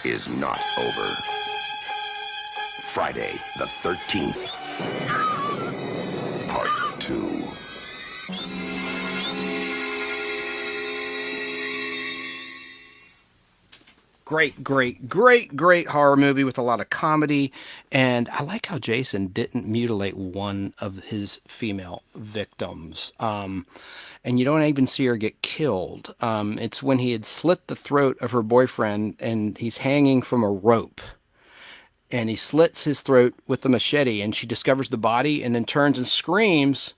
is not over. Friday the 13th, Part 2. Great horror movie with a lot of comedy. And I like how Jason didn't mutilate one of his female victims. And you don't even see her get killed. It's when he had slit the throat of her boyfriend and he's hanging from a rope. And he slits his throat with the machete and she discovers the body and then turns and screams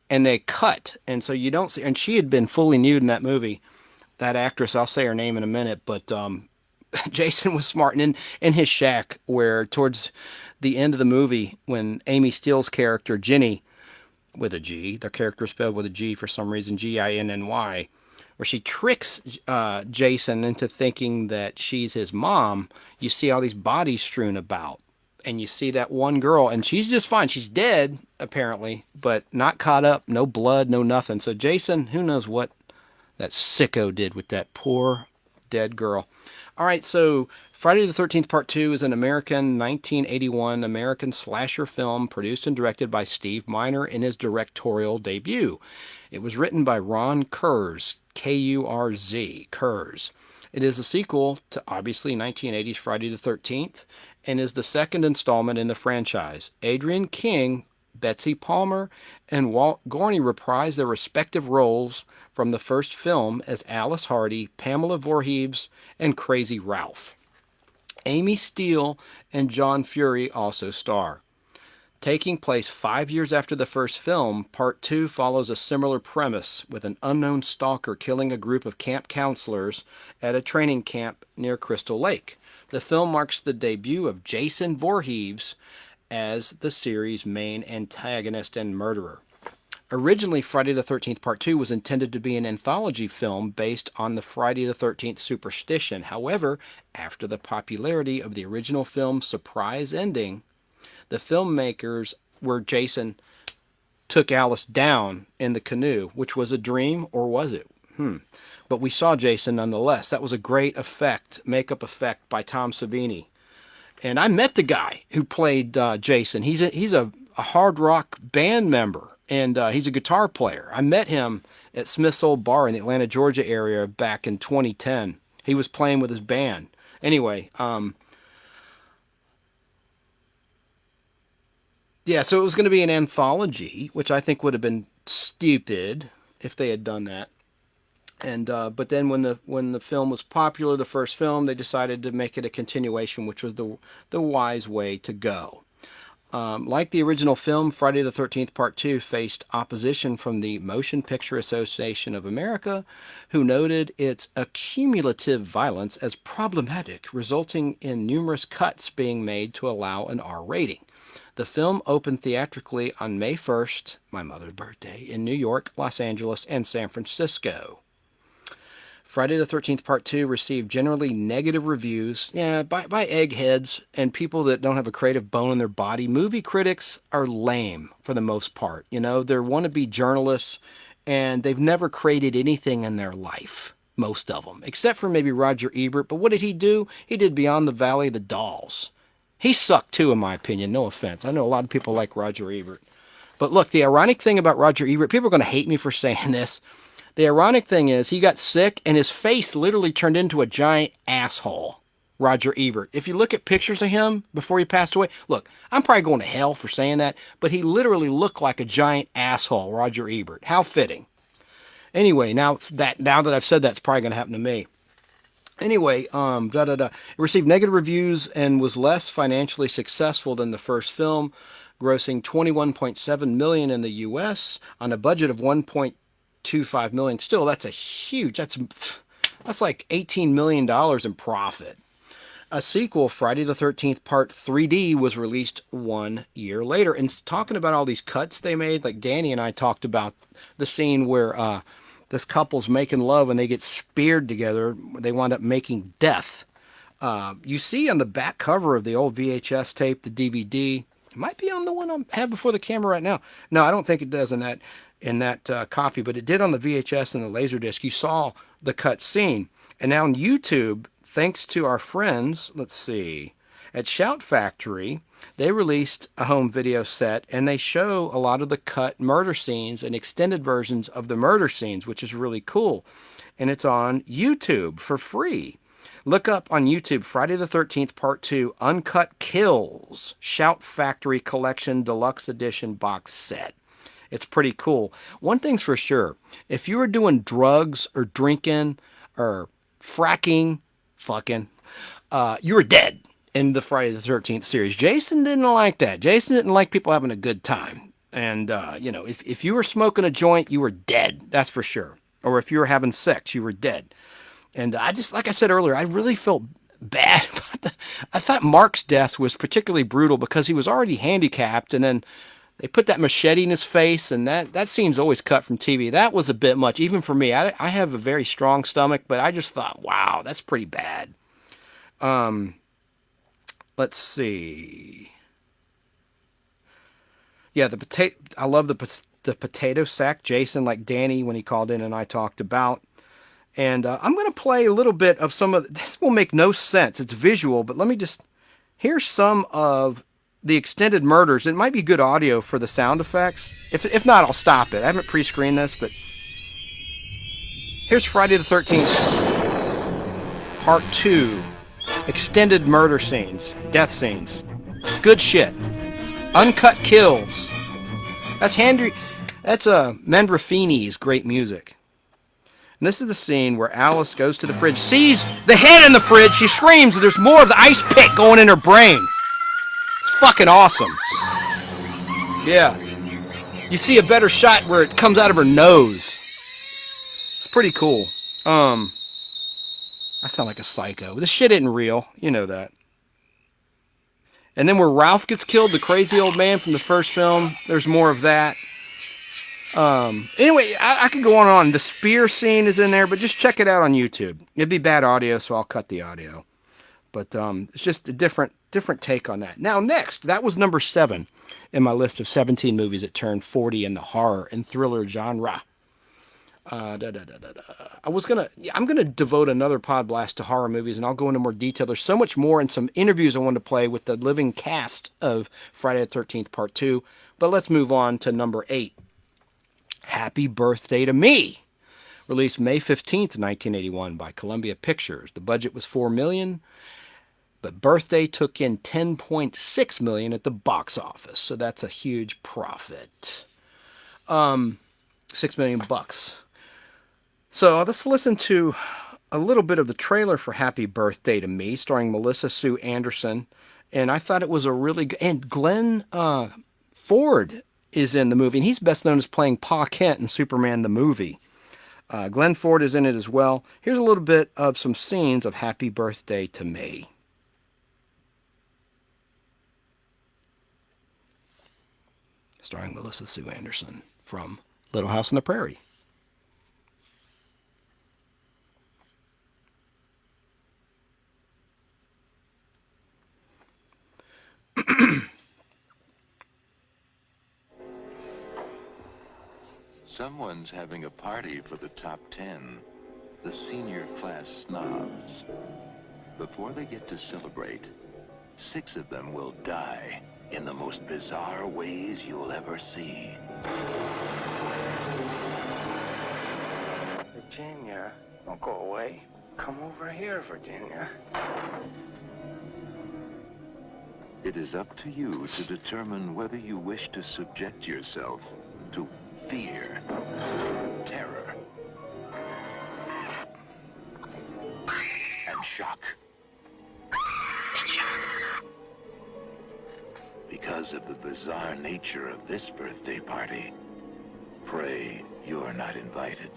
and they cut. And so you don't see, and she had been fully nude in that movie. That actress, I'll say her name in a minute, but Jason was smart. And in his shack, where towards the end of the movie, when Amy Steele's character, Ginny, with a G, the character is spelled with a G for some reason, Ginny, where she tricks Jason into thinking that she's his mom, you see all these bodies strewn about. And you see that one girl, and she's just fine. She's dead, apparently, but not caught up, no blood, no nothing. So Jason, who knows what that sicko did with that poor dead girl. All right, so Friday the 13th Part 2 is an American 1981 American slasher film produced and directed by Steve Miner in his directorial debut. It was written by Ron Kurz, K-U-R-Z, Kurz. It is a sequel to obviously 1980's Friday the 13th and is the second installment in the franchise. Adrienne King, Betsy Palmer, and Walt Gorney reprise their respective roles from the first film as Alice Hardy, Pamela Voorhees, and Crazy Ralph. Amy Steele and John Fury also star. Taking place 5 years after the first film, Part 2 follows a similar premise, with an unknown stalker killing a group of camp counselors at a training camp near Crystal Lake. The film marks the debut of Jason Voorhees as the series' main antagonist and murderer. Originally, Friday the 13th Part 2 was intended to be an anthology film based on the Friday the 13th superstition. However, after the popularity of the original film's surprise ending, the filmmakers, where Jason took Alice down in the canoe, which was a dream, or was it? But we saw Jason nonetheless. That was a great makeup effect by Tom Savini. And I met the guy who played Jason. He's a hard rock band member, and he's a guitar player. I met him at Smith's Old Bar in the Atlanta, Georgia area back in 2010. He was playing with his band. Anyway, yeah, so it was going to be an anthology, which I think would have been stupid if they had done that. And but then when the film was popular, the first film, they decided to make it a continuation, which was the wise way to go. Like the original film, Friday the 13th Part 2 faced opposition from the Motion Picture Association of America, who noted its accumulative violence as problematic, resulting in numerous cuts being made to allow an R rating. The film opened theatrically on May 1st, my mother's birthday, in New York, Los Angeles, and San Francisco. Friday the 13th Part 2 received generally negative reviews, by eggheads and people that don't have a creative bone in their body. Movie critics are lame for the most part. You know, they're wannabe journalists, and they've never created anything in their life, most of them, except for maybe Roger Ebert. But what did he do? He did Beyond the Valley of the Dolls. He sucked too, in my opinion. No offense. I know a lot of people like Roger Ebert. But look, the ironic thing about Roger Ebert, people are going to hate me for saying this. The ironic thing is he got sick and his face literally turned into a giant asshole. Roger Ebert. If you look at pictures of him before he passed away, look, I'm probably going to hell for saying that, but he literally looked like a giant asshole, Roger Ebert. How fitting. Anyway, now that I've said that, it's probably going to happen to me. Anyway, it received negative reviews and was less financially successful than the first film, grossing $21.7 million in the U.S. on a budget of $1.25 million. Still, that's a huge. That's like $18 million in profit. A sequel, Friday the 13th Part 3D, was released 1 year later. And talking about all these cuts they made, like Danny and I talked about the scene where this couple's making love and they get speared together. They wind up making death. You see on the back cover of the old VHS tape, the DVD, it might be on the one I have before the camera right now. No, I don't think it does in that copy, but it did on the VHS and the Laserdisc. You saw the cut scene. And now on YouTube, thanks to our friends, let's see, at Shout Factory, they released a home video set, and they show a lot of the cut murder scenes and extended versions of the murder scenes, which is really cool. And it's on YouTube for free. Look up on YouTube Friday the 13th Part 2 Uncut Kills Shout Factory Collection Deluxe Edition Box Set. It's pretty cool. One thing's for sure. If you were doing drugs or drinking or fracking, fucking, you were dead in the Friday the 13th series. Jason didn't like that. Jason didn't like people having a good time. And, if you were smoking a joint, you were dead. That's for sure. Or if you were having sex, you were dead. And I just, like I said earlier, I really felt bad about I thought Mark's death was particularly brutal because he was already handicapped, and then they put that machete in his face, and that scene's always cut from TV. That was a bit much, even for me. I have a very strong stomach, but I just thought, wow, that's pretty bad. Let's see. Yeah, I love the potato sack, Jason, like Danny when he called in and I talked about. And I'm going to play a little bit of some of this. Will make no sense. It's visual, but here's some of the extended murders. It might be good audio for the sound effects. If not, I'll stop it. I haven't pre-screened this, but here's Friday the 13th, Part 2. Extended murder scenes, death scenes. It's good shit. Uncut Kills. That's Mandrafini's great music. And this is the scene where Alice goes to the fridge, sees the head in the fridge, she screams, and there's more of the ice pick going in her brain. It's fucking awesome. Yeah. You see a better shot where it comes out of her nose. It's pretty cool. I sound like a psycho. This shit isn't real. You know that. And then where Ralph gets killed, the crazy old man from the first film, there's more of that. Anyway, I could go on and on. The spear scene is in there, but just check it out on YouTube. It'd be bad audio, so I'll cut the audio. But it's just a different take on that. Now, next, that was number 7 in my list of 17 movies that turned 40 in the horror and thriller genre. I'm gonna devote another pod blast to horror movies, and I'll go into more detail. There's so much more and some interviews I wanted to play with the living cast of Friday the 13th Part 2. But let's move on to number 8. Happy Birthday to Me, released May 15th, 1981 by Columbia Pictures. The budget was $4 million, but Birthday took in $10.6 million at the box office, so that's a huge profit. $6 million bucks. So let's listen to a little bit of the trailer for Happy Birthday to Me, starring Melissa Sue Anderson, and I thought it was a really good. And Glenn Ford is in the movie, and he's best known as playing Pa Kent in Superman the movie. Glenn Ford is in it as well. Here's a little bit of some scenes of Happy Birthday to Me. Starring Melissa Sue Anderson from Little House on the Prairie. Someone's having a party for the top 10, the senior class snobs. Before they get to celebrate, 6 of them will die in the most bizarre ways you'll ever see. Virginia, don't go away. Come over here, Virginia. It is up to you to determine whether you wish to subject yourself to fear, terror, and shock. Because of the bizarre nature of this birthday party, pray you're not invited.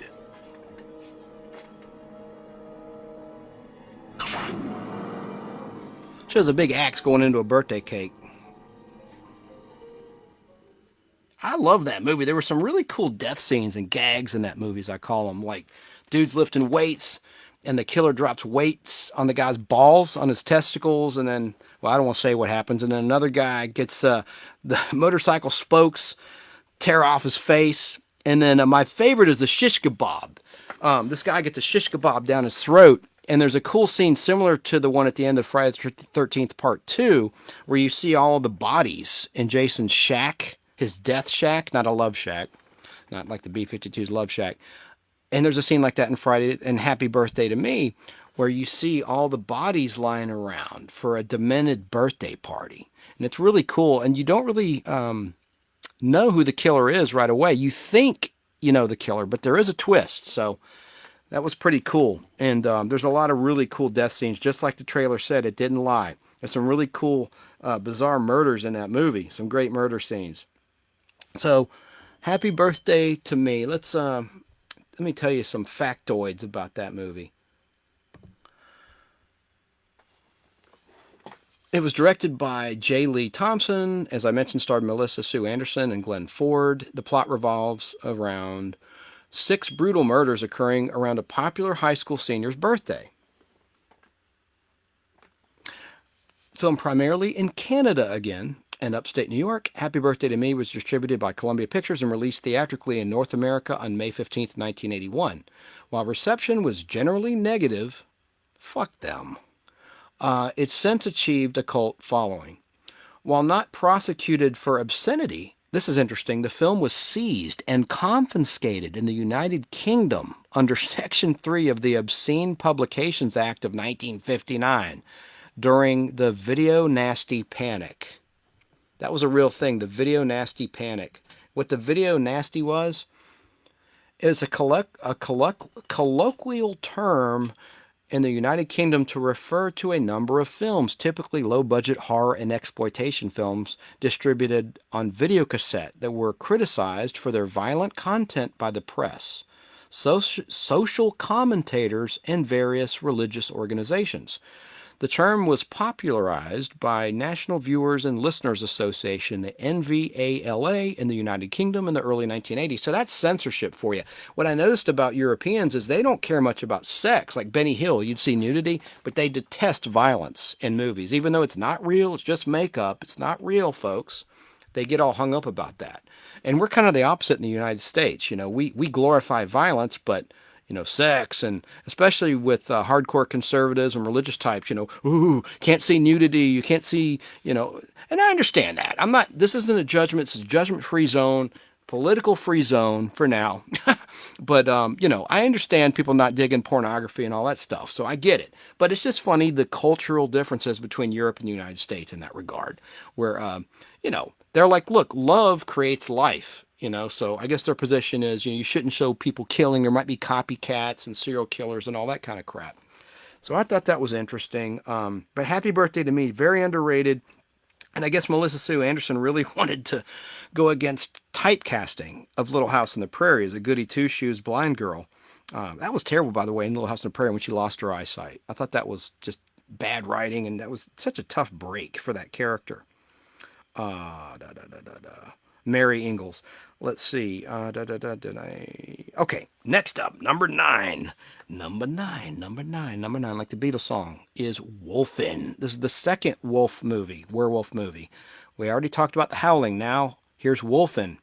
Shows a big axe going into a birthday cake. I love that movie. There were some really cool death scenes and gags in that movie, as I call them. Like dudes lifting weights, and the killer drops weights on the guy's balls, on his testicles, and then, well, I don't want to say what happens. And then another guy gets the motorcycle spokes tear off his face. And then my favorite is the shish kebab. This guy gets a shish kebab down his throat. And there's a cool scene similar to the one at the end of Friday the 13th Part 2, where you see all the bodies in Jason's shack, his death shack, not a love shack, not like the B-52's love shack. And there's a scene like that in Friday and Happy Birthday to Me, where you see all the bodies lying around for a demented birthday party. And it's really cool. And you don't really know who the killer is right away. You think you know the killer, but there is a twist. So that was pretty cool. And there's a lot of really cool death scenes. Just like the trailer said, it didn't lie. There's some really cool, bizarre murders in that movie. Some great murder scenes. So happy birthday to me. Let me tell you some factoids about that movie. It was directed by J. Lee Thompson. As I mentioned, starred Melissa Sue Anderson and Glenn Ford. The plot revolves around 6 brutal murders occurring around a popular high school senior's birthday. Filmed primarily in Canada again and upstate New York, Happy Birthday to Me was distributed by Columbia Pictures and released theatrically in North America on May 15, 1981. While reception was generally negative, fuck them. It's since achieved a cult following. While not prosecuted for obscenity, this is interesting, the film was seized and confiscated in the United Kingdom under Section 3 of the Obscene Publications Act of 1959 during the Video Nasty Panic. That was a real thing, the Video Nasty Panic. What the Video Nasty was is a colloquial term in the United Kingdom to refer to a number of films, typically low-budget horror and exploitation films distributed on videocassette that were criticized for their violent content by the press, social commentators, and various religious organizations. The term was popularized by National Viewers and Listeners Association, the NVALA, in the United Kingdom in the early 1980s. So that's censorship for you. What I noticed about Europeans is they don't care much about sex. Like Benny Hill, you'd see nudity, but they detest violence in movies. Even though it's not real, it's just makeup. It's not real, folks. They get all hung up about that. And we're kind of the opposite in the United States. You know, we glorify violence, but sex, and especially with hardcore conservatives and religious types, ooh, can't see nudity, you can't see, and I understand that. This isn't a judgment, it's a judgment-free zone, political-free zone for now. But, I understand people not digging pornography and all that stuff, so I get it. But it's just funny, the cultural differences between Europe and the United States in that regard, where, they're like, look, love creates life. So I guess their position is, you shouldn't show people killing. There might be copycats and serial killers and all that kind of crap. So I thought that was interesting. But Happy Birthday to Me, very underrated. And I guess Melissa Sue Anderson really wanted to go against typecasting of Little House on the Prairie as a goody two-shoes blind girl. That was terrible, by the way, in Little House on the Prairie when she lost her eyesight. I thought that was just bad writing, and that was such a tough break for that character. Mary Ingalls. Let's see. Okay, next up, number 9. Number nine, like the Beatles song, is Wolfen. This is the second werewolf movie. We already talked about The Howling. Now, here's Wolfen.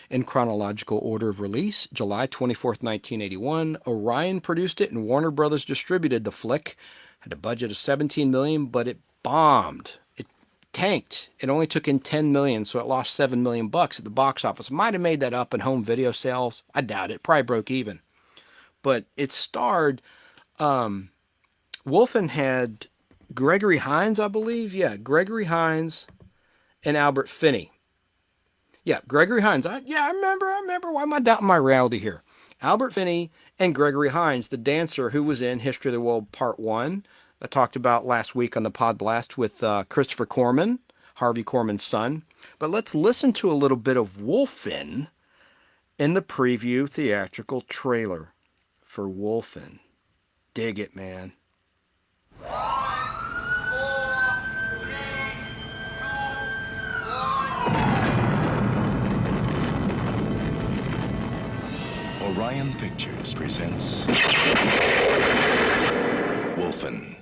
In chronological order of release, July 24th, 1981. Orion produced it and Warner Brothers distributed the flick. Had a budget of $17 million, but it bombed. Tanked. It only took in $10 million, so it lost $7 million at the box office. Might have made that up in home video sales. I doubt it. Probably broke even. But it starred, Wolfen had Gregory Hines, I believe. Yeah, Gregory Hines and Albert Finney. Yeah, Gregory Hines. I remember. Why am I doubting my reality here? Albert Finney and Gregory Hines, the dancer who was in History of the World Part 1. I talked about last week on the Pod Blast with Christopher Corman, Harvey Korman's son. But let's listen to a little bit of Wolfen in the preview theatrical trailer for Wolfen. Dig it, man. Orion Pictures presents Wolfen.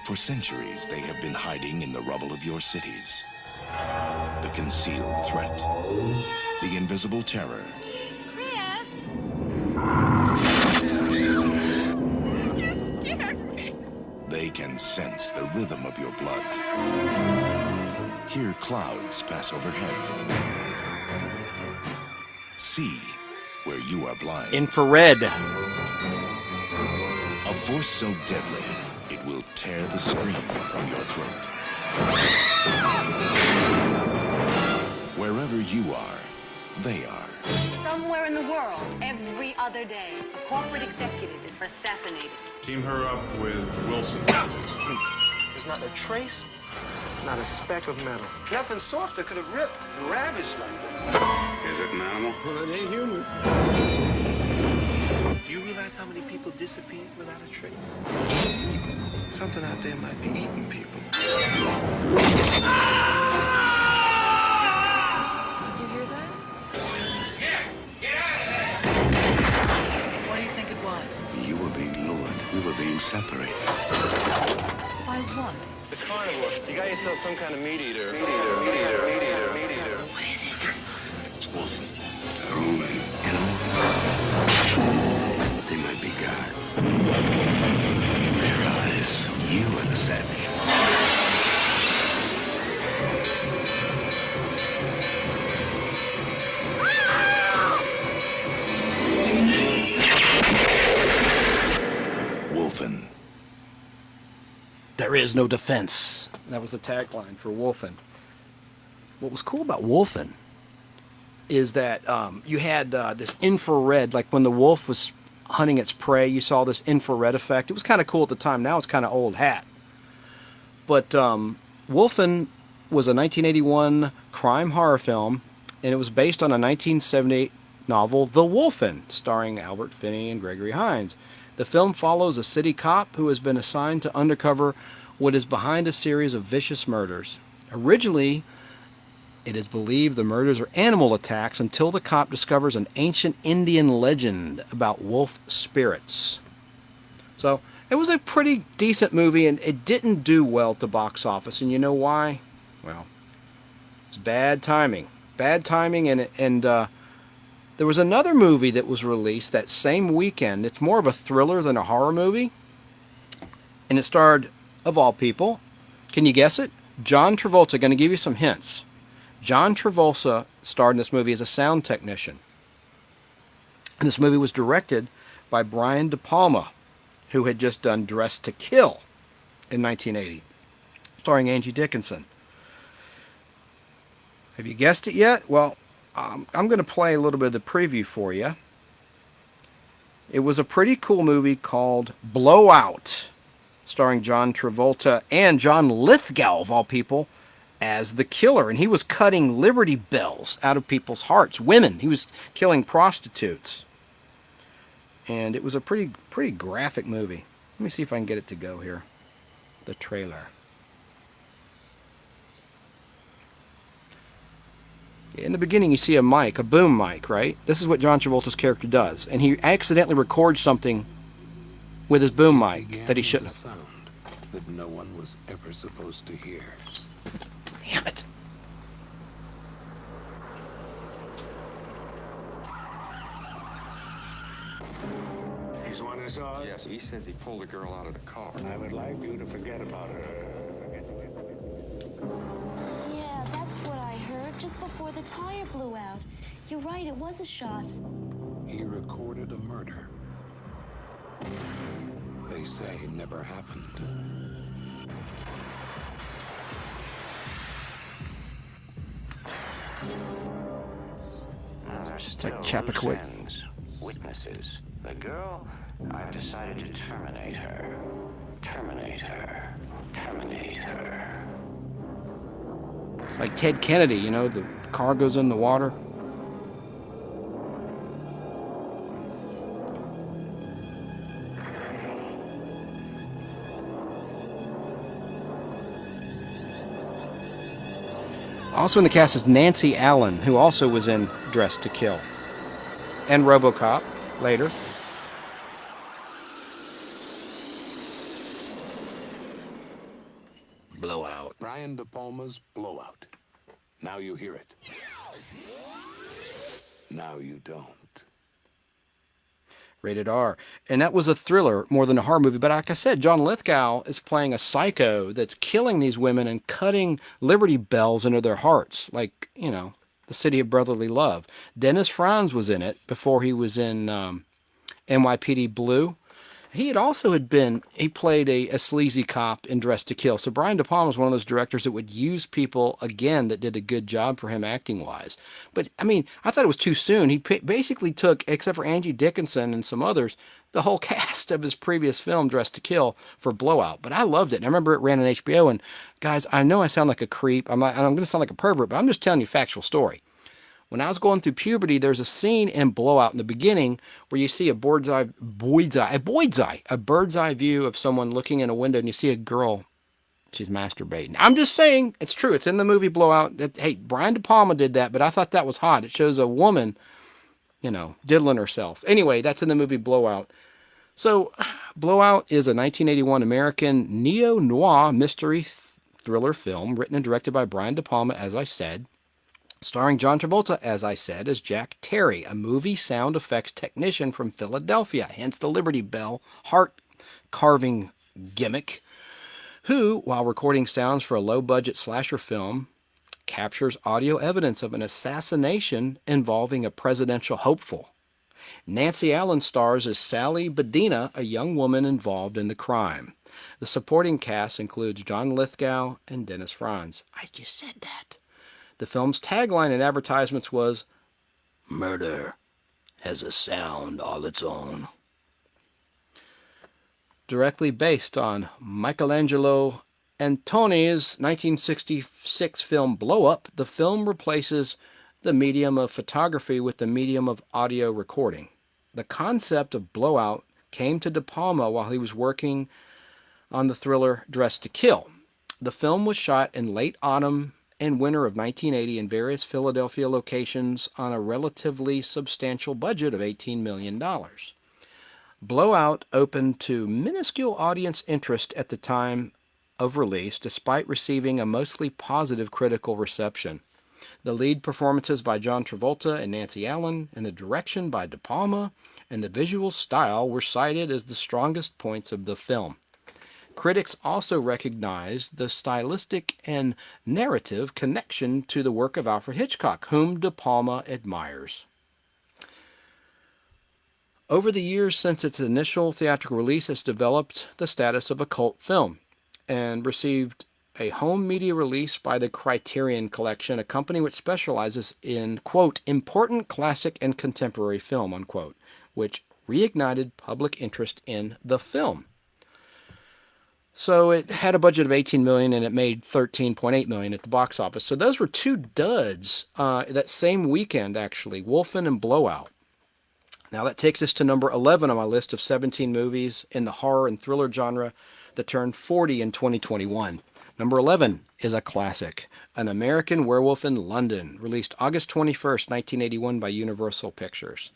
For centuries, they have been hiding in the rubble of your cities. The concealed threat. The invisible terror. Chris! They can sense the rhythm of your blood. Hear clouds pass overhead. See where you are blind. Infrared. A force so deadly, it will tear the screen from your throat. Wherever you are, they are. Somewhere in the world, every other day, a corporate executive is assassinated. Team her up with Wilson. There's not a trace, not a speck of metal. Nothing softer could have ripped and ravaged like this. Is it an animal? Well, it ain't human. Do you realize how many people disappeared without a trace? Something out there might be eating people. Did you hear that? What do you think it was? You were being lured. We were being separated. By what? The carnivore. You got yourself some kind of meat eater. Meat eater. What is it? It's wolfen. They're only animals. But they might be gods. In their eyes, you are the savage. Wolfen. There is no defense. That was the tagline for Wolfen. What was cool about Wolfen is that you had this infrared, like when the wolf was hunting its prey, you saw this infrared effect. It was kind of cool at the time. Now it's kind of old hat. But Wolfen was a 1981 crime horror film, and it was based on a 1978 novel, The Wolfen, starring Albert Finney and Gregory Hines. The film follows a city cop who has been assigned to uncover what is behind a series of vicious murders. Originally, it is believed the murders are animal attacks until the cop discovers an ancient Indian legend about wolf spirits. So, it was a pretty decent movie, and it didn't do well at the box office. And you know why? Well, it's bad timing. Bad timing, and there was another movie that was released that same weekend. It's more of a thriller than a horror movie. And it starred, of all people, can you guess it? John Travolta. Going to give you some hints. John Travolta starred in this movie as a sound technician. And this movie was directed by Brian De Palma, who had just done Dressed to Kill in 1980, starring Angie Dickinson. Have you guessed it yet? Well, I'm going to play a little bit of the preview for you. It was a pretty cool movie called Blowout, starring John Travolta and John Lithgow, of all people, as the killer. And he was cutting Liberty Bells out of people's hearts. Women. He was killing prostitutes. And it was a pretty graphic movie. Let me see if I can get it to go here. The trailer. In the beginning, you see a mic, a boom mic, right? This is what John Travolta's character does. And he accidentally records something with his boom mic that he shouldn't have. Sound that no one was ever supposed to hear. Damn it. He's the one I saw? Yes, he says he pulled a girl out of the car. I would like you to forget about her. Yeah, that's what I heard just before the tire blew out. You're right, it was a shot. He recorded a murder. They say it never happened. It's like Chappaquiddick. Witnesses. The girl, I've decided to terminate her. Terminate her. Terminate her. It's like Ted Kennedy, you know, the car goes in the water. Also in the cast is Nancy Allen, who also was in Dressed to Kill. And RoboCop later. Blowout. Brian De Palma's Blowout. Now you hear it. Now you don't. Rated R. And that was a thriller more than a horror movie. But like I said, John Lithgow is playing a psycho that's killing these women and cutting Liberty Bells into their hearts. Like, you know, The City of Brotherly Love. Dennis Franz was in it before he was in NYPD Blue. He played a sleazy cop in Dressed to Kill. So Brian De Palma was one of those directors that would use people, again, that did a good job for him acting-wise. But, I mean, I thought it was too soon. He basically took, except for Angie Dickinson and some others, the whole cast of his previous film, Dressed to Kill, for Blowout. But I loved it. And I remember it ran on HBO. And, guys, I know I sound like a creep. I'm going to sound like a pervert, but I'm just telling you a factual story. When I was going through puberty, there's a scene in Blowout in the beginning where you see a bird's eye view of someone looking in a window, and you see a girl. She's masturbating. I'm just saying, it's true. It's in the movie Blowout. Hey, Brian De Palma did that, but I thought that was hot. It shows a woman, diddling herself. Anyway, that's in the movie Blowout. So, Blowout is a 1981 American neo-noir mystery thriller film written and directed by Brian De Palma, as I said. Starring John Travolta, as I said, as Jack Terry, a movie sound effects technician from Philadelphia, hence the Liberty Bell heart-carving gimmick, who, while recording sounds for a low-budget slasher film, captures audio evidence of an assassination involving a presidential hopeful. Nancy Allen stars as Sally Bedina, a young woman involved in the crime. The supporting cast includes John Lithgow and Dennis Franz. I just said that. The film's tagline in advertisements was, "Murder has a sound all its own." Directly based on Michelangelo Antonioni's 1966 film Blow Up, the film replaces the medium of photography with the medium of audio recording. The concept of Blowout came to De Palma while he was working on the thriller Dressed to Kill. The film was shot in late autumn and winter of 1980 in various Philadelphia locations on a relatively substantial budget of $18 million. Blowout opened to minuscule audience interest at the time of release, despite receiving a mostly positive critical reception. The lead performances by John Travolta and Nancy Allen, and the direction by De Palma, and the visual style were cited as the strongest points of the film. Critics also recognized the stylistic and narrative connection to the work of Alfred Hitchcock, whom De Palma admires. Over the years since its initial theatrical release, it's developed the status of a cult film and received a home media release by the Criterion Collection, a company which specializes in, quote, important classic and contemporary film, unquote, which reignited public interest in the film. So it had a budget of $18 million and it made $13.8 million at the box office. So those were two duds that same weekend, actually, Wolfen and Blowout. Now that takes us to number 11 on my list of 17 movies in the horror and thriller genre that turned 40 in 2021. Number 11 is a classic, An American Werewolf in London, released August 21st, 1981 by Universal Pictures.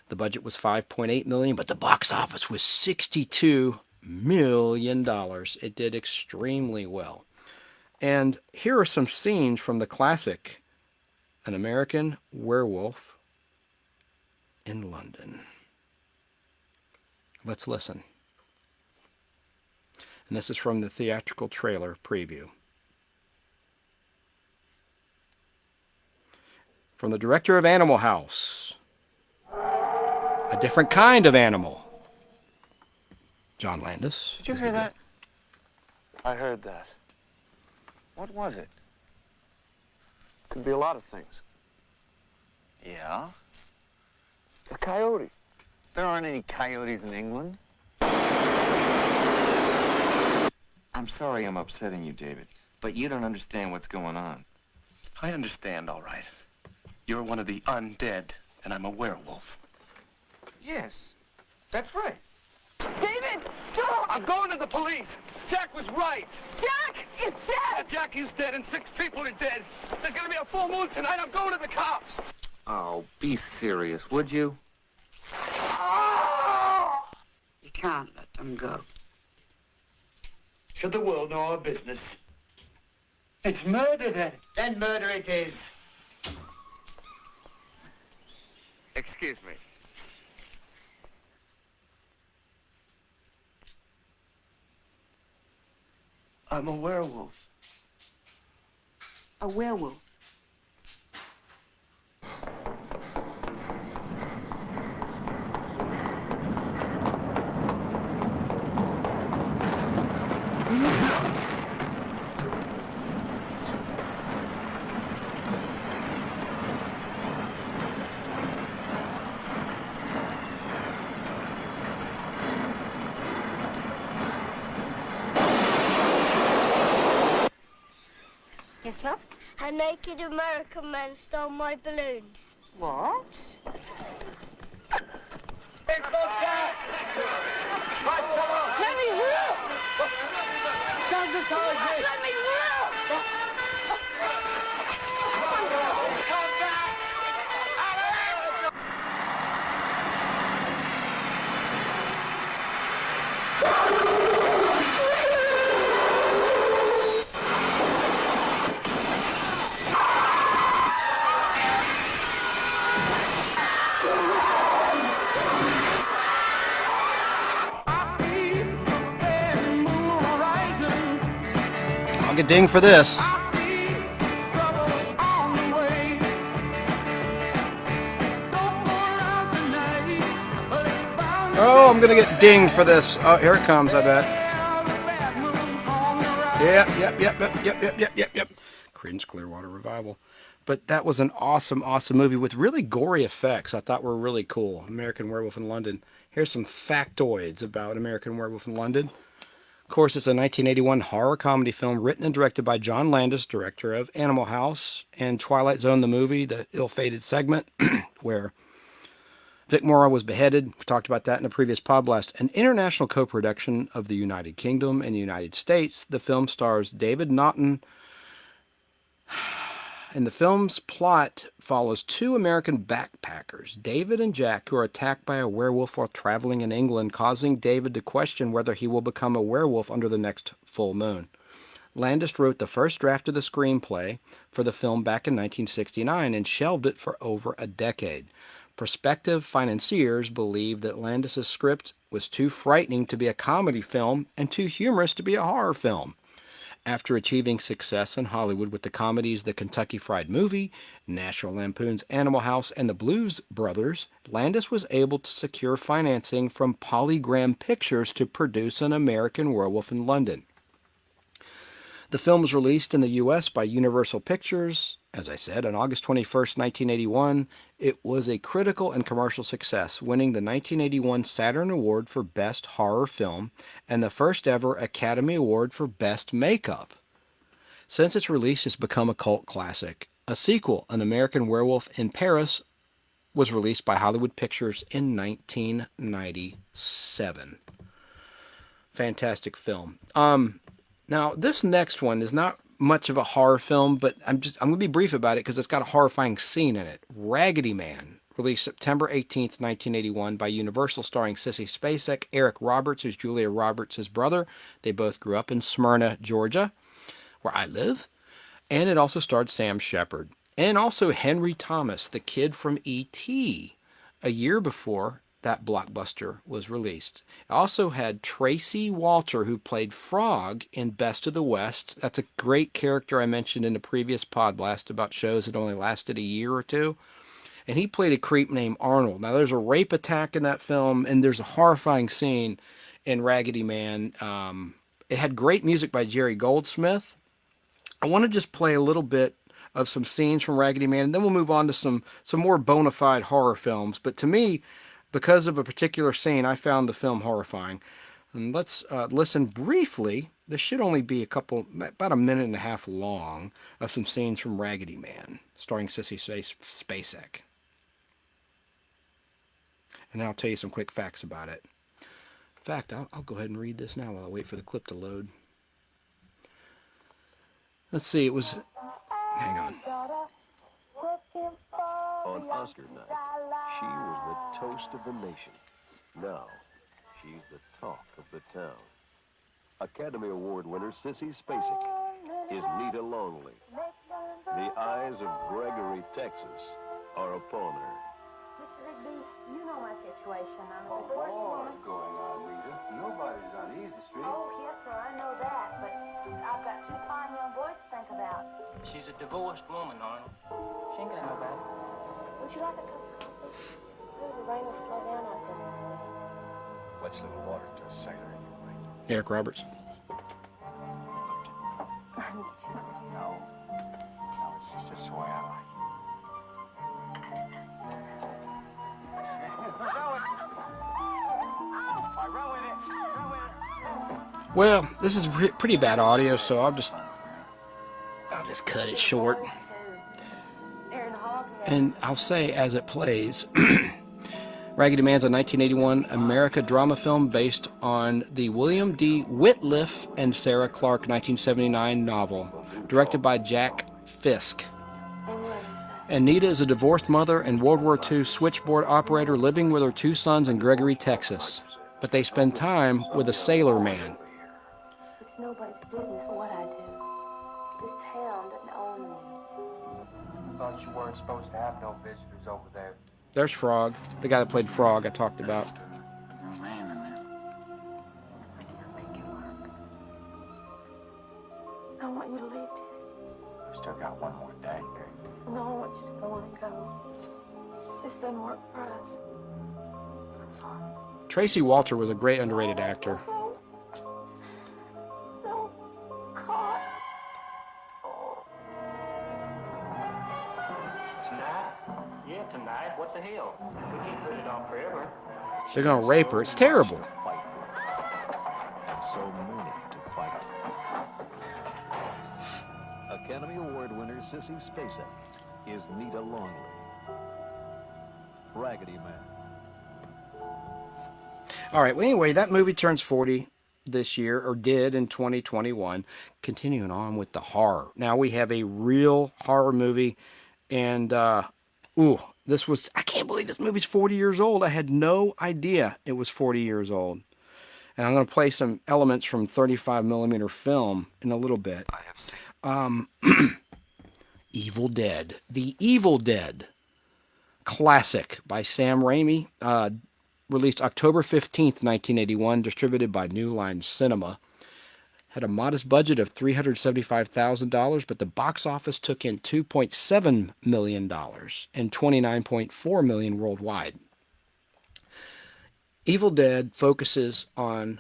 The budget was $5.8 million, but the box office was $62 million. It did extremely well. And here are some scenes from the classic, An American Werewolf in London. Let's listen. And this is from the theatrical trailer preview. From the director of Animal House. A different kind of animal. John Landis. Did you hear that? I heard that. What was it? Could be a lot of things. Yeah? A coyote. There aren't any coyotes in England. I'm sorry I'm upsetting you, David, but you don't understand what's going on. I understand, all right. You're one of the undead, and I'm a werewolf. Yes, that's right. David, stop! I'm going to the police. Jack was right. Jack is dead! Jack is dead, and 6 people are dead. There's going to be a full moon tonight. I'm going to the cops. Oh, be serious, would you? You can't let them go. Should the world know our business? It's murder, then. Then murder it is. Excuse me. I'm a werewolf. A werewolf? better. A naked American man stole my balloons. What? Let me through! Let me through! I'll get dinged for this. Oh, I'm gonna get dinged for this. Oh, here it comes, I bet. Yep. Creedence Clearwater Revival. But that was an awesome movie with really gory effects I thought were really cool. American Werewolf in London. Here's some factoids about American Werewolf in London. Of course, it's a 1981 horror comedy film written and directed by John Landis, director of Animal House and Twilight Zone, the movie, the ill-fated segment where Vic Morrow was beheaded. We talked about that in a previous Podblast. An international co-production of the United Kingdom and the United States. The film stars David Naughton. And the film's plot follows two American backpackers, David and Jack, who are attacked by a werewolf while traveling in England, causing David to question whether he will become a werewolf under the next full moon. Landis wrote the first draft of the screenplay for the film back in 1969 and shelved it for over a decade. Prospective financiers believed that Landis' script was too frightening to be a comedy film and too humorous to be a horror film. After achieving success in Hollywood with the comedies The Kentucky Fried Movie, National Lampoon's Animal House, and The Blues Brothers, Landis was able to secure financing from Polygram Pictures to produce An American Werewolf in London. The film was released in the U.S. by Universal Pictures, as I said, on August 21st, 1981. It was a critical and commercial success, winning the 1981 Saturn Award for Best Horror Film and the first ever Academy Award for Best Makeup. Since its release, it's become a cult classic. A sequel, An American Werewolf in Paris, was released by Hollywood Pictures in 1997. Fantastic film. Now, this next one is not much of a horror film, but I'm going to be brief about it because it's got a horrifying scene in it. Raggedy Man, released September 18th, 1981 by Universal, starring Sissy Spacek, Eric Roberts, who's Julia Roberts' brother. They both grew up in Smyrna, Georgia, where I live. And it also starred Sam Shepard. And also Henry Thomas, the kid from E.T., a year before that blockbuster was released. It also had Tracy Walter, who played Frog in Best of the West. That's a great character I mentioned in a previous Podblast about shows that only lasted a year or two. And he played a creep named Arnold. Now, there's a rape attack in that film, and there's a horrifying scene in Raggedy Man. It had great music by Jerry Goldsmith. I want to just play a little bit of some scenes from Raggedy Man, and then we'll move on to some more bona fide horror films. But to me, because of a particular scene, I found the film horrifying. And let's listen briefly. This should only be about a minute and a half long, of some scenes from Raggedy Man, starring Sissy Spacek. And then I'll tell you some quick facts about it. In fact, I'll go ahead and read this now while I wait for the clip to load. Let's see, it was... Hang on. On Oscar night, she was the toast of the nation. Now, she's the talk of the town. Academy Award winner Sissy Spacek is Nita Longley. The eyes of Gregory, Texas, are upon her. Mr. Rigby, you know my situation. I'm a Oh, divorced war woman. is going on, Rita. Nobody's on Easy Street. Oh, yes, sir, I know that, but I've got two fine young boys to think about. She's a divorced woman, Arnold. She ain't got nobody. Would you like a cup of coffee? Oh, the rain will slow down out there. What's little water to a sailor anyway? Eric Roberts. I need you. No. No, it's just the way I like Well, this is pretty bad audio, so I'll just cut it short. And I'll say as it plays, Raggedy Man's a 1981 America drama film based on the William D. Whitliff and Sarah Clark 1979 novel, directed by Jack Fisk. Anita is a divorced mother and World War II switchboard operator living with her 2 sons in Gregory, Texas. But they spend time with a sailor man. It's nobody's business what I do. This town doesn't own me. I thought you weren't supposed to have no visitors over there. There's Frog, the guy that played Frog I talked about. I want you to leave, Terry. We still got one more day, Gary. No, I want you to go and go. This doesn't work for us. I'm sorry. Tracy Walter was a great underrated actor. So caught. Tonight? Yeah, tonight. What the hell? We can't put it off forever. They're gonna rape her. It's terrible. So many to fight for. Academy Award winner Sissy Spacek is Nita Longley. Raggedy Man. All right, well, anyway, that movie turns 40 this year, or did in 2021. Continuing on with the horror. Now we have a real horror movie, and, this was, I can't believe this movie's 40 years old. I had no idea it was 40 years old. And I'm going to play some elements from 35mm film in a little bit. Evil Dead. The Evil Dead. Classic by Sam Raimi. Released October 15th, 1981. Distributed by New Line Cinema. Had a modest budget of $375,000, but the box office took in $2.7 million and $29.4 million worldwide. Evil Dead focuses on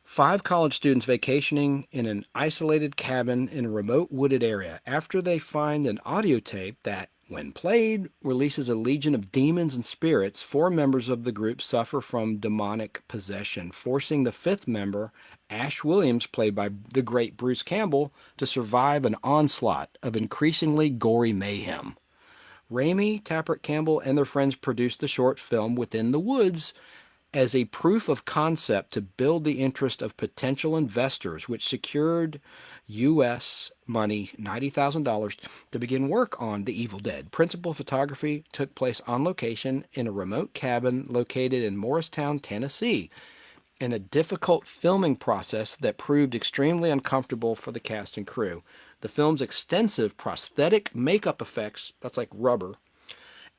5 college students vacationing in an isolated cabin in a remote wooded area after they find an audio tape that, when played, releases a legion of demons and spirits. 4 members of the group suffer from demonic possession, forcing the 5th member, Ash Williams, played by the great Bruce Campbell, to survive an onslaught of increasingly gory mayhem. Raimi, Tappert Campbell, and their friends produced the short film Within the Woods as a proof of concept to build the interest of potential investors, which secured U.S. money, $90,000, to begin work on The Evil Dead. Principal photography took place on location in a remote cabin located in Morristown, Tennessee, in a difficult filming process that proved extremely uncomfortable for the cast and crew. The film's extensive prosthetic makeup effects, that's like rubber,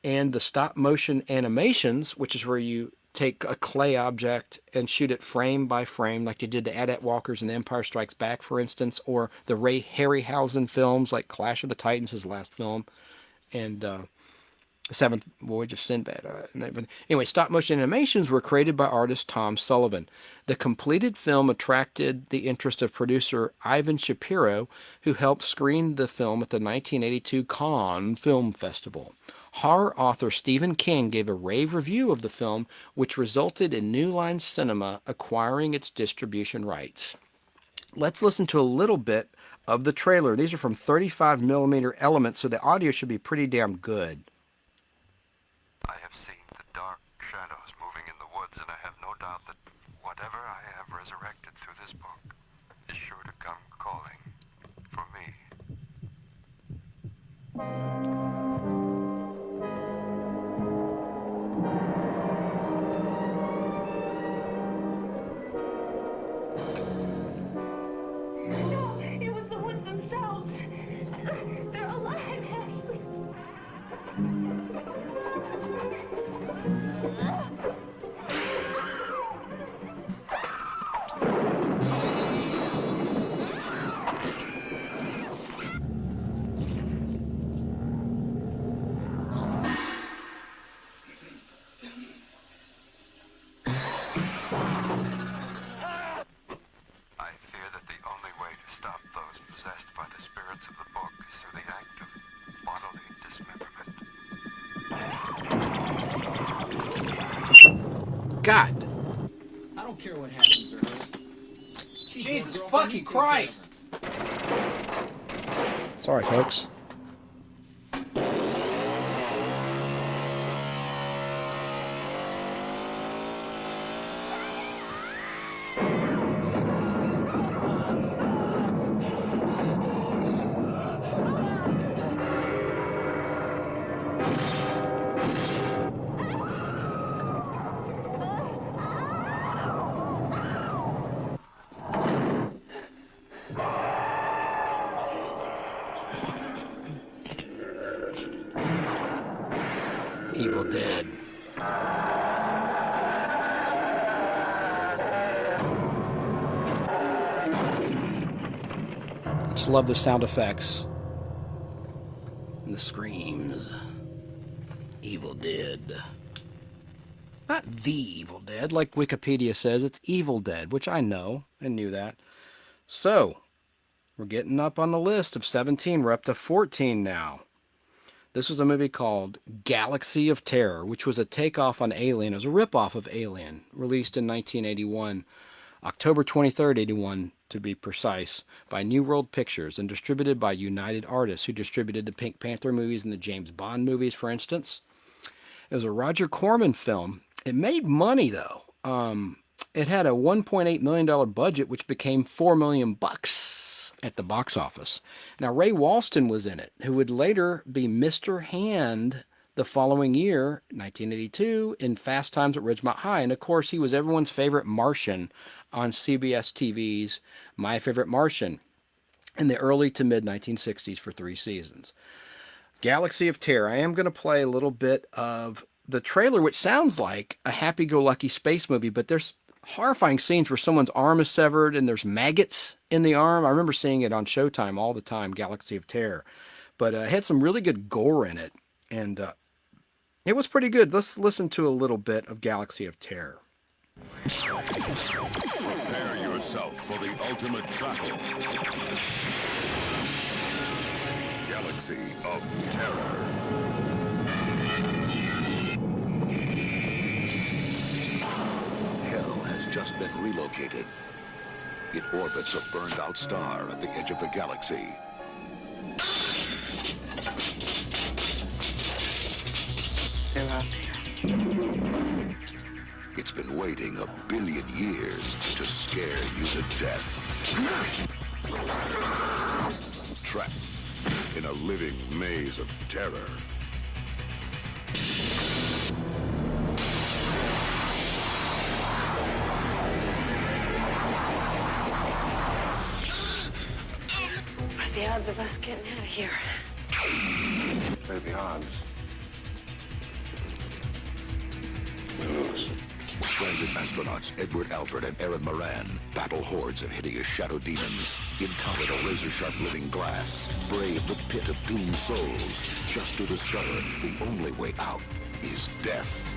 and the stop-motion animations, which is where you take a clay object and shoot it frame by frame, like you did the Adet Walkers in The Empire Strikes Back, for instance, or the Ray Harryhausen films like Clash of the Titans, his last film, and Seventh Voyage of Sinbad. Anyway, stop-motion animations were created by artist Tom Sullivan. The completed film attracted the interest of producer Ivan Shapiro, who helped screen the film at the 1982 Cannes Film Festival. Horror author Stephen King gave a rave review of the film, which resulted in New Line Cinema acquiring its distribution rights. Let's listen to a little bit of the trailer. These are from 35mm elements, so the audio should be pretty damn good. I have seen the dark shadows moving in the woods, and I have no doubt that whatever I have resurrected through this book is sure to come calling for me. No, it was the woods themselves. They're alive, Ashley. I fear that the only way to stop those possessed by the spirits of the book is through the act of bodily dismemberment. God. I don't care what happens to her. Jesus fucking Christ. Sorry, folks. Evil Dead. Just love the sound effects and the screams. Evil Dead. Not the Evil Dead, like Wikipedia says. It's Evil Dead, which I know and knew that. So, we're getting up on the list of 17. We're up to 14 now. This was a movie called Galaxy of Terror, which was a takeoff on Alien. It was a ripoff of Alien, released in 1981, October 23rd, 81 to be precise, by New World Pictures and distributed by United Artists, who distributed the Pink Panther movies and the James Bond movies, for instance. It was a Roger Corman film. It made money, though. It had a $1.8 million budget, which became $4 million at the box office. Now, Ray Walston was in it, who would later be Mr. Hand the following year, 1982, in Fast Times at Ridgemont High. And, of course, he was everyone's favorite Martian on CBS TV's My Favorite Martian in the early to mid-1960s for 3 seasons. Galaxy of Terror. I am going to play a little bit of the trailer, which sounds like a happy-go-lucky space movie, but there's horrifying scenes where someone's arm is severed and there's maggots in the arm. I remember seeing it on Showtime all the time, Galaxy of Terror. But it had some really good gore in it, and it was pretty good. Let's listen to a little bit of Galaxy of Terror. Prepare yourself for the ultimate battle. Galaxy of Terror. Hell has just been relocated. It orbits a burned-out star at the edge of the galaxy. They're out there. It's been waiting 1 billion years to scare you to death. Trapped in a living maze of terror. What are the odds of us getting out of here? What are the odds? We lose. Stranded astronauts Edward Albert and Aaron Moran battle hordes of hideous shadow demons, encounter the razor-sharp living glass, brave the pit of doomed souls, just to discover the only way out is death.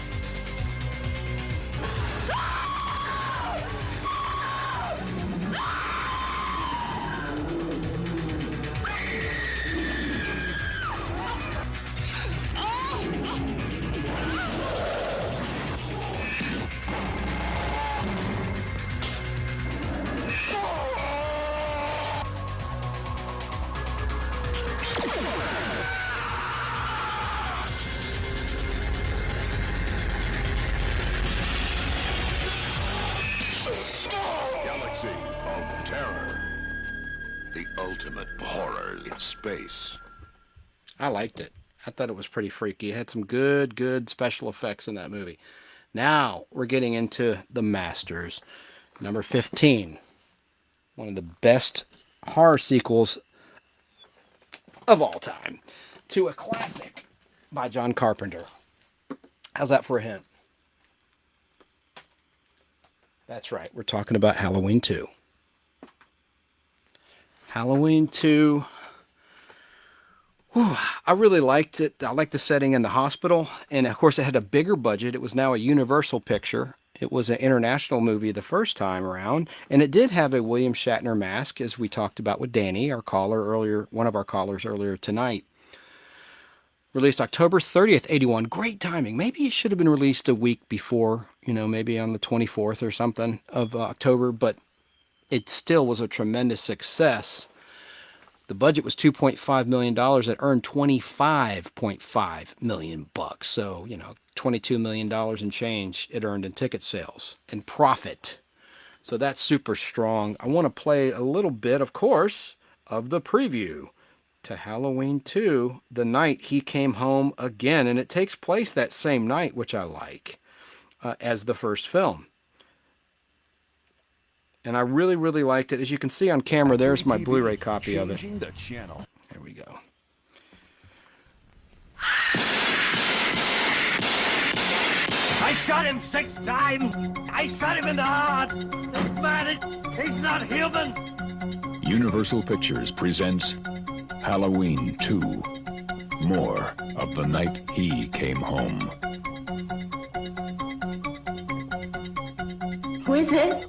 Galaxy of Terror. The ultimate horror in space. I liked it. I thought it was pretty freaky. It had some good special effects in that movie. Now we're getting into the masters. Number 15. One of the best horror sequels of all time to a classic by John Carpenter. How's that for a hint? That's right. We're talking about Halloween 2. Halloween 2. Whew, I really liked it. I liked the setting in the hospital. And of course, it had a bigger budget. It was now a Universal picture. It was an international movie the first time around. And it did have a William Shatner mask, as we talked about with Danny, our caller earlier, one of our callers earlier tonight. Released October 30th, 81. Great timing. Maybe it should have been released a week before, maybe on the 24th or something of October, but it still was a tremendous success. The budget was $2.5 million. It earned $25.5 million bucks. So, $22 million in change it earned in ticket sales and profit. So that's super strong. I want to play a little bit, of course, of the preview to Halloween 2, The Night He Came Home Again. And it takes place that same night, which I like, as the first film. And I really, really liked it. As you can see on camera, there's my Blu-ray copy of it. The channel. There we go. I shot him 6 times. I shot him in the heart. This man, he's not human. Universal Pictures presents Halloween 2. More of The Night He Came Home. Who is it?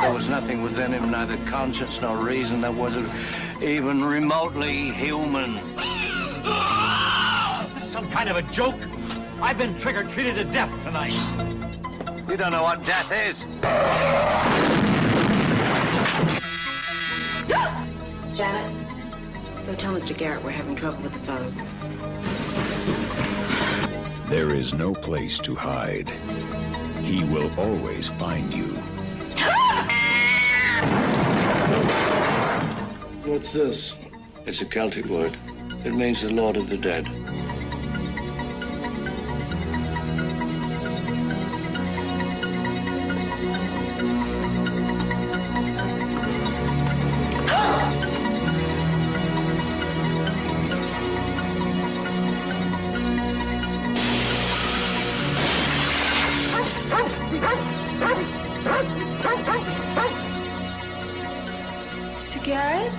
There was nothing within him, neither conscience nor reason, that wasn't even remotely human. This is some kind of a joke. I've been trigger-treated to death tonight. You don't know what death is. Janet, go tell Mr. Garrett we're having trouble with the phones. There is no place to hide. He will always find you. What's this? It's a Celtic word. It means the Lord of the Dead. Mr. Garrett?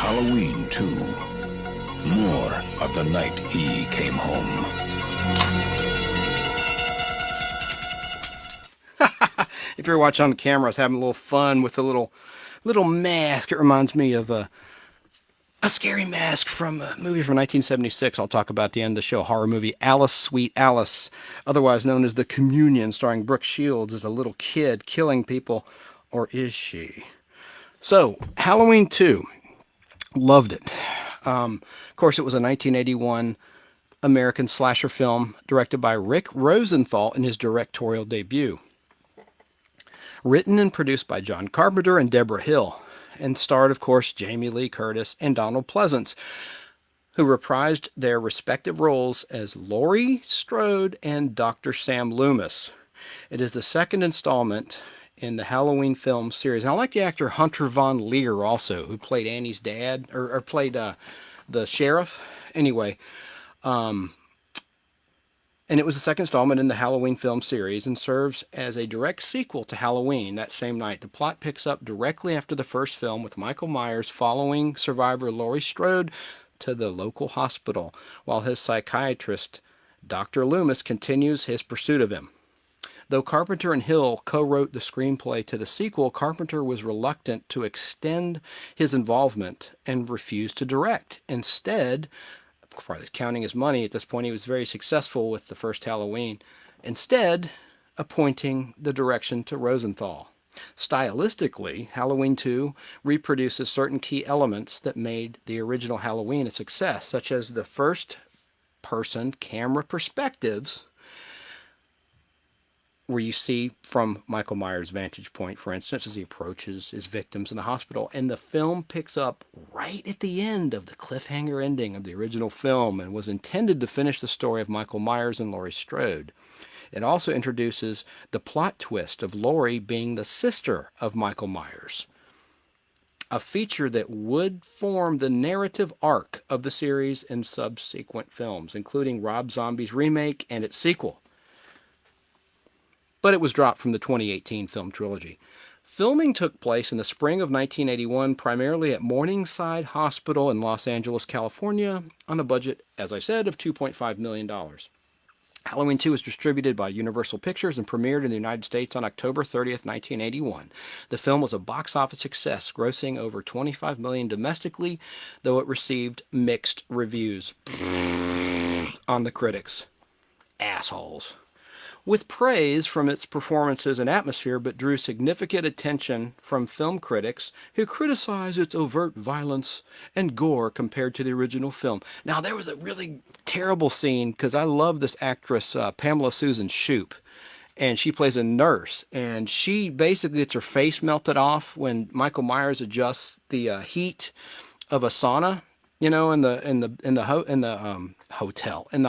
Halloween 2. More of The Night He Came Home. If you're watching on the camera, I was having a little fun with the little mask. It reminds me of a scary mask from a movie from 1976. I'll talk about at the end of the show. Horror movie Alice, Sweet Alice, otherwise known as The Communion, starring Brooke Shields as a little kid killing people. Or is she? So, Halloween 2. Loved it. Of course, it was a 1981 American slasher film directed by Rick Rosenthal in his directorial debut. Written and produced by John Carpenter and Deborah Hill, and starred, of course, Jamie Lee Curtis and Donald Pleasance, who reprised their respective roles as Laurie Strode and Dr. Sam Loomis. It is the second installment in the Halloween film series. And I like the actor Hunter Von Leer also, who played Annie's dad, or played the sheriff. Anyway, and it was the second installment in the Halloween film series and serves as a direct sequel to Halloween that same night. The plot picks up directly after the first film, with Michael Myers following survivor Laurie Strode to the local hospital, while his psychiatrist, Dr. Loomis, continues his pursuit of him. Though Carpenter and Hill co-wrote the screenplay to the sequel, Carpenter was reluctant to extend his involvement and refused to direct. Instead, probably counting his money at this point, he was very successful with the first Halloween, instead appointing the direction to Rosenthal. Stylistically, Halloween 2 reproduces certain key elements that made the original Halloween a success, such as the first-person camera perspectives, where you see from Michael Myers' vantage point, for instance, as he approaches his victims in the hospital. And the film picks up right at the end of the cliffhanger ending of the original film and was intended to finish the story of Michael Myers and Laurie Strode. It also introduces the plot twist of Laurie being the sister of Michael Myers. a feature that would form the narrative arc of the series in subsequent films, including Rob Zombie's remake and its sequel. But it was dropped from the 2018 film trilogy. Filming took place in the spring of 1981, primarily at Morningside Hospital in Los Angeles, California, on a budget, as I said, of $2.5 million. Halloween 2 was distributed by Universal Pictures and premiered in the United States on October 30th, 1981. The film was a box office success, grossing over $25 million domestically, though it received mixed reviews on the critics. Assholes. With praise from its performances and atmosphere, but drew significant attention from film critics who criticized its overt violence and gore compared to the original film. Now, there was a really terrible scene, because I love this actress, Pamela Susan Shoop, and she plays a nurse, and she basically gets her face melted off when Michael Myers adjusts the heat of a sauna, in the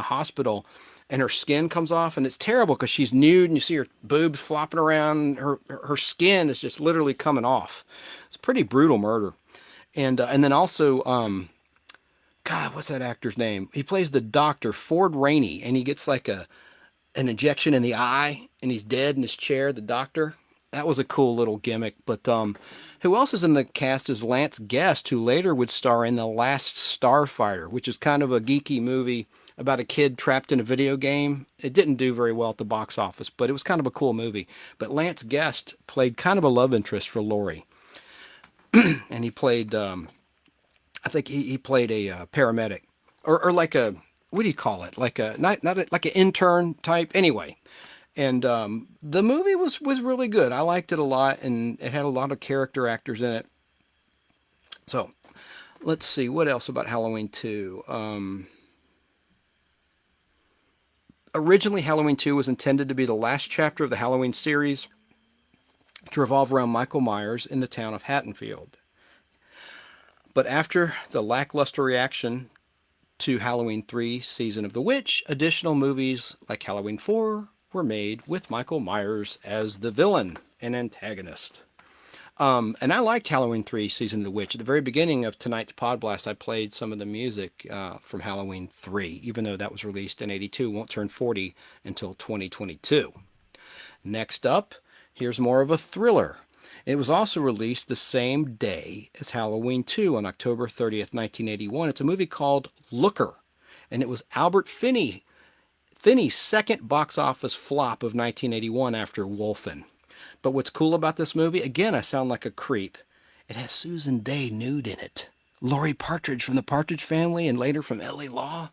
hospital. And her skin comes off, and it's terrible because she's nude, and you see her boobs flopping around. Her skin is just literally coming off. It's a pretty brutal murder. And then also, God, what's that actor's name? He plays the doctor, Ford Rainey, and he gets like an injection in the eye, and he's dead in his chair, the doctor. That was a cool little gimmick. But who else is in the cast is Lance Guest, who later would star in The Last Starfighter, which is kind of a geeky movie about a kid trapped in a video game. It didn't do very well at the box office, but it was kind of a cool movie. But Lance Guest played kind of a love interest for Laurie. And he played, I think he played a paramedic, or like a, what do you call it? Like a, not like an intern type. Anyway. And the movie was really good. I liked it a lot, and it had a lot of character actors in it. So, let's see, what else about Halloween 2? Originally, Halloween 2 was intended to be the last chapter of the Halloween series to revolve around Michael Myers in the town of Haddonfield. But after the lackluster reaction to Halloween 3 Season of the Witch, additional movies like Halloween 4 were made with Michael Myers as the villain and antagonist. And I liked Halloween 3 Season of the Witch. At the very beginning of tonight's Podblast, I played some of the music from Halloween 3, even though that was released in 82, won't turn 40 until 2022. Next up, here's more of a thriller. It was also released the same day as Halloween 2 on October 30th, 1981. It's a movie called Looker, and it was Albert Finney's second box office flop of 1981 after Wolfen. But what's cool about this movie, again, I sound like a creep, it has Susan Day nude in it. Laurie Partridge from the Partridge Family and later from L.A. Law.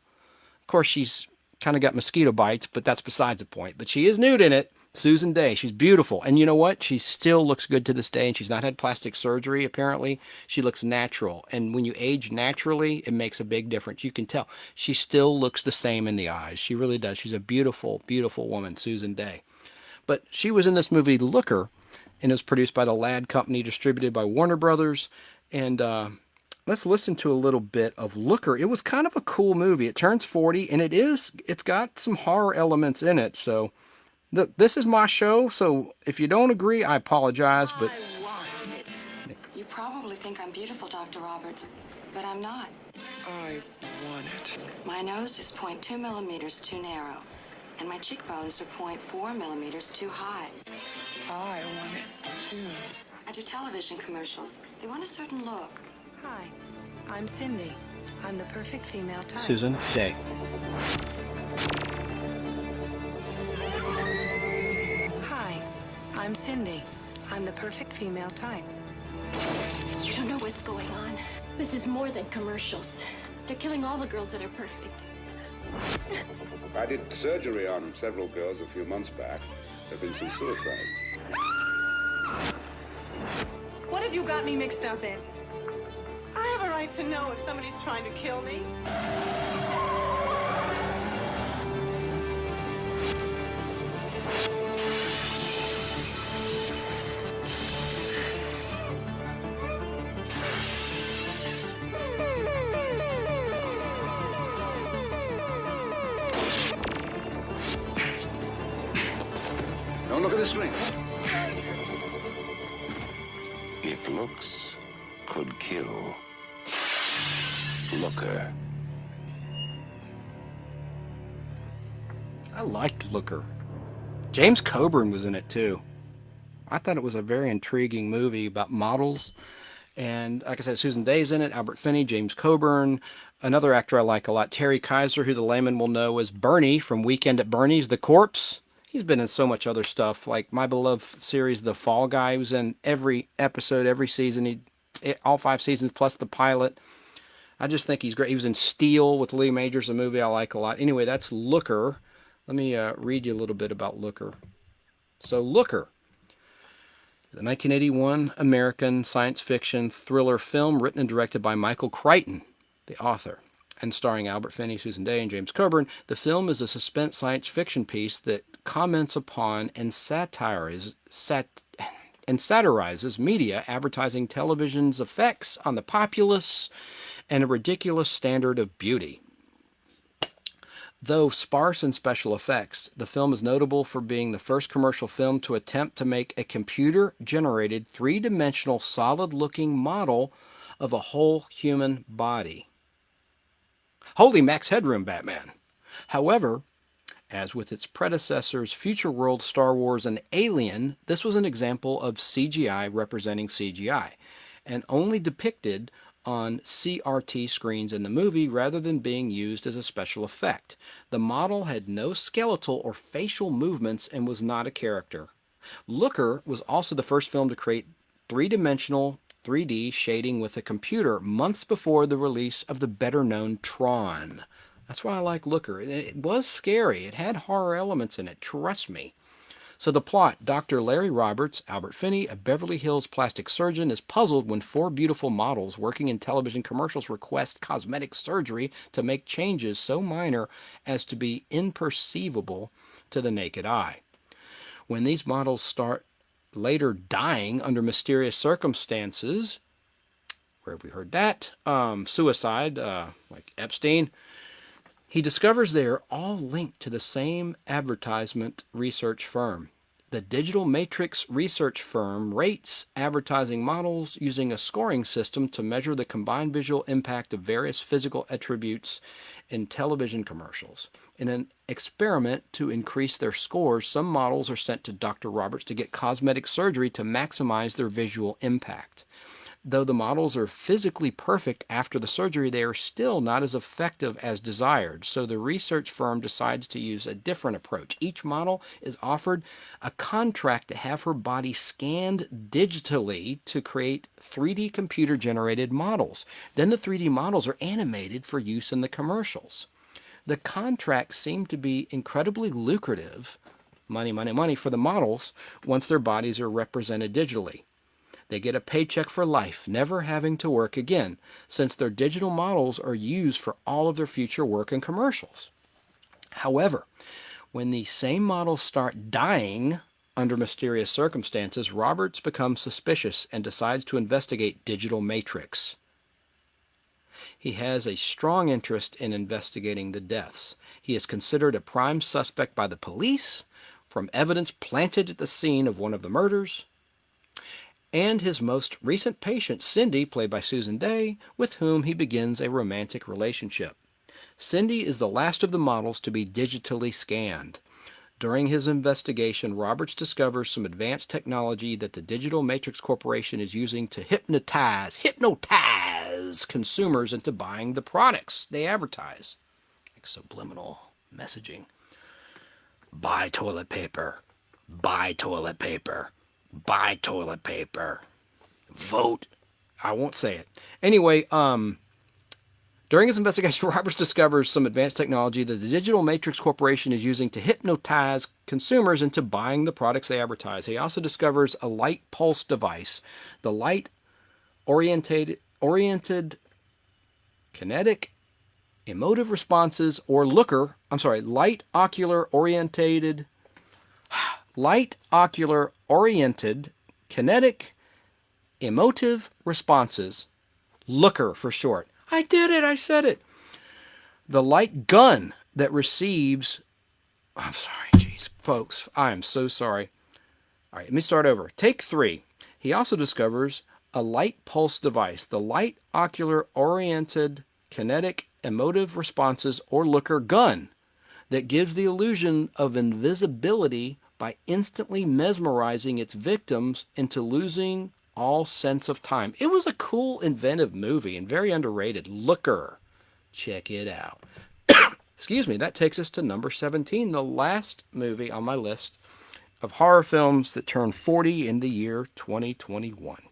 Of course, she's kind of got mosquito bites, but that's besides the point. But she is nude in it. Susan Day, she's beautiful. And you know what? She still looks good to this day, and she's not had plastic surgery, apparently. She looks natural. And when you age naturally, it makes a big difference. You can tell. She still looks the same in the eyes. She really does. She's a beautiful, beautiful woman, Susan Day. But she was in this movie Looker, and it was produced by the Ladd Company, distributed by Warner Brothers. And let's listen to a little bit of Looker. It was kind of a cool movie. It turns 40, and it's got some horror elements in it. So this is my show, so if you don't agree, I apologize. But I want it. You probably think I'm beautiful, Dr. Roberts, but I'm not. I want it. My nose is 0.2 millimeters too narrow, and my cheekbones are 0.4 millimeters too high. I want it too. I do television commercials. They want a certain look. Hi, I'm Cindy. I'm the perfect female type. Susan Day. Hi, I'm Cindy. I'm the perfect female type. You don't know what's going on. This is more than commercials. They're killing all the girls that are perfect. I did surgery on several girls a few months back. There have been some suicides. What have you got me mixed up in? I have a right to know if somebody's trying to kill me. Don't look at the screen. It looks could kill. Looker. I liked Looker. James Coburn was in it too. I thought it was a very intriguing movie about models. And like I said, Susan Day's in it, Albert Finney, James Coburn. Another actor I like a lot, Terry Kaiser, who the layman will know as Bernie from Weekend at Bernie's, The Corpse. He's been in so much other stuff, like my beloved series, The Fall Guy. He was in every episode, every season, all 5 seasons plus the pilot. I just think he's great. He was in Steel with Lee Majors, a movie I like a lot. Anyway, that's Looker. Let me read you a little bit about Looker. So Looker, the 1981 American science fiction thriller film written and directed by Michael Crichton, the author, and starring Albert Finney, Susan Day, and James Coburn. The film is a suspense science fiction piece that comments upon and satirizes media, advertising, television's effects on the populace, and a ridiculous standard of beauty. Though sparse in special effects, the film is notable for being the first commercial film to attempt to make a computer-generated, three-dimensional, solid-looking model of a whole human body. Holy Max Headroom, Batman! However, as with its predecessors Future World, Star Wars, and Alien, this was an example of CGI representing CGI, and only depicted on CRT screens in the movie rather than being used as a special effect. The model had no skeletal or facial movements and was not a character. Looker was also the first film to create three-dimensional 3D shading with a computer months before the release of the better-known Tron. That's why I like Looker. It was scary. It had horror elements in it, trust me. So the plot, Dr. Larry Roberts, Albert Finney, a Beverly Hills plastic surgeon, is puzzled when 4 beautiful models working in television commercials request cosmetic surgery to make changes so minor as to be imperceivable to the naked eye. When these models start later dying under mysterious circumstances, where have we heard that? Suicide, like Epstein. He discovers they are all linked to the same advertisement research firm. The Digital Matrix research firm rates advertising models using a scoring system to measure the combined visual impact of various physical attributes in television commercials. In an experiment to increase their scores, some models are sent to Dr. Roberts to get cosmetic surgery to maximize their visual impact. Though the models are physically perfect after the surgery, they are still not as effective as desired. So the research firm decides to use a different approach. Each model is offered a contract to have her body scanned digitally to create 3D computer-generated models. Then the 3D models are animated for use in the commercials. The contracts seem to be incredibly lucrative, money, money, money for the models, once their bodies are represented digitally. They get a paycheck for life, never having to work again, since their digital models are used for all of their future work and commercials. However, when these same models start dying under mysterious circumstances, Roberts becomes suspicious and decides to investigate Digital Matrix. He has a strong interest in investigating the deaths. He is considered a prime suspect by the police from evidence planted at the scene of one of the murders, and his most recent patient, Cindy, played by Susan Day, with whom he begins a romantic relationship. Cindy is the last of the models to be digitally scanned. During his investigation, Roberts discovers some advanced technology that the Digital Matrix Corporation is using to hypnotize consumers into buying the products they advertise. Like subliminal messaging. Buy toilet paper. Buy toilet paper. Buy toilet paper. Vote. I won't say it. Anyway, during his investigation, Roberts discovers some advanced technology that the Digital Matrix Corporation is using to hypnotize consumers into buying the products they advertise. He also discovers a light pulse device. The light-oriented kinetic emotive responses, or light ocular oriented kinetic emotive responses, Looker for short. I did it, I said it. The light gun that receives, I'm sorry, jeez, folks, I am so sorry. All right, let me start over. Take 3. He also discovers a light pulse device, the light ocular oriented kinetic emotive responses or looker gun that gives the illusion of invisibility by instantly mesmerizing its victims into losing all sense of time. It was a cool, inventive movie and very underrated. Looker. Check it out. Excuse me, that takes us to number 17, the last movie on my list of horror films that turned 40 in the year 2021.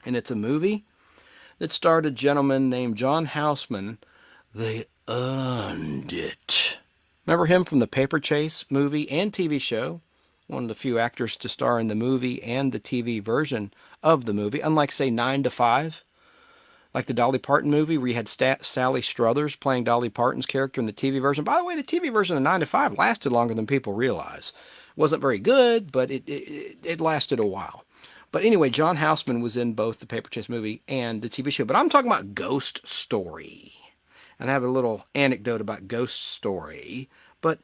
And it's a movie that starred a gentleman named John Houseman. They earned it. Remember him from the Paper Chase movie and TV show? One of the few actors to star in the movie and the TV version of the movie, unlike, say, 9 to 5. Like the Dolly Parton movie where you had Sally Struthers playing Dolly Parton's character in the TV version. By the way, the TV version of 9 to 5 lasted longer than people realize. It wasn't very good, but it lasted a while. But anyway, John Houseman was in both the Paper Chase movie and the TV show. But I'm talking about Ghost Story. And I have a little anecdote about Ghost Story. But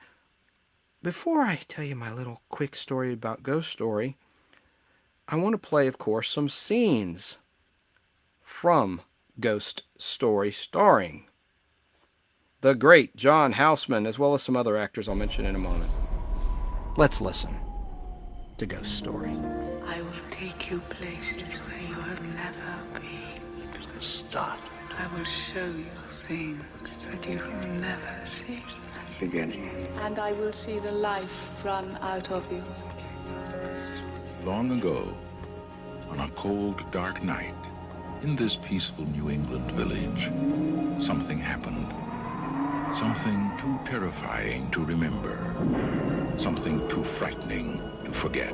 before I tell you my little quick story about Ghost Story, I want to play, of course, some scenes from Ghost Story starring the great John Houseman, as well as some other actors I'll mention in a moment. Let's listen to Ghost Story. I will take you places where you have never been. It's the start. I will show you things that you will never see. Beginning. And I will see the life run out of you. Long ago, on a cold, dark night, in this peaceful New England village, something happened. Something too terrifying to remember. Something too frightening to forget.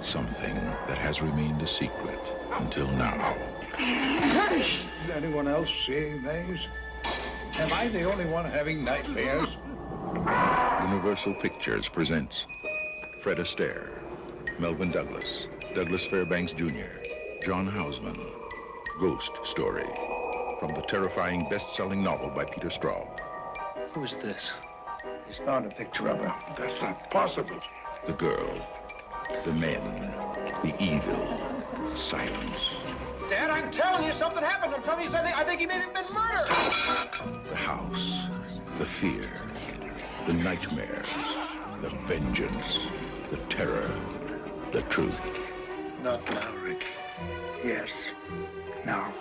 Something that has remained a secret until now. Is anyone else seeing things? Am I the only one having nightmares? Universal Pictures presents Fred Astaire, Melvin Douglas, Douglas Fairbanks Jr., John Houseman, Ghost Story, from the terrifying best-selling novel by Peter Straub. Who is this? He's found a picture of her. That's not possible. The girl, the men, the evil, silence. Dad, I'm telling you, something happened. I'm telling you something. I think he may have been murdered. The house, the fear, the nightmares, the vengeance, the terror, the truth. Not now, Rick. Yes. Now.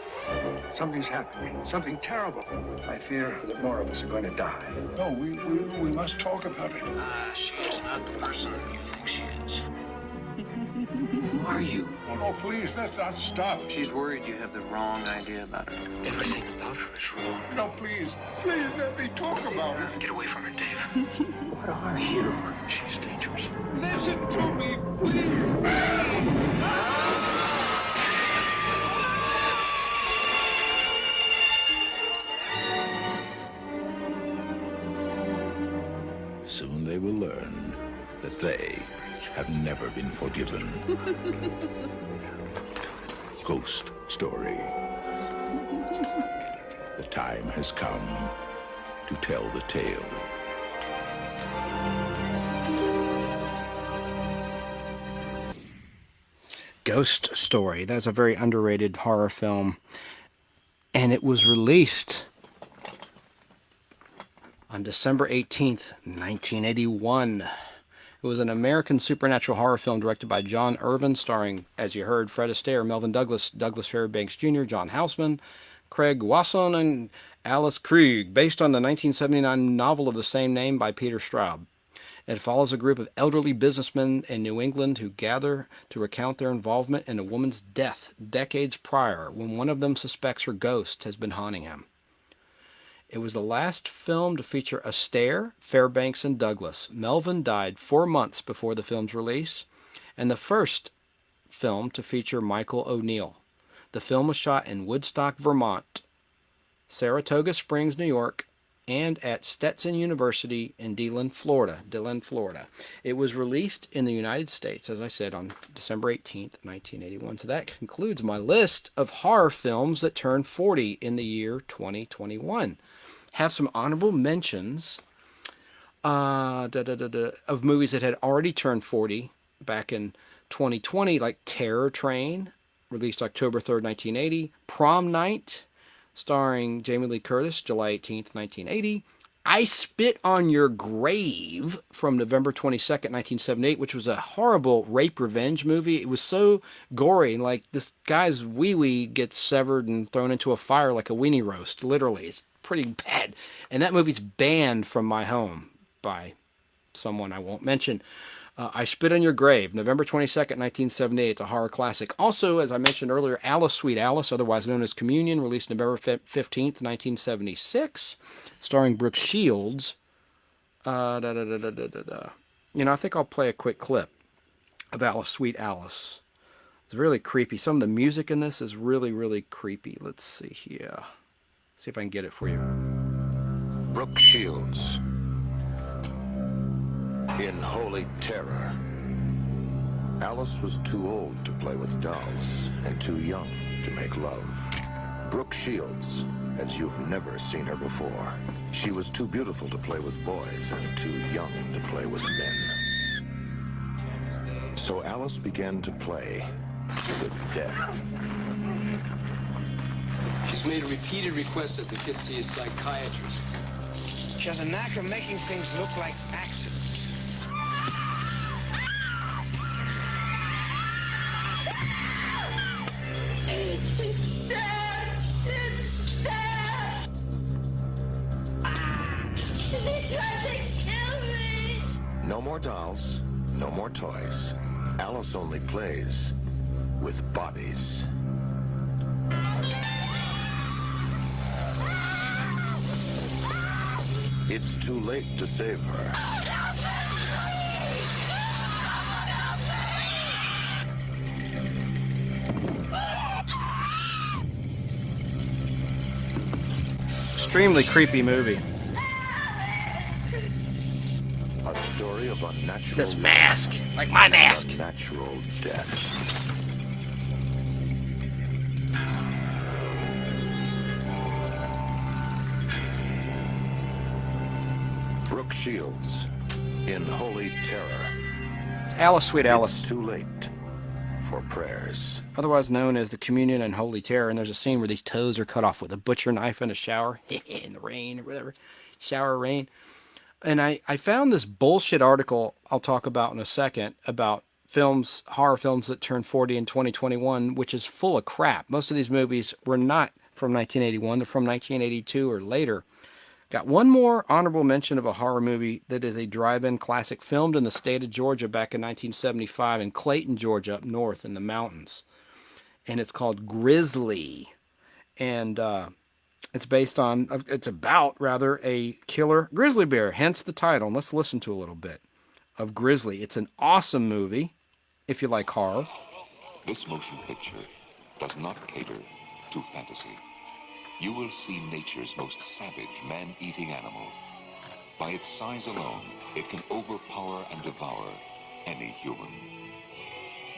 Something's happening. Something terrible. I fear that more of us are going to die. No, we must talk about it. She's not the person you think she is. Who are you? Oh, no, please, let's not stop. She's worried you have the wrong idea about her. Everything about her is wrong. No, please let me talk about it. Get away from her, Dave. What are you? She's dangerous. Listen to me, please. Soon they will learn that they have never been forgiven. Ghost Story. The time has come to tell the tale. Ghost Story. That's a very underrated horror film. And it was released on December 18th, 1981. It was an American supernatural horror film directed by John Irvin, starring, as you heard, Fred Astaire, Melvin Douglas, Douglas Fairbanks Jr., John Houseman, Craig Wasson, and Alice Krige, based on the 1979 novel of the same name by Peter Straub. It follows a group of elderly businessmen in New England who gather to recount their involvement in a woman's death decades prior, when one of them suspects her ghost has been haunting him. It was the last film to feature Astaire, Fairbanks, and Douglas. Melvin died 4 months before the film's release, and the first film to feature Michael O'Neill. The film was shot in Woodstock, Vermont, Saratoga Springs, New York, and at Stetson University in DeLand, Florida. It was released in the United States, as I said, on December 18th, 1981. So that concludes my list of horror films that turned 40 in the year 2021. Have some honorable mentions of movies that had already turned 40 back in 2020, like Terror Train, released October 3rd, 1980. Prom Night, starring Jamie Lee Curtis, July 18th, 1980. I Spit on Your Grave from November 22nd, 1978, which was a horrible rape revenge movie. It was so gory, like this guy's wee-wee gets severed and thrown into a fire like a weenie roast, literally. It's pretty bad. And that movie's banned from my home by someone I won't mention. I Spit on Your Grave, November 22nd, 1978. It's a horror classic. Also, as I mentioned earlier, Alice, Sweet Alice, otherwise known as Communion, released November 15th, 1976, starring Brooke Shields. You know, I think I'll play a quick clip of Alice, Sweet Alice. It's really creepy. Some of the music in this is really, really creepy. Let's see here. See if I can get it for you. Brooke Shields. In Holy Terror. Alice was too old to play with dolls and too young to make love. Brooke Shields, as you've never seen her before. She was too beautiful to play with boys and too young to play with men. So Alice began to play with death. She's made a repeated request that the kid see a psychiatrist. She has a knack of making things look like accidents. No more dolls, no more toys. Alice only plays with bodies. It's too late to save her. Extremely creepy movie. A story of unnatural... This mask, like my mask. Unnatural death. Brooke Shields in Holy Terror. Alice, Sweet Alice. It's too late for prayers. Otherwise known as the Communion and Holy Terror. And there's a scene where these toes are cut off with a butcher knife in a shower. In the rain or whatever. Shower rain. And I found this bullshit article I'll talk about in a second about films, horror films that turned 40 in 2021, which is full of crap. Most of these movies were not from 1981. They're from 1982 or later. Got one more honorable mention of a horror movie that is a drive-in classic filmed in the state of Georgia back in 1975 in Clayton, Georgia, up north in the mountains. And it's called Grizzly. And it's about a killer grizzly bear, hence the title. And let's listen to a little bit of Grizzly. It's an awesome movie, if you like horror. This motion picture does not cater to fantasy. You will see nature's most savage man-eating animal. By its size alone, it can overpower and devour any human.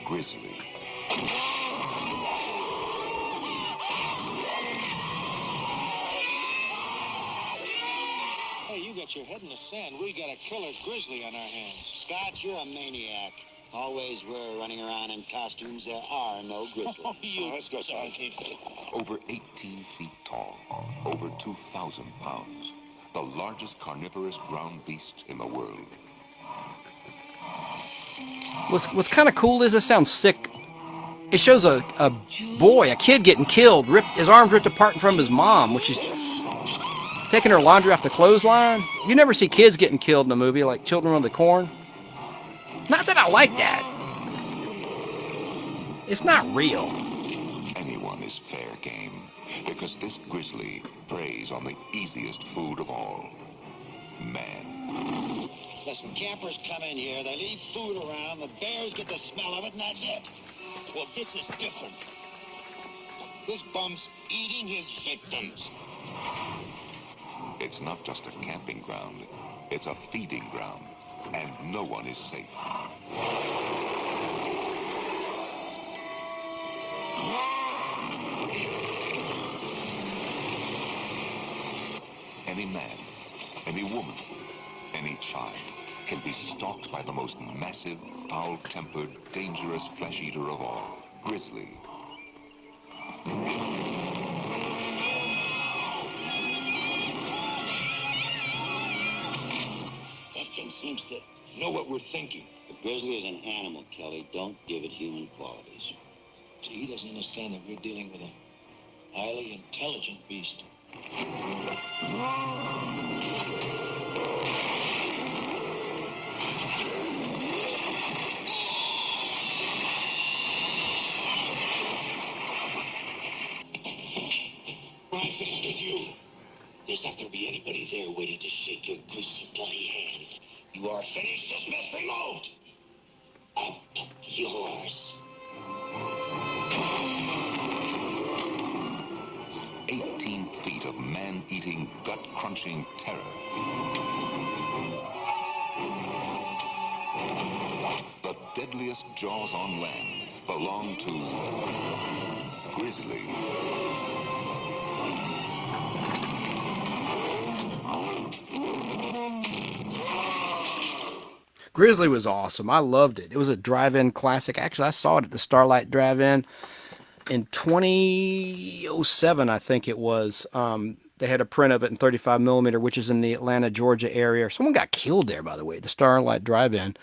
Grizzly. Hey, you got your head in the sand. We got a killer grizzly on our hands. Scott, you're a maniac. Always we're running around in costumes. There are no grizzlies. Oh, you let's go, Scott. Over 18 feet tall, over 2,000 pounds. The largest carnivorous ground beast in the world. What's kind of cool is, it sounds sick. It shows a kid getting killed, his arms ripped apart in front of his mom, which is taking her laundry off the clothesline. You never see kids getting killed in a movie like Children of the Corn. Not that I like that. It's not real. Anyone is fair game, because this grizzly preys on the easiest food of all, man. Listen, campers come in here, they leave food around, the bears get the smell of it, and that's it. Well, this is different. This bum's eating his victims. It's not just a camping ground, it's a feeding ground, and no one is safe. Any man, any woman, any child can be stalked by the most massive, foul-tempered, dangerous flesh-eater of all, Grizzly. That thing seems to know what we're thinking. The grizzly is an animal, Kelly. Don't give it human qualities. See, he doesn't understand that we're dealing with a highly intelligent beast. When I'm finished with you, there's not going to be anybody there waiting to shake your greasy, bloody hand. You are finished. Dismissed. Removed. Up yours. 18 feet of man-eating, gut-crunching terror. The deadliest jaws on land belong to Grizzly. Grizzly was awesome. I loved it. It was a drive-in classic. Actually, I saw it at the Starlight Drive-In in 2007, I think it was. They had a print of it in 35 millimeter, which is in the Atlanta, Georgia area. Someone got killed there, by the way, the Starlight Drive-In.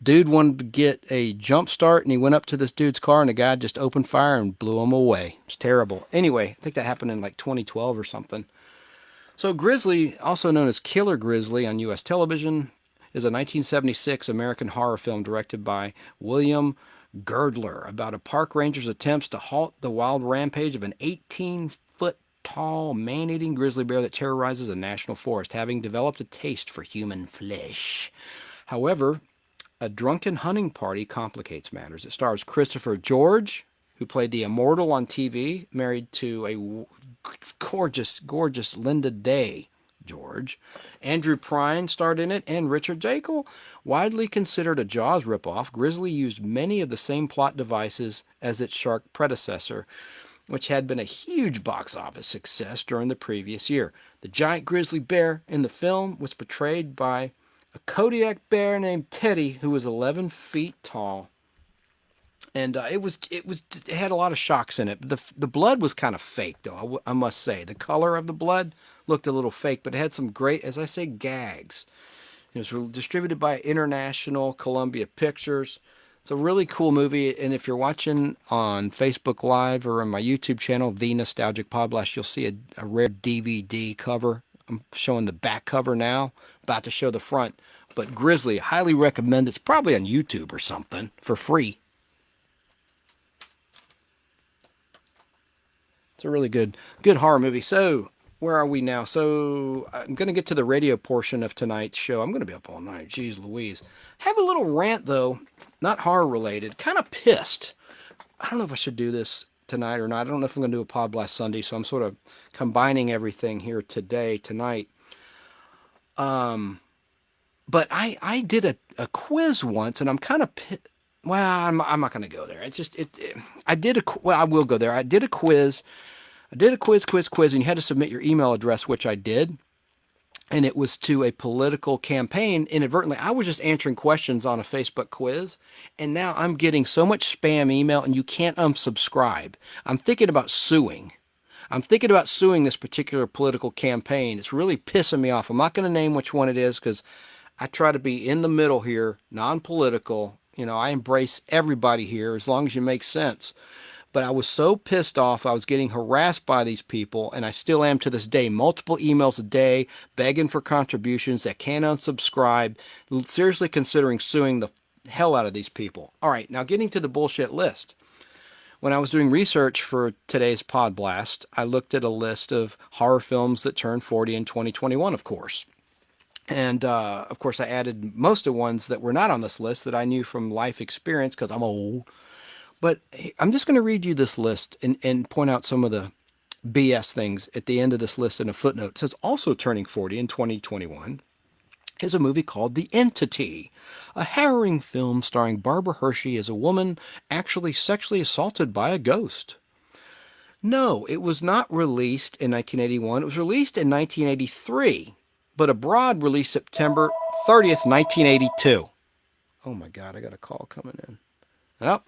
Dude wanted to get a jump start, and he went up to this dude's car, and the guy just opened fire and blew him away. It's terrible. Anyway, I think that happened in like 2012 or something. So Grizzly, also known as Killer Grizzly on U.S. television, is a 1976 American horror film directed by William Girdler about a park ranger's attempts to halt the wild rampage of an 18-foot tall man-eating grizzly bear that terrorizes a national forest, having developed a taste for human flesh. However, a drunken hunting party complicates matters. It stars Christopher George, who played the Immortal on TV, married to a gorgeous, gorgeous Linda Day George. Andrew Prine starred in it, and Richard Jekyll. Widely considered a Jaws ripoff, Grizzly used many of the same plot devices as its shark predecessor, which had been a huge box office success during the previous year. The giant grizzly bear in the film was portrayed by a Kodiak bear named Teddy, who was 11 feet tall. And it had a lot of shocks in it. The blood was kind of fake, though, I must say. The color of the blood looked a little fake, but it had some great, as I say, gags. It was distributed by International Columbia Pictures. It's a really cool movie, and if you're watching on Facebook Live or on my YouTube channel, The Nostalgic Podblast, you'll see a rare DVD cover. I'm showing the back cover now, about to show the front. But Grizzly, highly recommend. It's probably on YouTube or something for free. It's a really good horror movie. So, where are we now? So, I'm going to get to the radio portion of tonight's show. I'm going to be up all night. Jeez Louise. Have a little rant, though, not horror related. Kind of pissed. I don't know if I should do this tonight or not. I don't know if I'm going to do a Pod Blast Sunday, so I'm sort of combining everything here tonight. But I did a quiz once, and I'm kind of pissed. Well, I'm not going to go there. I will go there. I did a quiz. And you had to submit your email address, which I did. And it was to a political campaign. Inadvertently, I was just answering questions on a Facebook quiz. And now I'm getting so much spam email, and you can't unsubscribe. I'm thinking about suing. This particular political campaign. It's really pissing me off. I'm not going to name which one it is because I try to be in the middle here, non-political. You know, I embrace everybody here as long as you make sense. But I was so pissed off. I was getting harassed by these people, and I still am to this day. Multiple emails a day, begging for contributions that can't unsubscribe. Seriously considering suing the hell out of these people. All right, now getting to the bullshit list. When I was doing research for today's Pod Blast, I looked at a list of horror films that turned 40 in 2021, of course. And, of course, I added most of the ones that were not on this list that I knew from life experience because I'm old. But I'm just going to read you this list and point out some of the BS things at the end of this list in a footnote. It says, also turning 40 in 2021 is a movie called The Entity, a harrowing film starring Barbara Hershey as a woman actually sexually assaulted by a ghost. No, it was not released in 1981. It was released in 1983, but abroad released September 30th, 1982. Oh my God, I got a call coming in. Oh.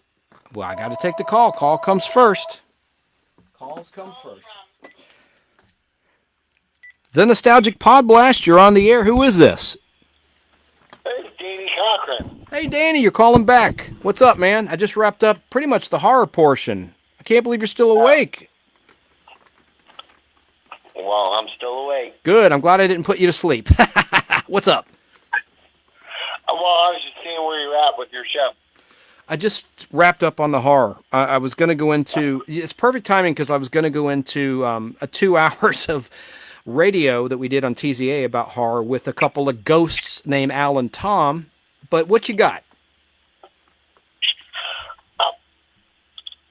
Well, I got to take the call. Call comes first. Calls come first. The Nostalgic Podblast, you're on the air. Who is this? Hey, Danny Cochran. Hey, Danny, you're calling back. What's up, man? I just wrapped up pretty much the horror portion. I can't believe you're still awake. Well, I'm still awake. Good. I'm glad I didn't put you to sleep. What's up? Well, I was just seeing where you're at with your show. I just wrapped up on the horror. I was going to go into... It's perfect timing because I was going to go into a 2 hours of radio that we did on TZA about horror with a couple of ghosts named Al and Tom. But what you got?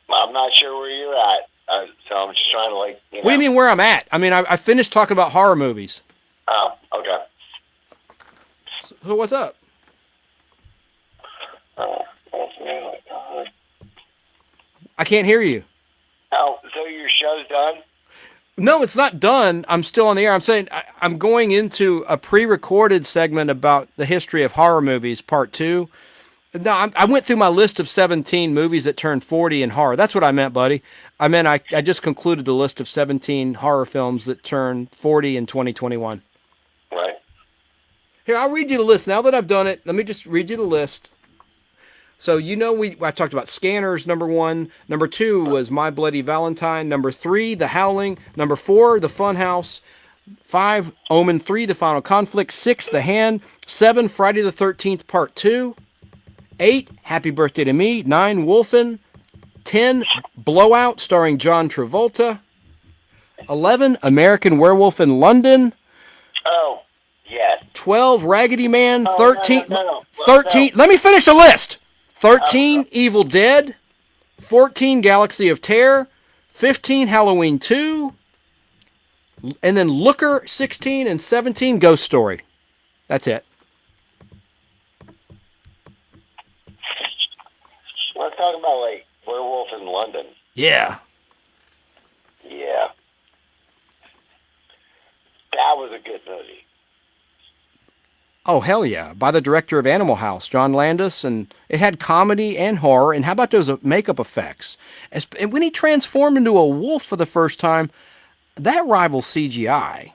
I'm not sure where you're at, so I'm just trying to, like, you know. What do you mean where I'm at? I mean, I finished talking about horror movies. Oh, okay. So what's up? I can't hear you. Oh, so your show's done? No, it's not done. I'm still on the air. I'm saying I'm going into a pre-recorded segment about the history of horror movies, part 2. No, I went through my list of 17 movies that turned 40 in horror. That's what I meant, buddy. I meant I just concluded the list of 17 horror films that turned 40 in 2021. Right. Here, I'll read you the list. Now that I've done it, let me just read you the list. So, you know, I talked about Scanners, number 1. Number 2 was My Bloody Valentine. Number 3, The Howling. Number 4, The Funhouse. 5, Omen 3, The Final Conflict. 6, The Hand. 7, Friday the 13th, Part 2. 8, Happy Birthday to Me. 9, Wolfen. 10, Blowout, starring John Travolta. 11, American Werewolf in London. Oh, yes. 12, Raggedy Man. Oh, 13, no. 13. Let me finish the list. 13, Evil Dead. 14, Galaxy of Terror. 15, Halloween 2. And then Looker, 16, and 17, Ghost Story. That's it. Let's talk about, like, Werewolf in London. Yeah. Yeah. That was a good movie. Oh, hell yeah. By the director of Animal House, John Landis. And it had comedy and horror. And how about those makeup effects? And when he transformed into a wolf for the first time, that rivals CGI.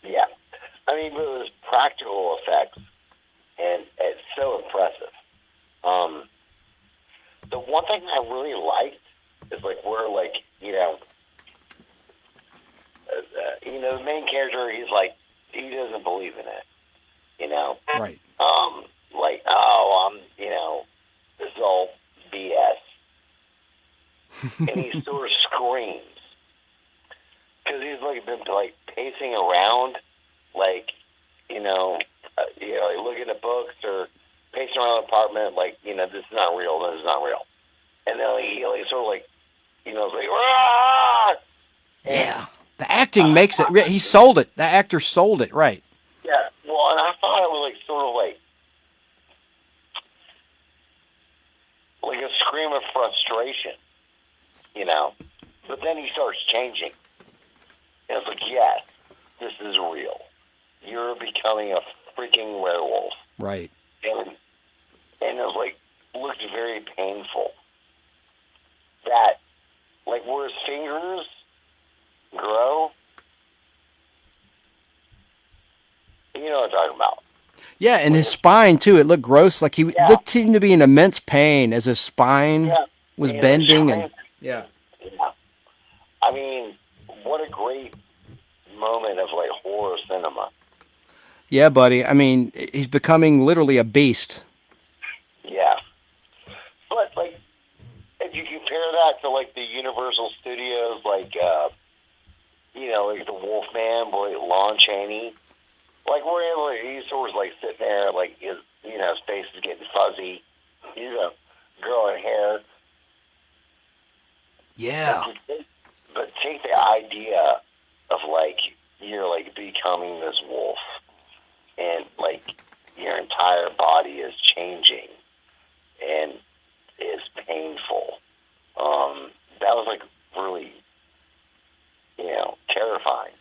Yeah. I mean, it was practical effects. And it's so impressive. The one thing I really liked is, like, where, like, the main character, he's like, he doesn't believe in it, Right. Like, oh, this is all BS. And he sort of screams. Because he's, like, been, like, pacing around, like, looking at books or pacing around the apartment, like, this is not real, this is not real. And then he sort of, like, like, Rah! Yeah. The acting makes it. He sold it. The actor sold it, right. Yeah, well, and I thought it was, like, sort of like a scream of frustration, But then he starts changing. And it's like, yes, this is real. You're becoming a freaking werewolf. Right. And it was, like, looked very painful. That, like, where his fingers grow. You know what I'm talking about. Yeah, and his spine, too. It looked gross. Like, he seemed to be in immense pain as his spine was bending. Yeah. I mean, what a great moment of, like, horror cinema. Yeah, buddy. I mean, he's becoming literally a beast. Yeah. But, like, if you compare that to, like, the Universal Studios, like, like the Wolfman, boy, Lon Chaney, like, where he's sort of, like, sitting there, like, his face is getting fuzzy, growing hair. Yeah. But take the idea of, like, you're, like, becoming this wolf, and, like, your entire body is changing, and it's painful. That was, like, really, terrifying.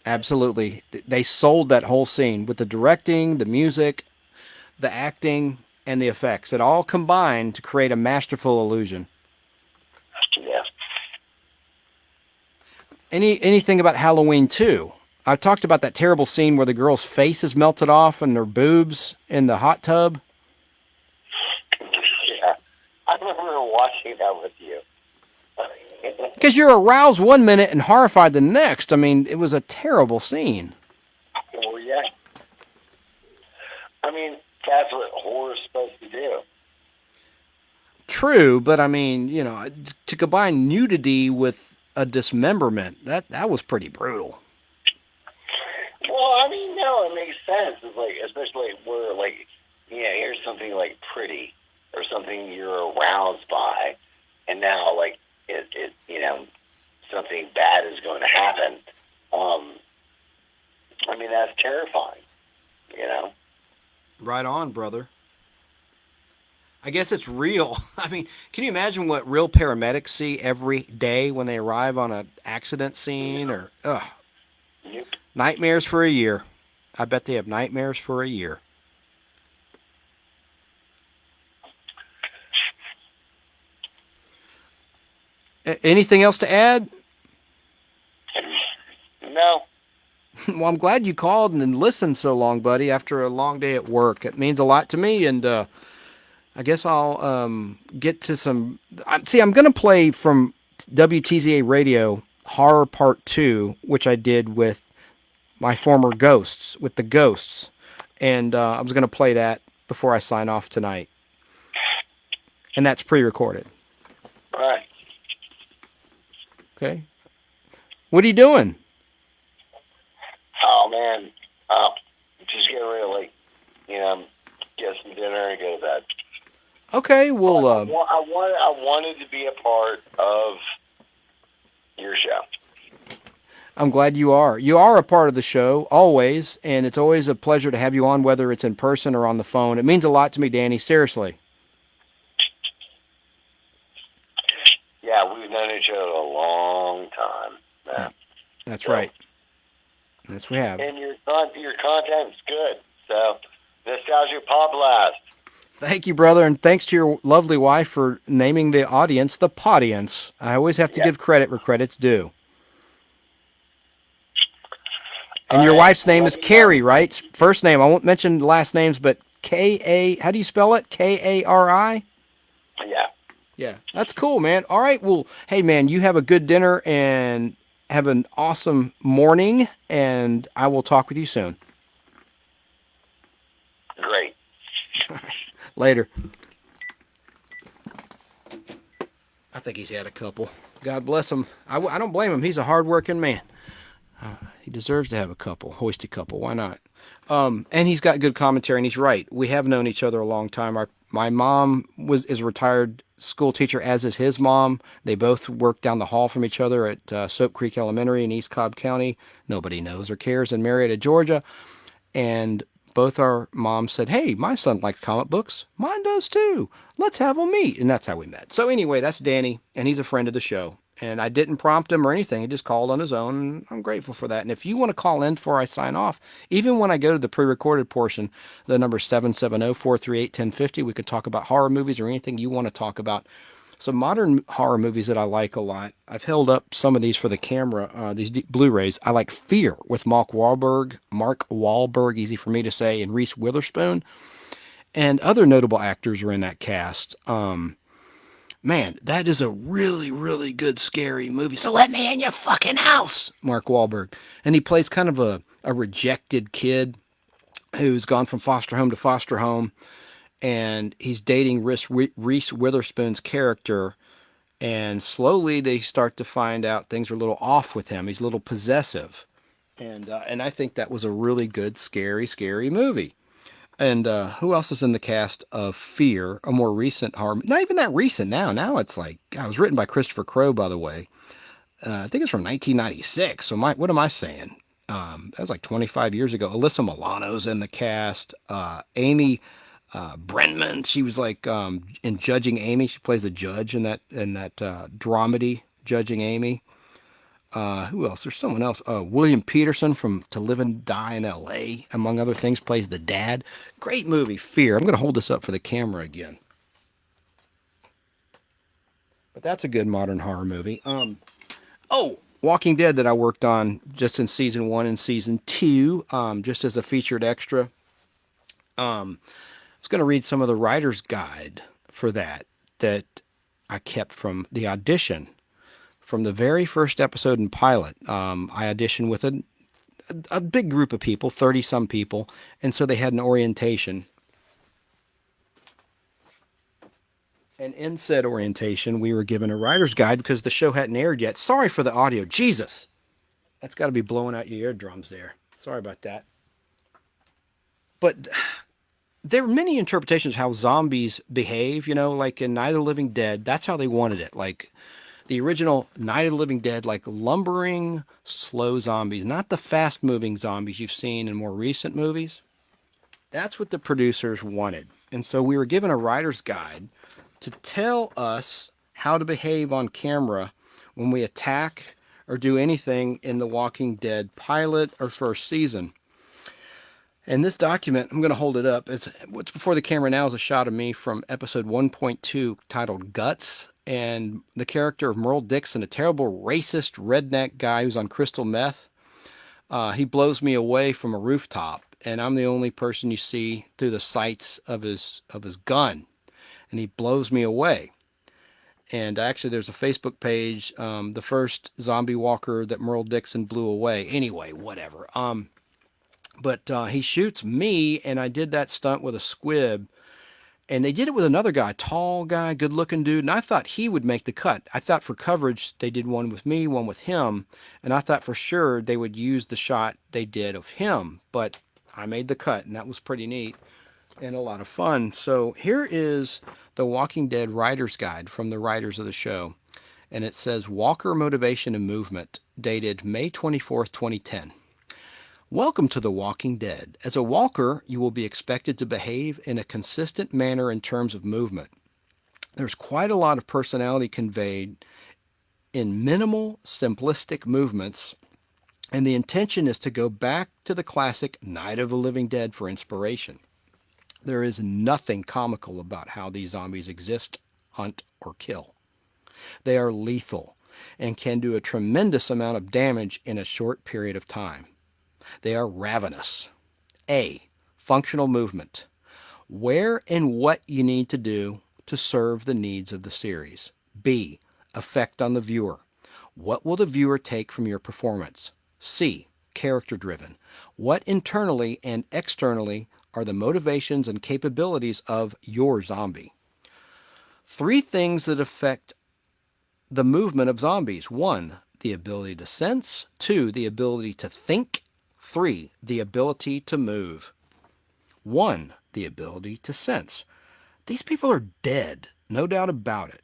Absolutely. They sold that whole scene with the directing, the music, the acting, and the effects. It all combined to create a masterful illusion. Yeah. anything about Halloween 2? I talked about that terrible scene where the girl's face is melted off and her boobs in the hot tub. Yeah, I remember watching that with you. Because you're aroused one minute and horrified the next. I mean, it was a terrible scene. Well, yeah. I mean, that's what horror's supposed to do. True, but I mean, you know, to combine nudity with a dismemberment, that was pretty brutal. Well, I mean, no, it makes sense. It's like, especially where, like, yeah, here's something like pretty or something you're aroused by, and now like it you know, something bad is going to happen. I mean, that's terrifying. You know. Right on, brother. I guess it's real. I mean, can you imagine what real paramedics see every day when they arrive on an accident scene? Or Yep. Nightmares for a year. I bet they have nightmares for a year. Anything else to add? No. Well, I'm glad you called and listened so long, buddy, after a long day at work. It means a lot to me, and I guess I'll get to some... See, I'm going to play from WTZA Radio Horror Part 2, which I did with my former ghosts, with the ghosts. And I was going to play that before I sign off tonight. And that's pre-recorded. All right. Okay. What are you doing? Oh man, just getting ready to, like, you know, get some dinner and go to bed. Okay, well, I wanted to be a part of your show. I'm glad you are. You are a part of the show, always, and it's always a pleasure to have you on, whether it's in person or on the phone. It means a lot to me, Danny, seriously. Yeah, we've known each other a long time. Yeah. That's right. Yes, we have. And your content's good. So, Nostalgic Podblast. Thank you, brother, and thanks to your lovely wife for naming the audience the Podience. I always have to give credit where credit's due. And your wife's name is Carrie, right? First name. I won't mention last names, but K-A... How do you spell it? K-A-R-I? Yeah. Yeah. That's cool, man. All right. Well, hey, man, you have a good dinner and have an awesome morning, and I will talk with you soon. Great. Later. I think he's had a couple. God bless him. I don't blame him. He's a hard-working man. He deserves to have a couple. Hoist a couple. Why not? And he's got good commentary, and he's right. We have known each other a long time. My mom is a retired school teacher, as is his mom. They both work down the hall from each other at Soap Creek Elementary in East Cobb County. Nobody knows or cares, in Marietta, Georgia. And both our moms said, hey, my son likes comic books. Mine does too. Let's have them meet. And that's how we met. So anyway, that's Danny, and he's a friend of the show. And I didn't prompt him or anything. He just called on his own, and I'm grateful for that. And if you want to call in before I sign off, even when I go to the pre-recorded portion, the number 770-438-1050, we can talk about horror movies or anything you want to talk about. Some modern horror movies that I like a lot. I've held up some of these for the camera, these Blu-rays. I like Fear with Mark Wahlberg, easy for me to say, and Reese Witherspoon. And other notable actors are in that cast. Man, that is a really, really good scary movie. So let me in your fucking house, Mark Wahlberg. And he plays kind of a rejected kid who's gone from foster home to foster home. And he's dating Reese Witherspoon's character. And slowly they start to find out things are a little off with him. He's a little possessive. And I think that was a really good, scary, scary movie. And who else is in the cast of Fear, a more recent horror? Not even that recent now. Now it's like, God, it was written by Christopher Crowe, by the way. I think it's from 1996. So what am I saying? That was like 25 years ago. Alyssa Milano's in the cast. Amy Brenneman, she was like in Judging Amy. She plays the judge in that dramedy, Judging Amy. Who else? There's someone else. William Peterson from To Live and Die in L.A., among other things, plays the dad. Great movie, Fear. I'm going to hold this up for the camera again. But that's a good modern horror movie. Oh, Walking Dead that I worked on just in season 1 and season 2, just as a featured extra. I was going to read some of the writer's guide for that I kept from the audition. From the very first episode and pilot, I auditioned with a big group of people, 30-some people, and so they had an orientation. And in said orientation, we were given a writer's guide because the show hadn't aired yet. Sorry for the audio. Jesus! That's got to be blowing out your eardrums there. Sorry about that. But there are many interpretations of how zombies behave, like in Night of the Living Dead. That's how they wanted it. Like the original Night of the Living Dead, like lumbering, slow zombies, not the fast-moving zombies you've seen in more recent movies. That's what the producers wanted. And so we were given a writer's guide to tell us how to behave on camera when we attack or do anything in the Walking Dead pilot or first season. And this document, I'm going to hold it up. What's before the camera now is a shot of me from episode 1.2 titled Guts. And the character of Merle Dixon, a terrible racist redneck guy who's on crystal meth, he blows me away from a rooftop. And I'm the only person you see through the sights of his gun. And he blows me away. And actually, there's a Facebook page, the first zombie walker that Merle Dixon blew away. Anyway, whatever. But he shoots me, and I did that stunt with a squib. And they did it with another guy, tall guy, good-looking dude. And I thought he would make the cut. I thought for coverage, they did one with me, one with him. And I thought for sure they would use the shot they did of him. But I made the cut, and that was pretty neat and a lot of fun. So here is the Walking Dead Writer's Guide from the writers of the show. And it says, Walker Motivation and Movement, dated May 24th, 2010. Welcome to The Walking Dead. As a walker, you will be expected to behave in a consistent manner in terms of movement. There's quite a lot of personality conveyed in minimal, simplistic movements, and the intention is to go back to the classic Night of the Living Dead for inspiration. There is nothing comical about how these zombies exist, hunt, or kill. They are lethal and can do a tremendous amount of damage in a short period of time. They are ravenous. A. Functional movement. Where and what you need to do to serve the needs of the series. B. Effect on the viewer. What will the viewer take from your performance? C. Character-driven. What internally and externally are the motivations and capabilities of your zombie? 3 things that affect the movement of zombies. 1. The ability to sense. 2. The ability to think. 3. The ability to move. 1. The ability to sense. These people are dead, no doubt about it.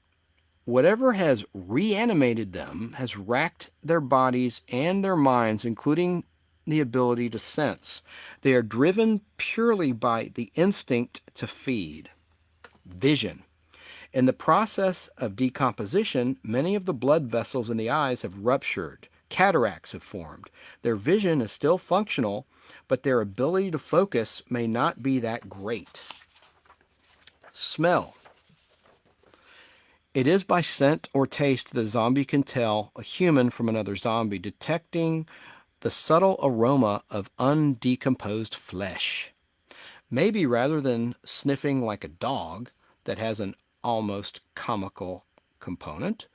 Whatever has reanimated them has racked their bodies and their minds, including the ability to sense. They are driven purely by the instinct to feed. Vision. In the process of decomposition, many of the blood vessels in the eyes have ruptured. Cataracts have formed. Their vision is still functional, but their ability to focus may not be that great. Smell. It is by scent or taste that a zombie can tell a human from another zombie, detecting the subtle aroma of undecomposed flesh. Maybe rather than sniffing like a dog that has an almost comical component,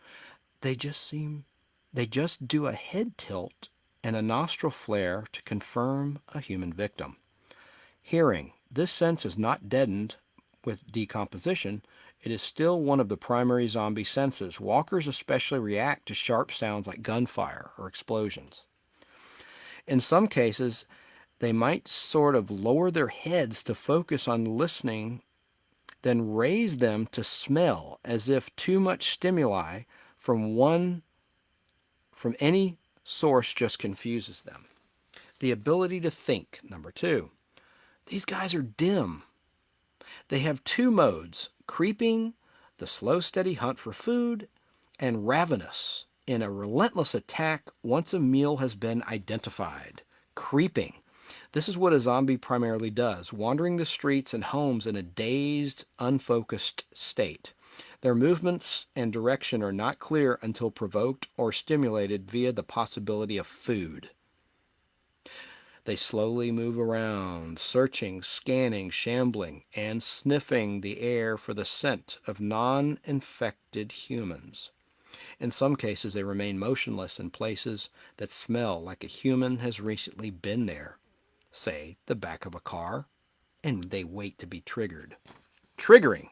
they just do a head tilt and a nostril flare to confirm a human victim. Hearing. This sense is not deadened with decomposition. It is still one of the primary zombie senses. Walkers especially react to sharp sounds like gunfire or explosions. In some cases, they might sort of lower their heads to focus on listening, then raise them to smell, as if too much stimuli from any source just confuses them. The ability to think, number 2. These guys are dim. They have 2 modes, creeping, the slow, steady hunt for food, and ravenous, in a relentless attack once a meal has been identified. Creeping. This is what a zombie primarily does, wandering the streets and homes in a dazed, unfocused state. Their movements and direction are not clear until provoked or stimulated via the possibility of food. They slowly move around, searching, scanning, shambling, and sniffing the air for the scent of non-infected humans. In some cases, they remain motionless in places that smell like a human has recently been there, say the back of a car, and they wait to be triggered. Triggering.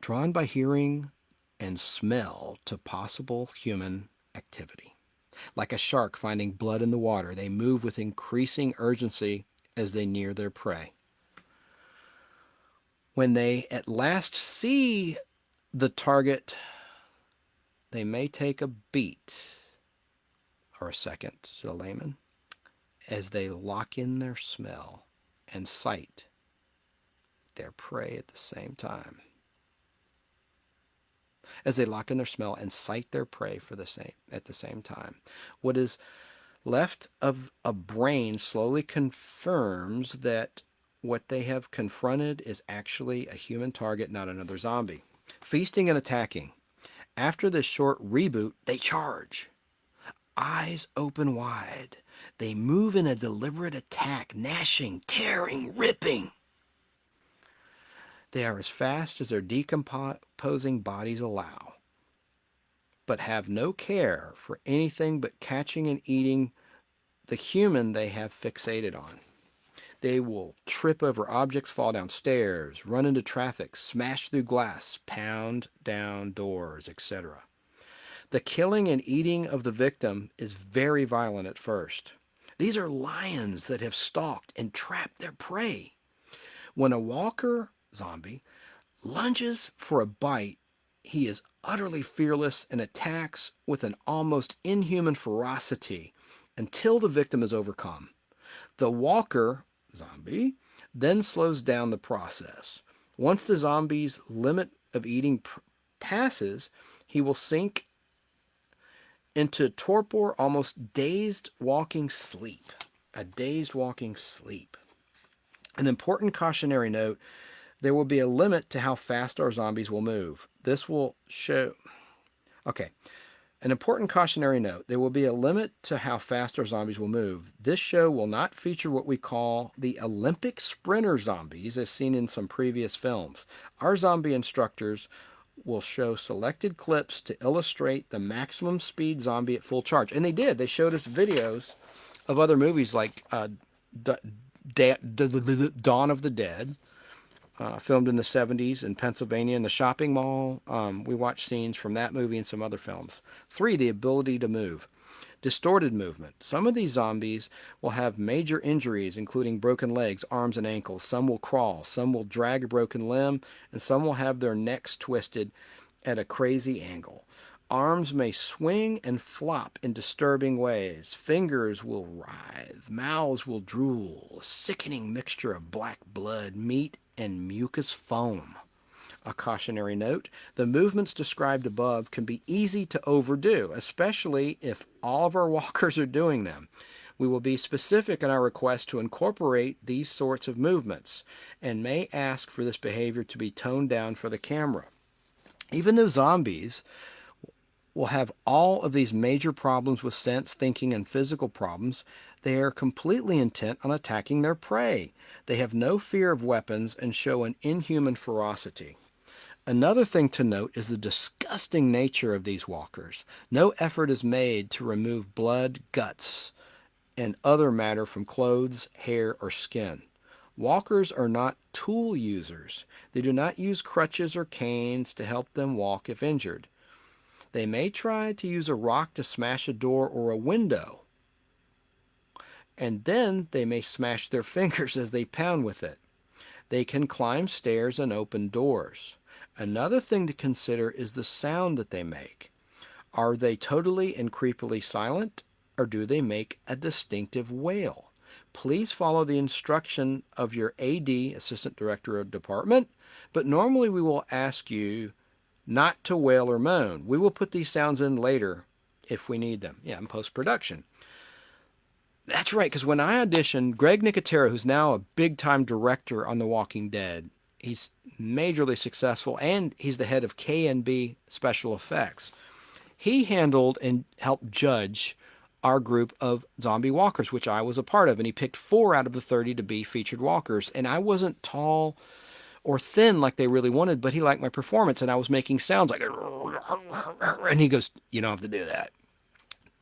Drawn by hearing and smell to possible human activity. Like a shark finding blood in the water, they move with increasing urgency as they near their prey. When they at last see the target, they may take a beat, or a second to the layman, as they lock in their smell and sight their prey at the same time. As they lock in their smell and sight their prey at the same time. What is left of a brain slowly confirms that what they have confronted is actually a human target, not another zombie. Feasting and attacking. After this short reboot, they charge. Eyes open wide. They move in a deliberate attack, gnashing, tearing, ripping. They are as fast as their decomposing bodies allow, but have no care for anything but catching and eating the human they have fixated on. They will trip over objects, fall down stairs, run into traffic, smash through glass, pound down doors, etc. The killing and eating of the victim is very violent at first. These are lions that have stalked and trapped their prey. When a walker zombie lunges for a bite, he is utterly fearless and attacks with an almost inhuman ferocity until the victim is overcome. The walker zombie then slows down the process. Once the zombie's limit of eating passes, he will sink into torpor, almost dazed walking sleep. A dazed walking sleep. An important cautionary note, there will be a limit to how fast our zombies will move. This will show... Okay. An important cautionary note, there will be a limit to how fast our zombies will move. This show will not feature what we call the Olympic sprinter zombies as seen in some previous films. Our zombie instructors will show selected clips to illustrate the maximum speed zombie at full charge. And they did. They showed us videos of other movies like Dawn of the Dead, filmed in the 70s in Pennsylvania in the shopping mall. We watched scenes from that movie and some other films. 3, the ability to move. Distorted movement. Some of these zombies will have major injuries, including broken legs, arms, and ankles. Some will crawl. Some will drag a broken limb. And some will have their necks twisted at a crazy angle. Arms may swing and flop in disturbing ways. Fingers will writhe. Mouths will drool. A sickening mixture of black blood, meat, and mucus foam. A cautionary note, the movements described above can be easy to overdo, especially if all of our walkers are doing them. We will be specific in our request to incorporate these sorts of movements and may ask for this behavior to be toned down for the camera. Even though zombies will have all of these major problems with sense, thinking, and physical problems, they are completely intent on attacking their prey. They have no fear of weapons and show an inhuman ferocity. Another thing to note is the disgusting nature of these walkers. No effort is made to remove blood, guts, and other matter from clothes, hair, or skin. Walkers are not tool users. They do not use crutches or canes to help them walk if injured. They may try to use a rock to smash a door or a window, and then they may smash their fingers as they pound with it. They can climb stairs and open doors. Another thing to consider is the sound that they make. Are they totally and creepily silent, or do they make a distinctive wail? Please follow the instruction of your AD, Assistant Director of Department, but normally we will ask you not to wail or moan. We will put these sounds in later if we need them. Yeah, in post-production. That's right, because when I auditioned, Greg Nicotero, who's now a big-time director on The Walking Dead, He's majorly successful, and he's the head of K&B Special Effects. He handled and helped judge our group of zombie walkers, which I was a part of, and he picked 4 out of the 30 to be featured walkers. And I wasn't tall or thin like they really wanted, but he liked my performance, and I was making sounds like, and he goes, "You don't have to do that.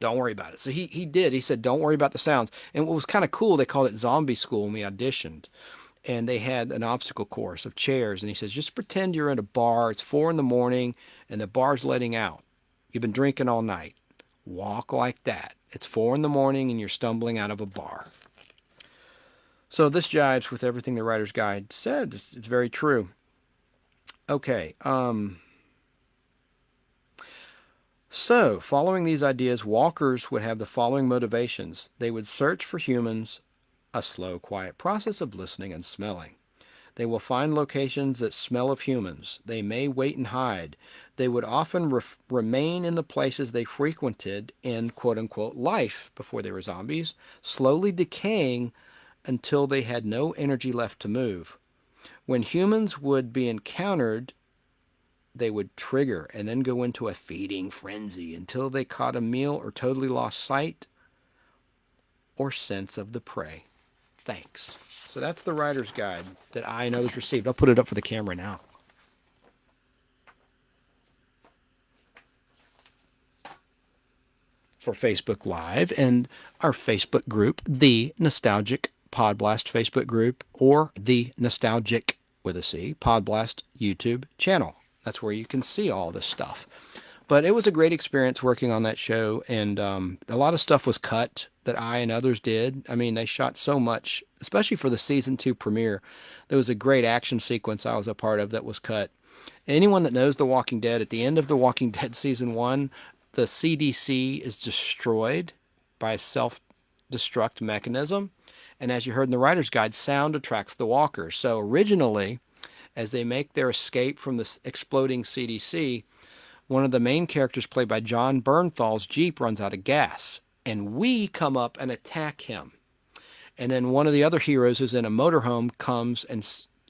Don't worry about it." So he did. He said, "Don't worry about the sounds." And what was kind of cool, they called it Zombie School when we auditioned. And they had an obstacle course of chairs. And he says, just pretend you're in a bar. It's 4 a.m. and the bar's letting out. You've been drinking all night. Walk like that. It's 4 a.m. and you're stumbling out of a bar. So this jives with everything the writer's guide said. It's very true. Okay. So following these ideas, walkers would have the following motivations. They would search for humans, a slow, quiet process of listening and smelling. They will find locations that smell of humans. They may wait and hide. They would often remain in the places they frequented in quote-unquote life before they were zombies, slowly decaying until they had no energy left to move. When humans would be encountered, they would trigger and then go into a feeding frenzy until they caught a meal or totally lost sight or sense of the prey. Thanks. So that's the writer's guide that I and others received. I'll put it up for the camera now. For Facebook Live and our Facebook group, the Nostalgic Podblast Facebook group, or the Nostalgic with a C Podblast YouTube channel. That's where you can see all this stuff. But it was a great experience working on that show, and a lot of stuff was cut that I and others did. I mean, they shot so much, especially for the season 2 premiere. There was a great action sequence I was a part of that was cut. Anyone that knows The Walking Dead, at the end of The Walking Dead season 1, the CDC is destroyed by a self-destruct mechanism. And as you heard in the writer's guide, sound attracts the walkers. So originally, as they make their escape from this exploding CDC, one of the main characters, played by John Bernthal's Jeep, runs out of gas. And we come up and attack him. And then one of the other heroes who's in a motorhome comes and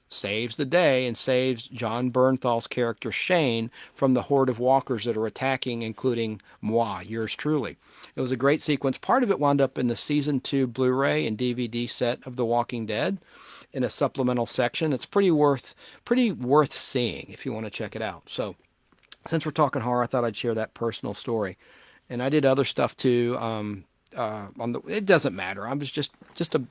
saves the day and saves John Bernthal's character Shane from the horde of walkers that are attacking, including moi, yours truly. It was a great sequence. Part of it wound up in the season 2 Blu-ray and DVD set of The Walking Dead in a supplemental section. It's pretty worth seeing if you want to check it out. So since we're talking horror, I thought I'd share that personal story. And I did other stuff too. It doesn't matter. I'm just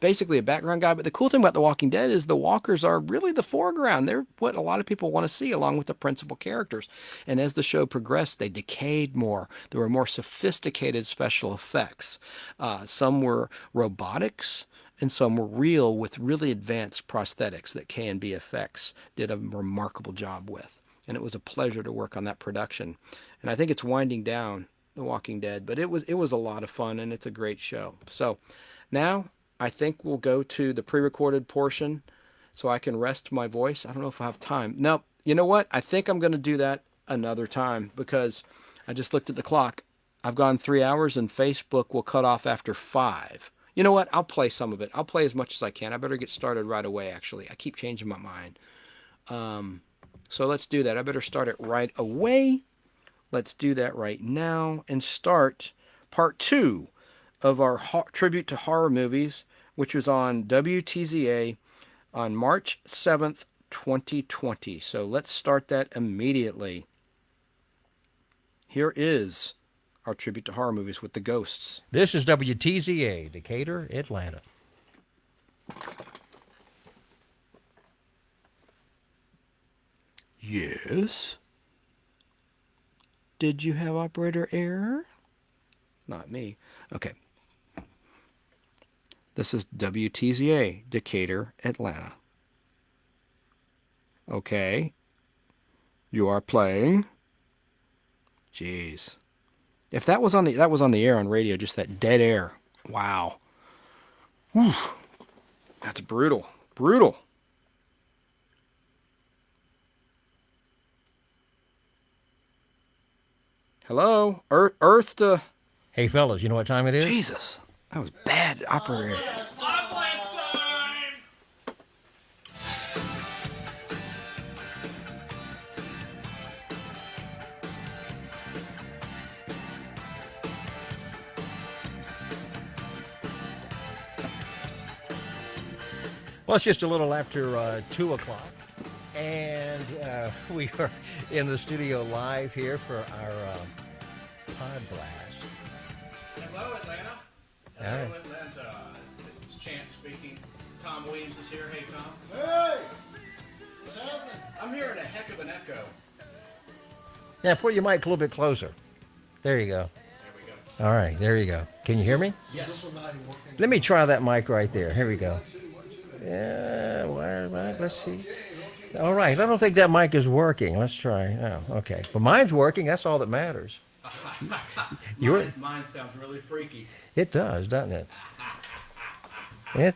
basically a background guy. But the cool thing about The Walking Dead is the walkers are really the foreground. They're what a lot of people want to see, along with the principal characters. And as the show progressed, they decayed more. There were more sophisticated special effects. Some were robotics, and some were real with really advanced prosthetics that K&B Effects did a remarkable job with. And it was a pleasure to work on that production. And I think it's winding down, The Walking Dead, but it was a lot of fun, and it's a great show. So now I think we'll go to the pre-recorded portion so I can rest my voice. I don't know if I have time. No, you know what? I think I'm going to do that another time, because I just looked at the clock. I've gone 3 hours, and Facebook will cut off after 5. You know what? I'll play some of it. I'll play as much as I can. I better get started right away, actually. I keep changing my mind. So let's do that. I better start it right away. Let's do that right now and start part 2 of our tribute to horror movies, which was on WTZA on March 7th, 2020. So let's start that immediately. Here is our tribute to horror movies with the ghosts. This is WTZA, Decatur, Atlanta. Yes? Did you have operator error? Not me. Okay. This is WTZA, Decatur, Atlanta. Okay. You are playing. Jeez. If that was on the air on radio, just that dead air. Wow. Whew. That's brutal. Brutal. Hello? Earth to... Hey, fellas, you know what time it is? Jesus. That was bad operator. Well, it's just a little after 2 o'clock, and we are in the studio live here for our Pod Blast. Hello, Atlanta. Hello, Atlanta. It's Chance speaking. Tom Williams is here. Hey, Tom. Hey! What's happening? I'm hearing a heck of an echo. Yeah, put your mic a little bit closer. There you go. There we go. All right, there you go. Can you hear me? Yes. Let me try that mic right there. Here we go. Yeah, right, let's see. All right, I don't think that mic is working. Let's try. Oh, okay. But mine's working. That's all that matters. Mine sounds really freaky. It does, doesn't it?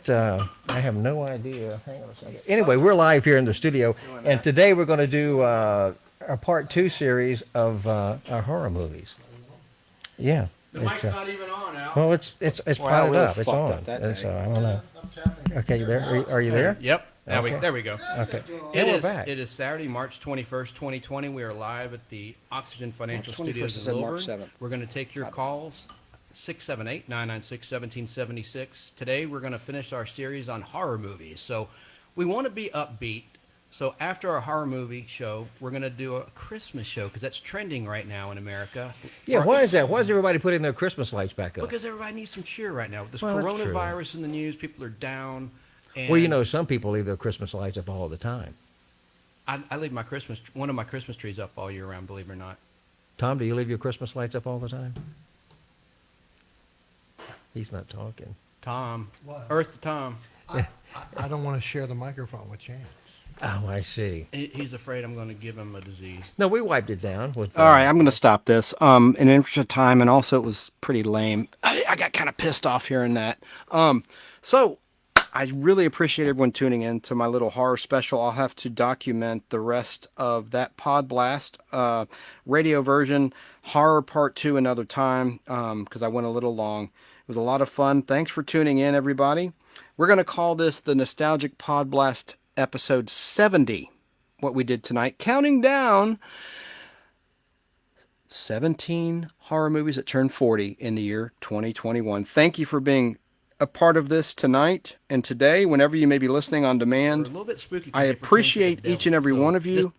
I have no idea. Hang on a second. Anyway, we're live here in the studio, and today we're going to do a part 2 series of our horror movies. Yeah. The mic's not even on, Al. Well, it's potted up. It's on. I don't know. Okay, you there? Are you there? Yep. Okay. There we go. Okay. It is Saturday, March 21st, 2020. We are live at the Oxygen Financial Studios in March Lilburn. 7th. We're going to take your calls, 678-996-1776. Today, we're going to finish our series on horror movies. So we want to be upbeat. So after our horror movie show, we're going to do a Christmas show because that's trending right now in America. Yeah, why is that? Why is everybody putting their Christmas lights back up? Because everybody needs some cheer right now. With this Well, that's true. coronavirus in the news, people are down. And Well, you know, some people leave their Christmas lights up all the time. I leave one of my Christmas trees up all year round, believe it or not. Tom, do you leave your Christmas lights up all the time? He's not talking. Tom. What? Earth to Tom. I don't want to share the microphone with Chance. Oh, I see. He's afraid I'm going to give him a disease. No, we wiped it down. With, All right, I'm going to stop this. In the interest of time, and also it was pretty lame. I got kind of pissed off hearing that. So I really appreciate everyone tuning in to my little horror special. I'll have to document the rest of that Pod Blast radio version, horror part 2 another time, because I went a little long. It was a lot of fun. Thanks for tuning in, everybody. We're going to call this the Nostalgic Pod Blast episode 70, what we did tonight, counting down 17 horror movies that turned 40 in the year 2021. Thank you for being a part of this tonight and today, whenever you may be listening on demand. We're a little bit spooky. I appreciate each and every one of you.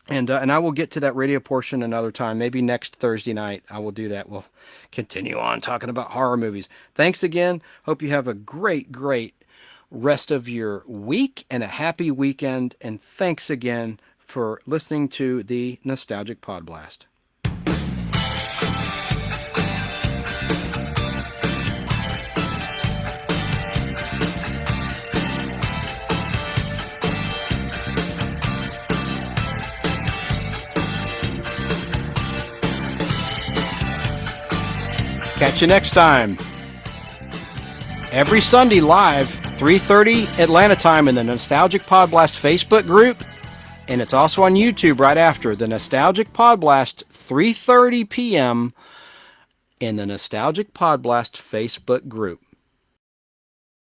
And I will get to that radio portion another time. Maybe next Thursday night I will do that. We'll continue on talking about horror movies. Thanks again. Hope you have a great rest of your week and a happy weekend. And thanks again for listening to the Nostalgic Pod Blast. Catch you next time. Every Sunday live, 3:30 Atlanta time in the Nostalgic Pod Blast Facebook group. And it's also on YouTube right after the Nostalgic Pod Blast, 3:30 p.m. in the Nostalgic Pod Blast Facebook group.